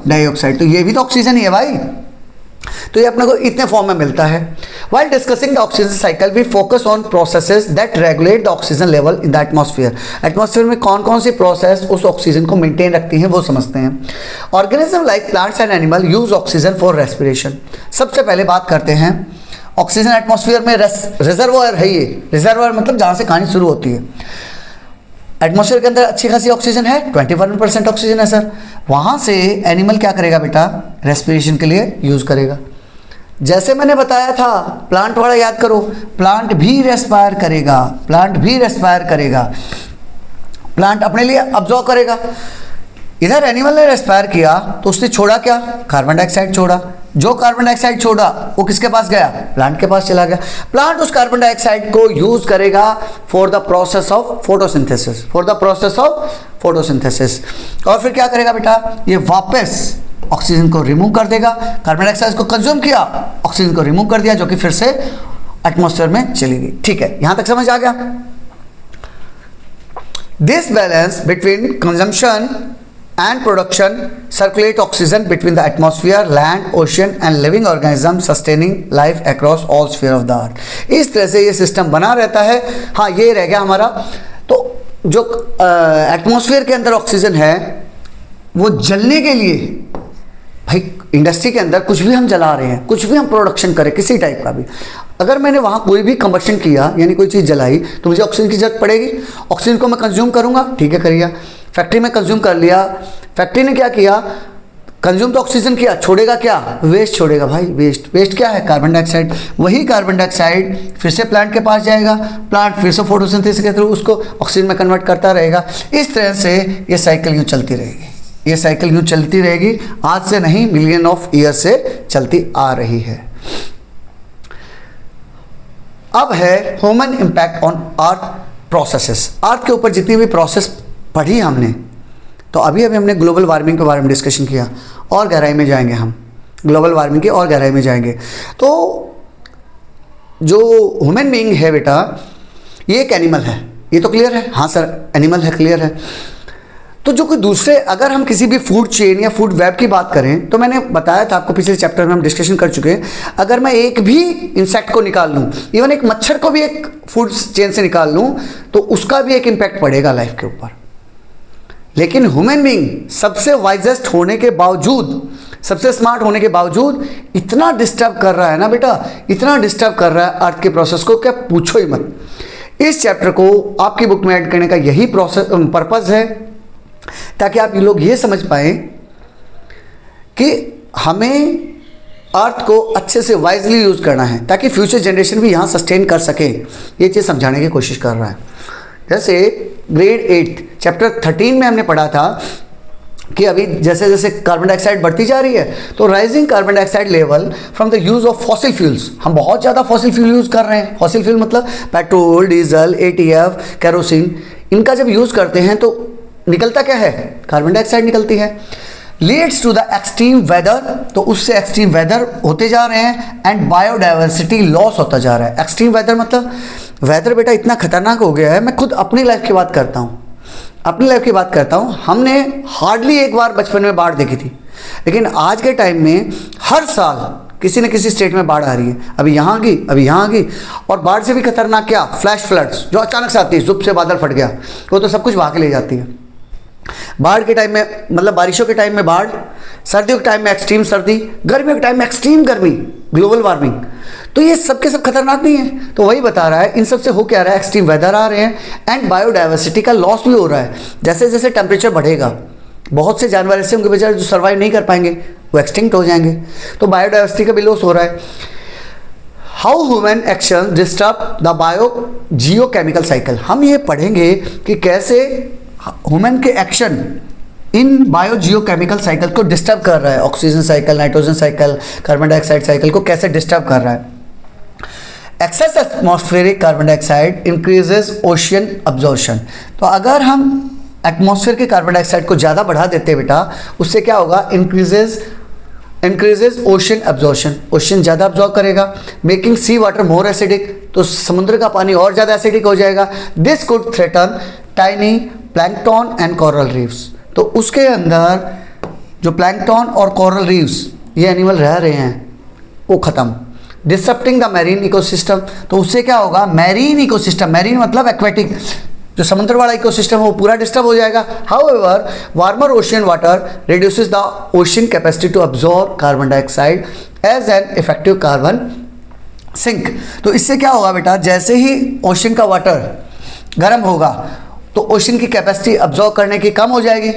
डाइऑक्साइड, तो ये भी तो ऑक्सीजन ही है भाई। तो ये अपने को इतने फॉर्म में मिलता है। While discussing the oxygen cycle, we focus on processes that regulate the oxygen level in the atmosphere. Atmosphere में कौन कौन सी प्रोसेस उस ऑक्सीजन को मेंटेन रखती हैं वो समझते हैं। Organism like plants and animal use oxygen for respiration. सबसे पहले बात करते हैं ऑक्सीजन एटमॉस्फेयर में रिजर्वायर है, ये रिजर्वायर मतलब जहाँ से कहानी शुरू होती है। एटमॉस्फेयर के अंदर अच्छी खासी ऑक्सीजन है, 21% ऑक्सीजन है सर। वहाँ से एनिमल क्या करेगा बेटा, रेस्पिरेशन के लिए यूज़ करेगा। जैसे मैंने बताया था, प्लांट वाला याद करो, प्लांट भी रेस्पायर करेगा, प्लांट भी रेस्पायर करेगा, प्लांट अपने लिए अब्जॉर्ब करेगा। इधर एनिमल ने रेस्पायर किया तो उसने छोड़ा क्या, कार्बन डाइऑक्साइड छोड़ा। जो कार्बन डाइऑक्साइड छोड़ा वो किसके पास गया, प्लांट के पास चला गया। प्लांट उस कार्बन डाइऑक्साइड को यूज करेगा for the process of photosynthesis, for the process of photosynthesis. और फिर क्या करेगा बेटा, ये वापस ऑक्सीजन को रिमूव कर देगा। कार्बन डाइऑक्साइड को कंज्यूम किया, ऑक्सीजन को रिमूव कर दिया, जो कि फिर से एटमॉस्फेयर में चली गई। ठीक है, यहां तक समझ आ गया। This balance between consumption and production circulate oxygen between the atmosphere, land, ocean and living organisms sustaining life across all sphere of the earth। इस तरह से ये सिस्टम बना रहता है। हाँ, ये रह गया हमारा। तो जो एटमॉस्फेयर के अंदर ऑक्सीजन है वो जलने के लिए, भाई इंडस्ट्री के अंदर कुछ भी हम जला रहे हैं, कुछ भी हम प्रोडक्शन करें किसी टाइप का भी, अगर मैंने वहाँ कोई भी कंबशन किया यानी कोई चीज़ जलाई तो मुझे ऑक्सीजन की जरूरत पड़ेगी। ऑक्सीजन को मैं कंज्यूम करूँगा, ठीक है करिए। फैक्ट्री में कंज्यूम कर लिया, फैक्ट्री ने क्या किया, कंज्यूम तो ऑक्सीजन किया, छोड़ेगा क्या, वेस्ट छोड़ेगा भाई, वेस्ट। वेस्ट क्या है, कार्बन डाइऑक्साइड। वही कार्बन डाइऑक्साइड फिर से प्लांट के पास जाएगा, प्लांट फिर से फोटोसिंथेसिस के थ्रू उसको ऑक्सीजन में कन्वर्ट करता रहेगा। इस तरह से ये साइकिल यूँ चलती रहेगी, ये साइकिल यूँ चलती रहेगी। आज से नहीं, मिलियन ऑफ ईयर से चलती आ रही है। अब है human impact on earth processes. Earth के ऊपर जितनी भी प्रोसेस पढ़ी हमने, तो अभी हमने ग्लोबल वार्मिंग के बारे में डिस्कशन किया, और गहराई में जाएंगे हम, ग्लोबल वार्मिंग की और गहराई में जाएंगे। तो जो ह्यूमन बीइंग है बेटा, ये एक एनिमल है, ये तो क्लियर है। हाँ सर, एनिमल है, क्लियर है। तो जो कोई दूसरे, अगर हम किसी भी फूड चेन या फूड वेब की बात करें, तो मैंने बताया था आपको, पिछले चैप्टर में हम डिस्कशन कर चुके हैं, अगर मैं एक भी इंसेक्ट को निकाल लूँ, इवन एक मच्छर को भी एक फूड चेन से निकाल लूँ, तो उसका भी एक इम्पैक्ट पड़ेगा लाइफ के ऊपर। लेकिन ह्यूमन बीइंग सबसे वाइजेस्ट होने के बावजूद, सबसे स्मार्ट होने के बावजूद इतना डिस्टर्ब कर रहा है ना बेटा, इतना डिस्टर्ब कर रहा है अर्थ के प्रोसेस को, क्या पूछो ही मत। इस चैप्टर को आपकी बुक में ऐड करने का यही प्रोसेस पर्पस है, ताकि आप लोग ये समझ पाए कि हमें अर्थ को अच्छे से वाइजली यूज़ करना है, ताकि फ्यूचर जनरेशन भी यहाँ सस्टेन कर सके। ये चीज़ समझाने की कोशिश कर रहा है। जैसे ग्रेड 8 चैप्टर 13 में हमने पढ़ा था कि अभी जैसे जैसे कार्बन डाइऑक्साइड बढ़ती जा रही है, तो rising carbon dioxide level from the use of fossil fuels, हम बहुत ज़्यादा फॉसिल फ्यूल यूज़ कर रहे हैं। फॉसिल फ्यूल मतलब पेट्रोल, डीजल, ATF, केरोसिन, इनका जब यूज़ करते हैं तो निकलता क्या है, कार्बन डाइऑक्साइड निकलती है। Leads to the extreme weather, तो उससे एक्सट्रीम वेदर होते जा रहे हैं, एंड बायोडाइवर्सिटी लॉस होता जा रहा है। एक्सट्रीम वेदर मतलब वेदर बेटा इतना खतरनाक हो गया है। मैं खुद अपनी लाइफ की बात करता हूँ, अपनी लाइफ की बात करता हूँ। हमने हार्डली एक बार बचपन में बाढ़ देखी थी, लेकिन आज के टाइम में हर साल किसी न किसी स्टेट में बाढ़ आ रही है। अभी यहाँ की, अभी यहाँ की, और बाढ़ से भी खतरनाक क्या, फ्लैश फ्लड्स, जो अचानक से आती है, जुब से बादल फट गया, वो तो सब कुछ बहा के ले जाती है। बाढ़ के टाइम में, मतलब बारिशों के टाइम में बाढ़, सर्दियों के टाइम में एक्सट्रीम सर्दी, गर्मियों के टाइम में एक्सट्रीम गर्मी, ग्लोबल वार्मिंग। तो ये सब के सब खतरनाक नहीं है। तो वही बता रहा है इन सब से हो क्या रहा है, एक्सट्रीम वेदर आ रहे हैं एंड बायोडाइवर्सिटी का लॉस भी हो रहा है। जैसे जैसे टेम्परेचर बढ़ेगा, बहुत से जानवर ऐसे होंगे बेचारे जो सर्वाइव नहीं कर पाएंगे, वो एक्सटिंक्ट हो जाएंगे। तो बायोडाइवर्सिटी का भी लॉस हो रहा है। How human action disturb the bio geochemical cycle, हम ये पढ़ेंगे कि कैसे ह्यूमन के एक्शन इन बायो जियोकेमिकल साइकिल को डिस्टर्ब कर रहा है। Oxygen cycle, nitrogen cycle, carbon dioxide cycle को कैसे डिस्टर्ब कर रहा है। Excess atmospheric carbon dioxide increases ocean absorption. तो अगर हम एटमॉस्फेयर के कार्बन डाइऑक्साइड को ज़्यादा बढ़ा देते हैं बेटा, उससे क्या होगा, इंक्रीजेज ओशियन अब्जॉर्प्शन, ओशियन ज़्यादा अब्जॉर्ब करेगा, मेकिंग सी वाटर मोर एसिडिक, तो समुद्र का पानी और ज़्यादा एसिडिक हो जाएगा। This could threaten tiny plankton and coral reefs, तो उसके अंदर जो प्लैंकटन और कोरल रीफ्स ये एनिमल रह रहे हैं वो ख़त्म। डिसरप्टिंग द मैरीन इकोसिस्टम, तो उससे क्या होगा, मैरीन इकोसिस्टम, मैरीन मतलब एक्वेटिक, जो समुद्र वाला इकोसिस्टम है वो पूरा डिस्टर्ब हो जाएगा। However warmer ocean water reduces the ocean capacity to absorb carbon dioxide as an effective carbon sink. तो इससे क्या होगा बेटा, जैसे ही ओशियन का वाटर गर्म होगा तो ओशियन की कैपेसिटी अब्जॉर्ब करने की कम हो जाएगी।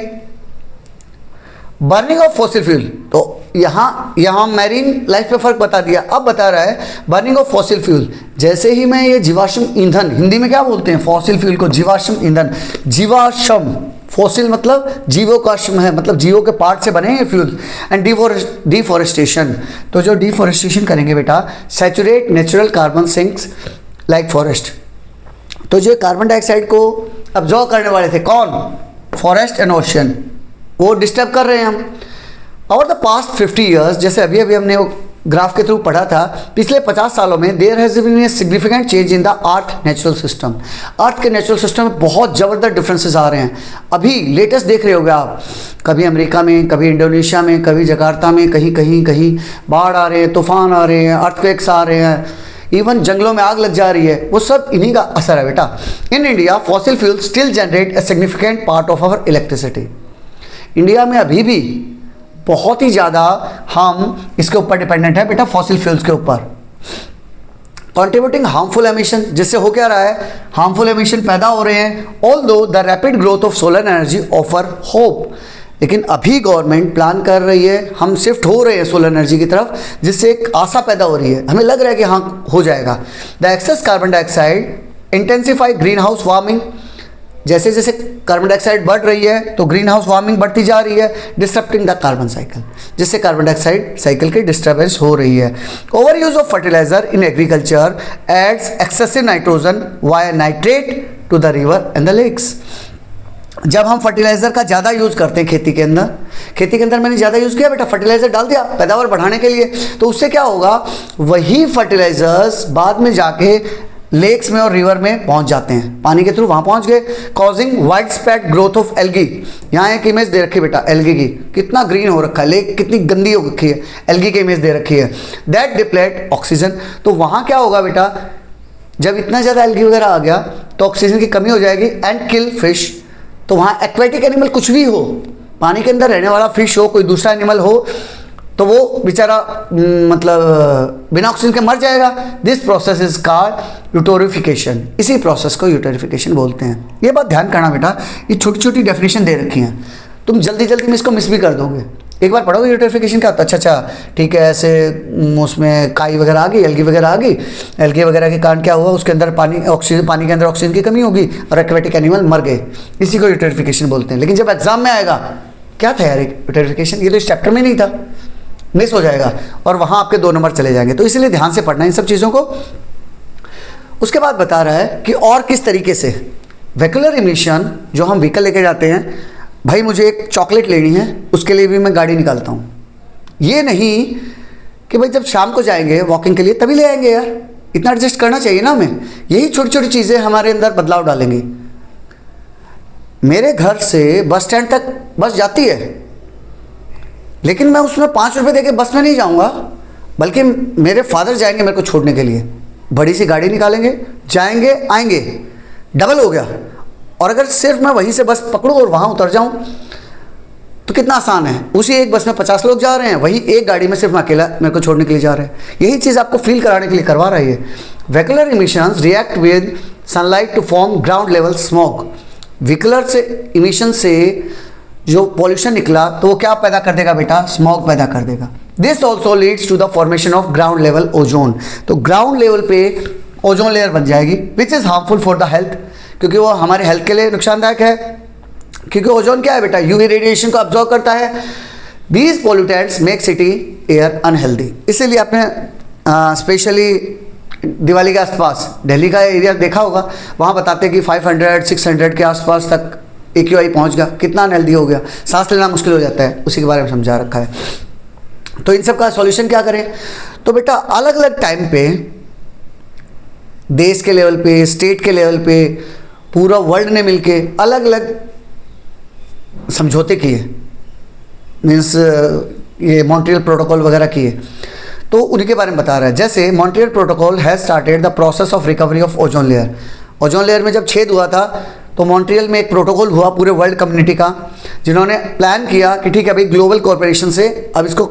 बर्निंग ऑफ फॉसिल फ्यूल, तो यहाँ मैरीन लाइफ पे फर्क बता दिया। अब बता रहा है बर्निंग ऑफ फॉसिल फ्यूल, जैसे ही मैं ये जीवाश्म ईंधन, हिंदी में क्या बोलते हैं फॉसिल फ्यूल को, जीवाश्म ईंधन, जीवाश्म, फॉसिल मतलब जीवों का श्रम है, मतलब जीवों के पार्ट से बने हैं फ्यूल। एंड डिफॉरेस्टेशन, तो जो डिफॉरेस्टेशन करेंगे बेटा, saturate natural carbon sinks like forest, तो जो कार्बन डाइऑक्साइड को अब्जॉर्ब करने वाले थे कौन, फॉरेस्ट एंड ओशियन, वो डिस्टर्ब कर रहे हैं हम। ओवर द पास्ट 50 ईयर्स, जैसे अभी हमने वो ग्राफ के थ्रू पढ़ा था, पिछले 50 सालों में there has been a significant change in the earth natural system. Earth के नेचुरल सिस्टम में बहुत ज़बरदस्त डिफरेंसेस आ रहे हैं। अभी लेटेस्ट देख रहे होगे आप, कभी अमेरिका में, कभी इंडोनेशिया में, कभी जकार्ता में, कहीं बाढ़ आ रहे हैं, तूफान आ रहे हैं, अर्थक्वेक्स आ रहे हैं, इवन जंगलों में आग लग जा रही है, वो सब इन्हीं का असर है बेटा। In India fossil fuel still generate a significant part of our electricity. India में अभी भी बहुत ही ज़्यादा हम इसके ऊपर डिपेंडेंट है बेटा, फॉसिल फ्यूल्स के ऊपर। कंट्रीब्यूटिंग हार्मफुल एमिशन, जिससे हो क्या रहा है, हार्मफुल एमिशन पैदा हो रहे हैं। Although the rapid growth of solar energy offer hope, लेकिन अभी गवर्नमेंट प्लान कर रही है, हम शिफ्ट हो रहे हैं सोलर एनर्जी की तरफ, जिससे एक आशा पैदा हो रही है, हमें लग रहा है कि हाँ हो जाएगा। The excess carbon dioxide intensify green house warming, जैसे जैसे कार्बन डाइऑक्साइड बढ़ रही है तो ग्रीन हाउस वार्मिंग बढ़ती जा रही है, डिस्टर्बिंग द कार्बन साइकिल, जिससे कार्बन डाइऑक्साइड साइकिल की डिस्टर्बेंस हो रही है। Over use of fertiliser in agriculture adds excessive nitrogen via nitrate to the river and the lakes. जब हम फर्टिलाइजर का ज़्यादा यूज़ करते हैं खेती के अंदर मैंने ज़्यादा यूज़ किया बेटा, फर्टिलाइजर डाल दिया पैदावार बढ़ाने के लिए, तो उससे क्या होगा, वही फर्टिलाइजर्स बाद में जाके लेक्स में और रिवर में पहुंच जाते हैं, पानी के थ्रू वहाँ पहुंच गए, causing wide spread growth of algae. यहाँ एक इमेज दे रखी है बेटा एल्गी की, कितना ग्रीन हो रखा है, लेक कितनी गंदी हो रखी है, एल्गी की इमेज दे रखी है। दैट डिप्लेट ऑक्सीजन, तो वहाँ क्या होगा बेटा, जब इतना ज़्यादा एल्गी वगैरह आ गया तो ऑक्सीजन की कमी हो जाएगी। एंड किल फिश, तो वहाँ एक्वेटिक एनिमल कुछ भी हो, पानी के अंदर रहने वाला फिश हो, कोई दूसरा एनिमल हो, तो वो बेचारा मतलब बिना ऑक्सीजन के मर जाएगा। दिस प्रोसेस इज कॉल्ड यूटोरिफिकेशन, इसी प्रोसेस को यूटोरिफिकेशन बोलते हैं। ये बात ध्यान करना बेटा, ये छोटी छोटी डेफिनेशन दे रखी हैं, तुम जल्दी जल्दी में इसको मिस भी कर दोगे। एक बार पढ़ोगे यूटोरिफिकेशन क्या होता है, अच्छा ठीक है, ऐसे उसमें काई वगैरह आ गई, एल्गी वगैरह आ गई, एल्गी वगैरह के कारण क्या हुआ, उसके अंदर पानी के अंदर ऑक्सीजन की कमी होगी और एक्वेटिक एनिमल मर गए, इसी को यूटोरिफिकेशन बोलते हैं। लेकिन जब एग्जाम में आएगा क्या था यार यूटोरिफिकेशन, ये तो इस चैप्टर में नहीं था, मिस हो जाएगा और वहाँ आपके 2 नंबर चले जाएंगे, तो इसलिए ध्यान से पढ़ना इन सब चीज़ों को। उसके बाद बता रहा है कि और किस तरीके से व्हीकुलर इमिशन, जो हम व्हीकल लेके जाते हैं, भाई मुझे एक चॉकलेट लेनी है, उसके लिए भी मैं गाड़ी निकालता हूँ, ये नहीं कि भाई जब शाम को जाएंगे वॉकिंग के लिए तभी ले आएंगे, यार इतना एडजस्ट करना चाहिए ना हमें। यही छोटी छोटी चीज़ें हमारे अंदर बदलाव डालेंगी। मेरे घर से बस स्टैंड तक बस जाती है, लेकिन मैं उसमें 5 रुपये देके बस में नहीं जाऊंगा, बल्कि मेरे फादर जाएंगे मेरे को छोड़ने के लिए, बड़ी सी गाड़ी निकालेंगे, जाएंगे आएंगे, डबल हो गया। और अगर सिर्फ मैं वहीं से बस पकड़ूँ और वहाँ उतर जाऊँ तो कितना आसान है। उसी एक बस में 50 लोग जा रहे हैं, वही एक गाड़ी में सिर्फ मैं अकेला मेरे को छोड़ने के लिए जा रहे हैं। यही चीज़ आपको फील कराने के लिए करवा रही है। Vehicular emissions react with sunlight to form ground level smog. Vehicular से इमिशन से जो पॉल्यूशन निकला तो वो क्या पैदा कर देगा बेटा, स्मॉग पैदा कर देगा। This also leads to the formation of ground level ozone. तो ग्राउंड लेवल पे ओजोन लेयर बन जाएगी which is harmful for the health, क्योंकि वो हमारे हेल्थ के लिए नुकसानदायक है, क्योंकि ओजोन क्या है बेटा, यूवी रेडिएशन को अब्जॉर्ब करता है। These pollutants make city air unhealthy. इसीलिए आपने स्पेशली दिवाली के आसपास दिल्ली का एरिया देखा होगा, वहाँ बताते हैं कि 500-600 के आसपास तक AQI पहुँच गया, कितना अनहेल्दी हो गया, सांस लेना मुश्किल हो जाता है, उसी के बारे में समझा रखा है। तो इन सब का सॉल्यूशन क्या करें, तो बेटा अलग अलग टाइम पे देश के लेवल पे, स्टेट के लेवल पे, पूरा वर्ल्ड ने मिलके अलग अलग समझौते किए, मीन्स ये मॉन्ट्रियल प्रोटोकॉल वगैरह किए, तो उन्हीं के बारे में बता रहा है। जैसे Montreal protocol has started the process of recovery of ozone layer. Ozone layer में जब छेद हुआ था तो मॉन्ट्रियल में एक प्रोटोकॉल हुआ पूरे वर्ल्ड कम्युनिटी का, जिन्होंने प्लान किया कि ठीक है भाई, ग्लोबल कॉर्पोरेशन से अब इसको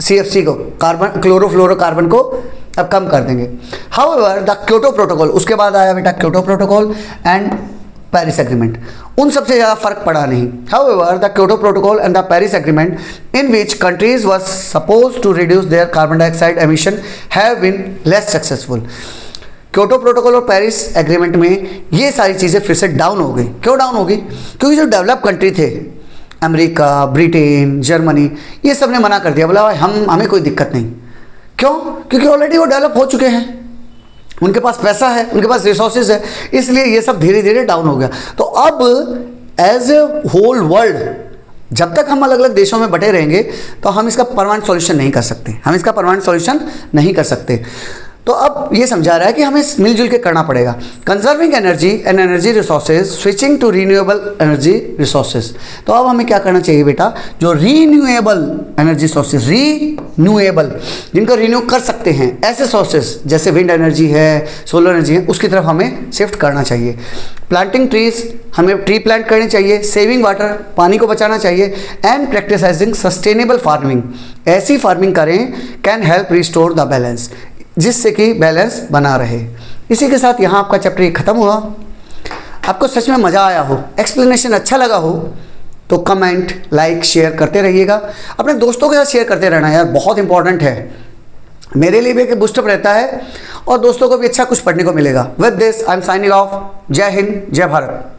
CFC को, कार्बन क्लोरोफ्लोरोकार्बन को अब कम कर देंगे। हाउएवर द क्योटो प्रोटोकॉल, उसके बाद आया बेटा Kyoto protocol and Paris agreement, उन सबसे ज़्यादा फर्क पड़ा नहीं। However the Kyoto protocol and the Paris agreement in which countries were suppose to reduce their carbon dioxide emission have been less successful. Kyoto protocol और पेरिस एग्रीमेंट में ये सारी चीज़ें फिर से डाउन हो गई। क्यों डाउन हो गई, क्योंकि जो डेवलप कंट्री थे, अमेरिका, ब्रिटेन, जर्मनी, ये सब ने मना कर दिया, बोला भाई हमें कोई दिक्कत नहीं। क्यों, क्योंकि ऑलरेडी वो डेवलप हो चुके हैं, उनके पास पैसा है, उनके पास रिसोर्सेज है, इसलिए ये सब धीरे धीरे डाउन हो गया। तो अब एज ए होल वर्ल्ड जब तक हम अलग अलग देशों में बटे रहेंगे तो हम इसका परमानेंट सॉल्यूशन नहीं कर सकते, हम इसका परमानेंट सॉल्यूशन नहीं कर सकते। तो अब ये समझा रहा है कि हमें मिलजुल के करना पड़ेगा। Conserving energy and energy resources, switching to renewable energy resources. तो अब हमें क्या करना चाहिए बेटा, जो रीन्यूएबल एनर्जी सोर्सेज, रीन्यूएबल जिनको रिन्यू कर सकते हैं, ऐसे सोर्सेज जैसे विंड एनर्जी है, सोलर एनर्जी है, उसकी तरफ हमें शिफ्ट करना चाहिए। प्लांटिंग ट्रीज, हमें ट्री प्लांट करनी चाहिए। सेविंग वाटर, पानी को बचाना चाहिए। एंड प्रैक्टिसाइजिंग सस्टेनेबल फार्मिंग, ऐसी फार्मिंग करें can help restore the balance, जिससे कि बैलेंस बना रहे। इसी के साथ यहाँ आपका चैप्टर खत्म हुआ। आपको सच में मज़ा आया हो, एक्सप्लेनेशन अच्छा लगा हो तो कमेंट, लाइक, शेयर करते रहिएगा। अपने दोस्तों के साथ शेयर करते रहना यार, बहुत इंपॉर्टेंट है। मेरे लिए भी एक बूस्टअप रहता है और दोस्तों को भी अच्छा कुछ पढ़ने को मिलेगा। With this I am signing off. जय हिंद, जय भारत।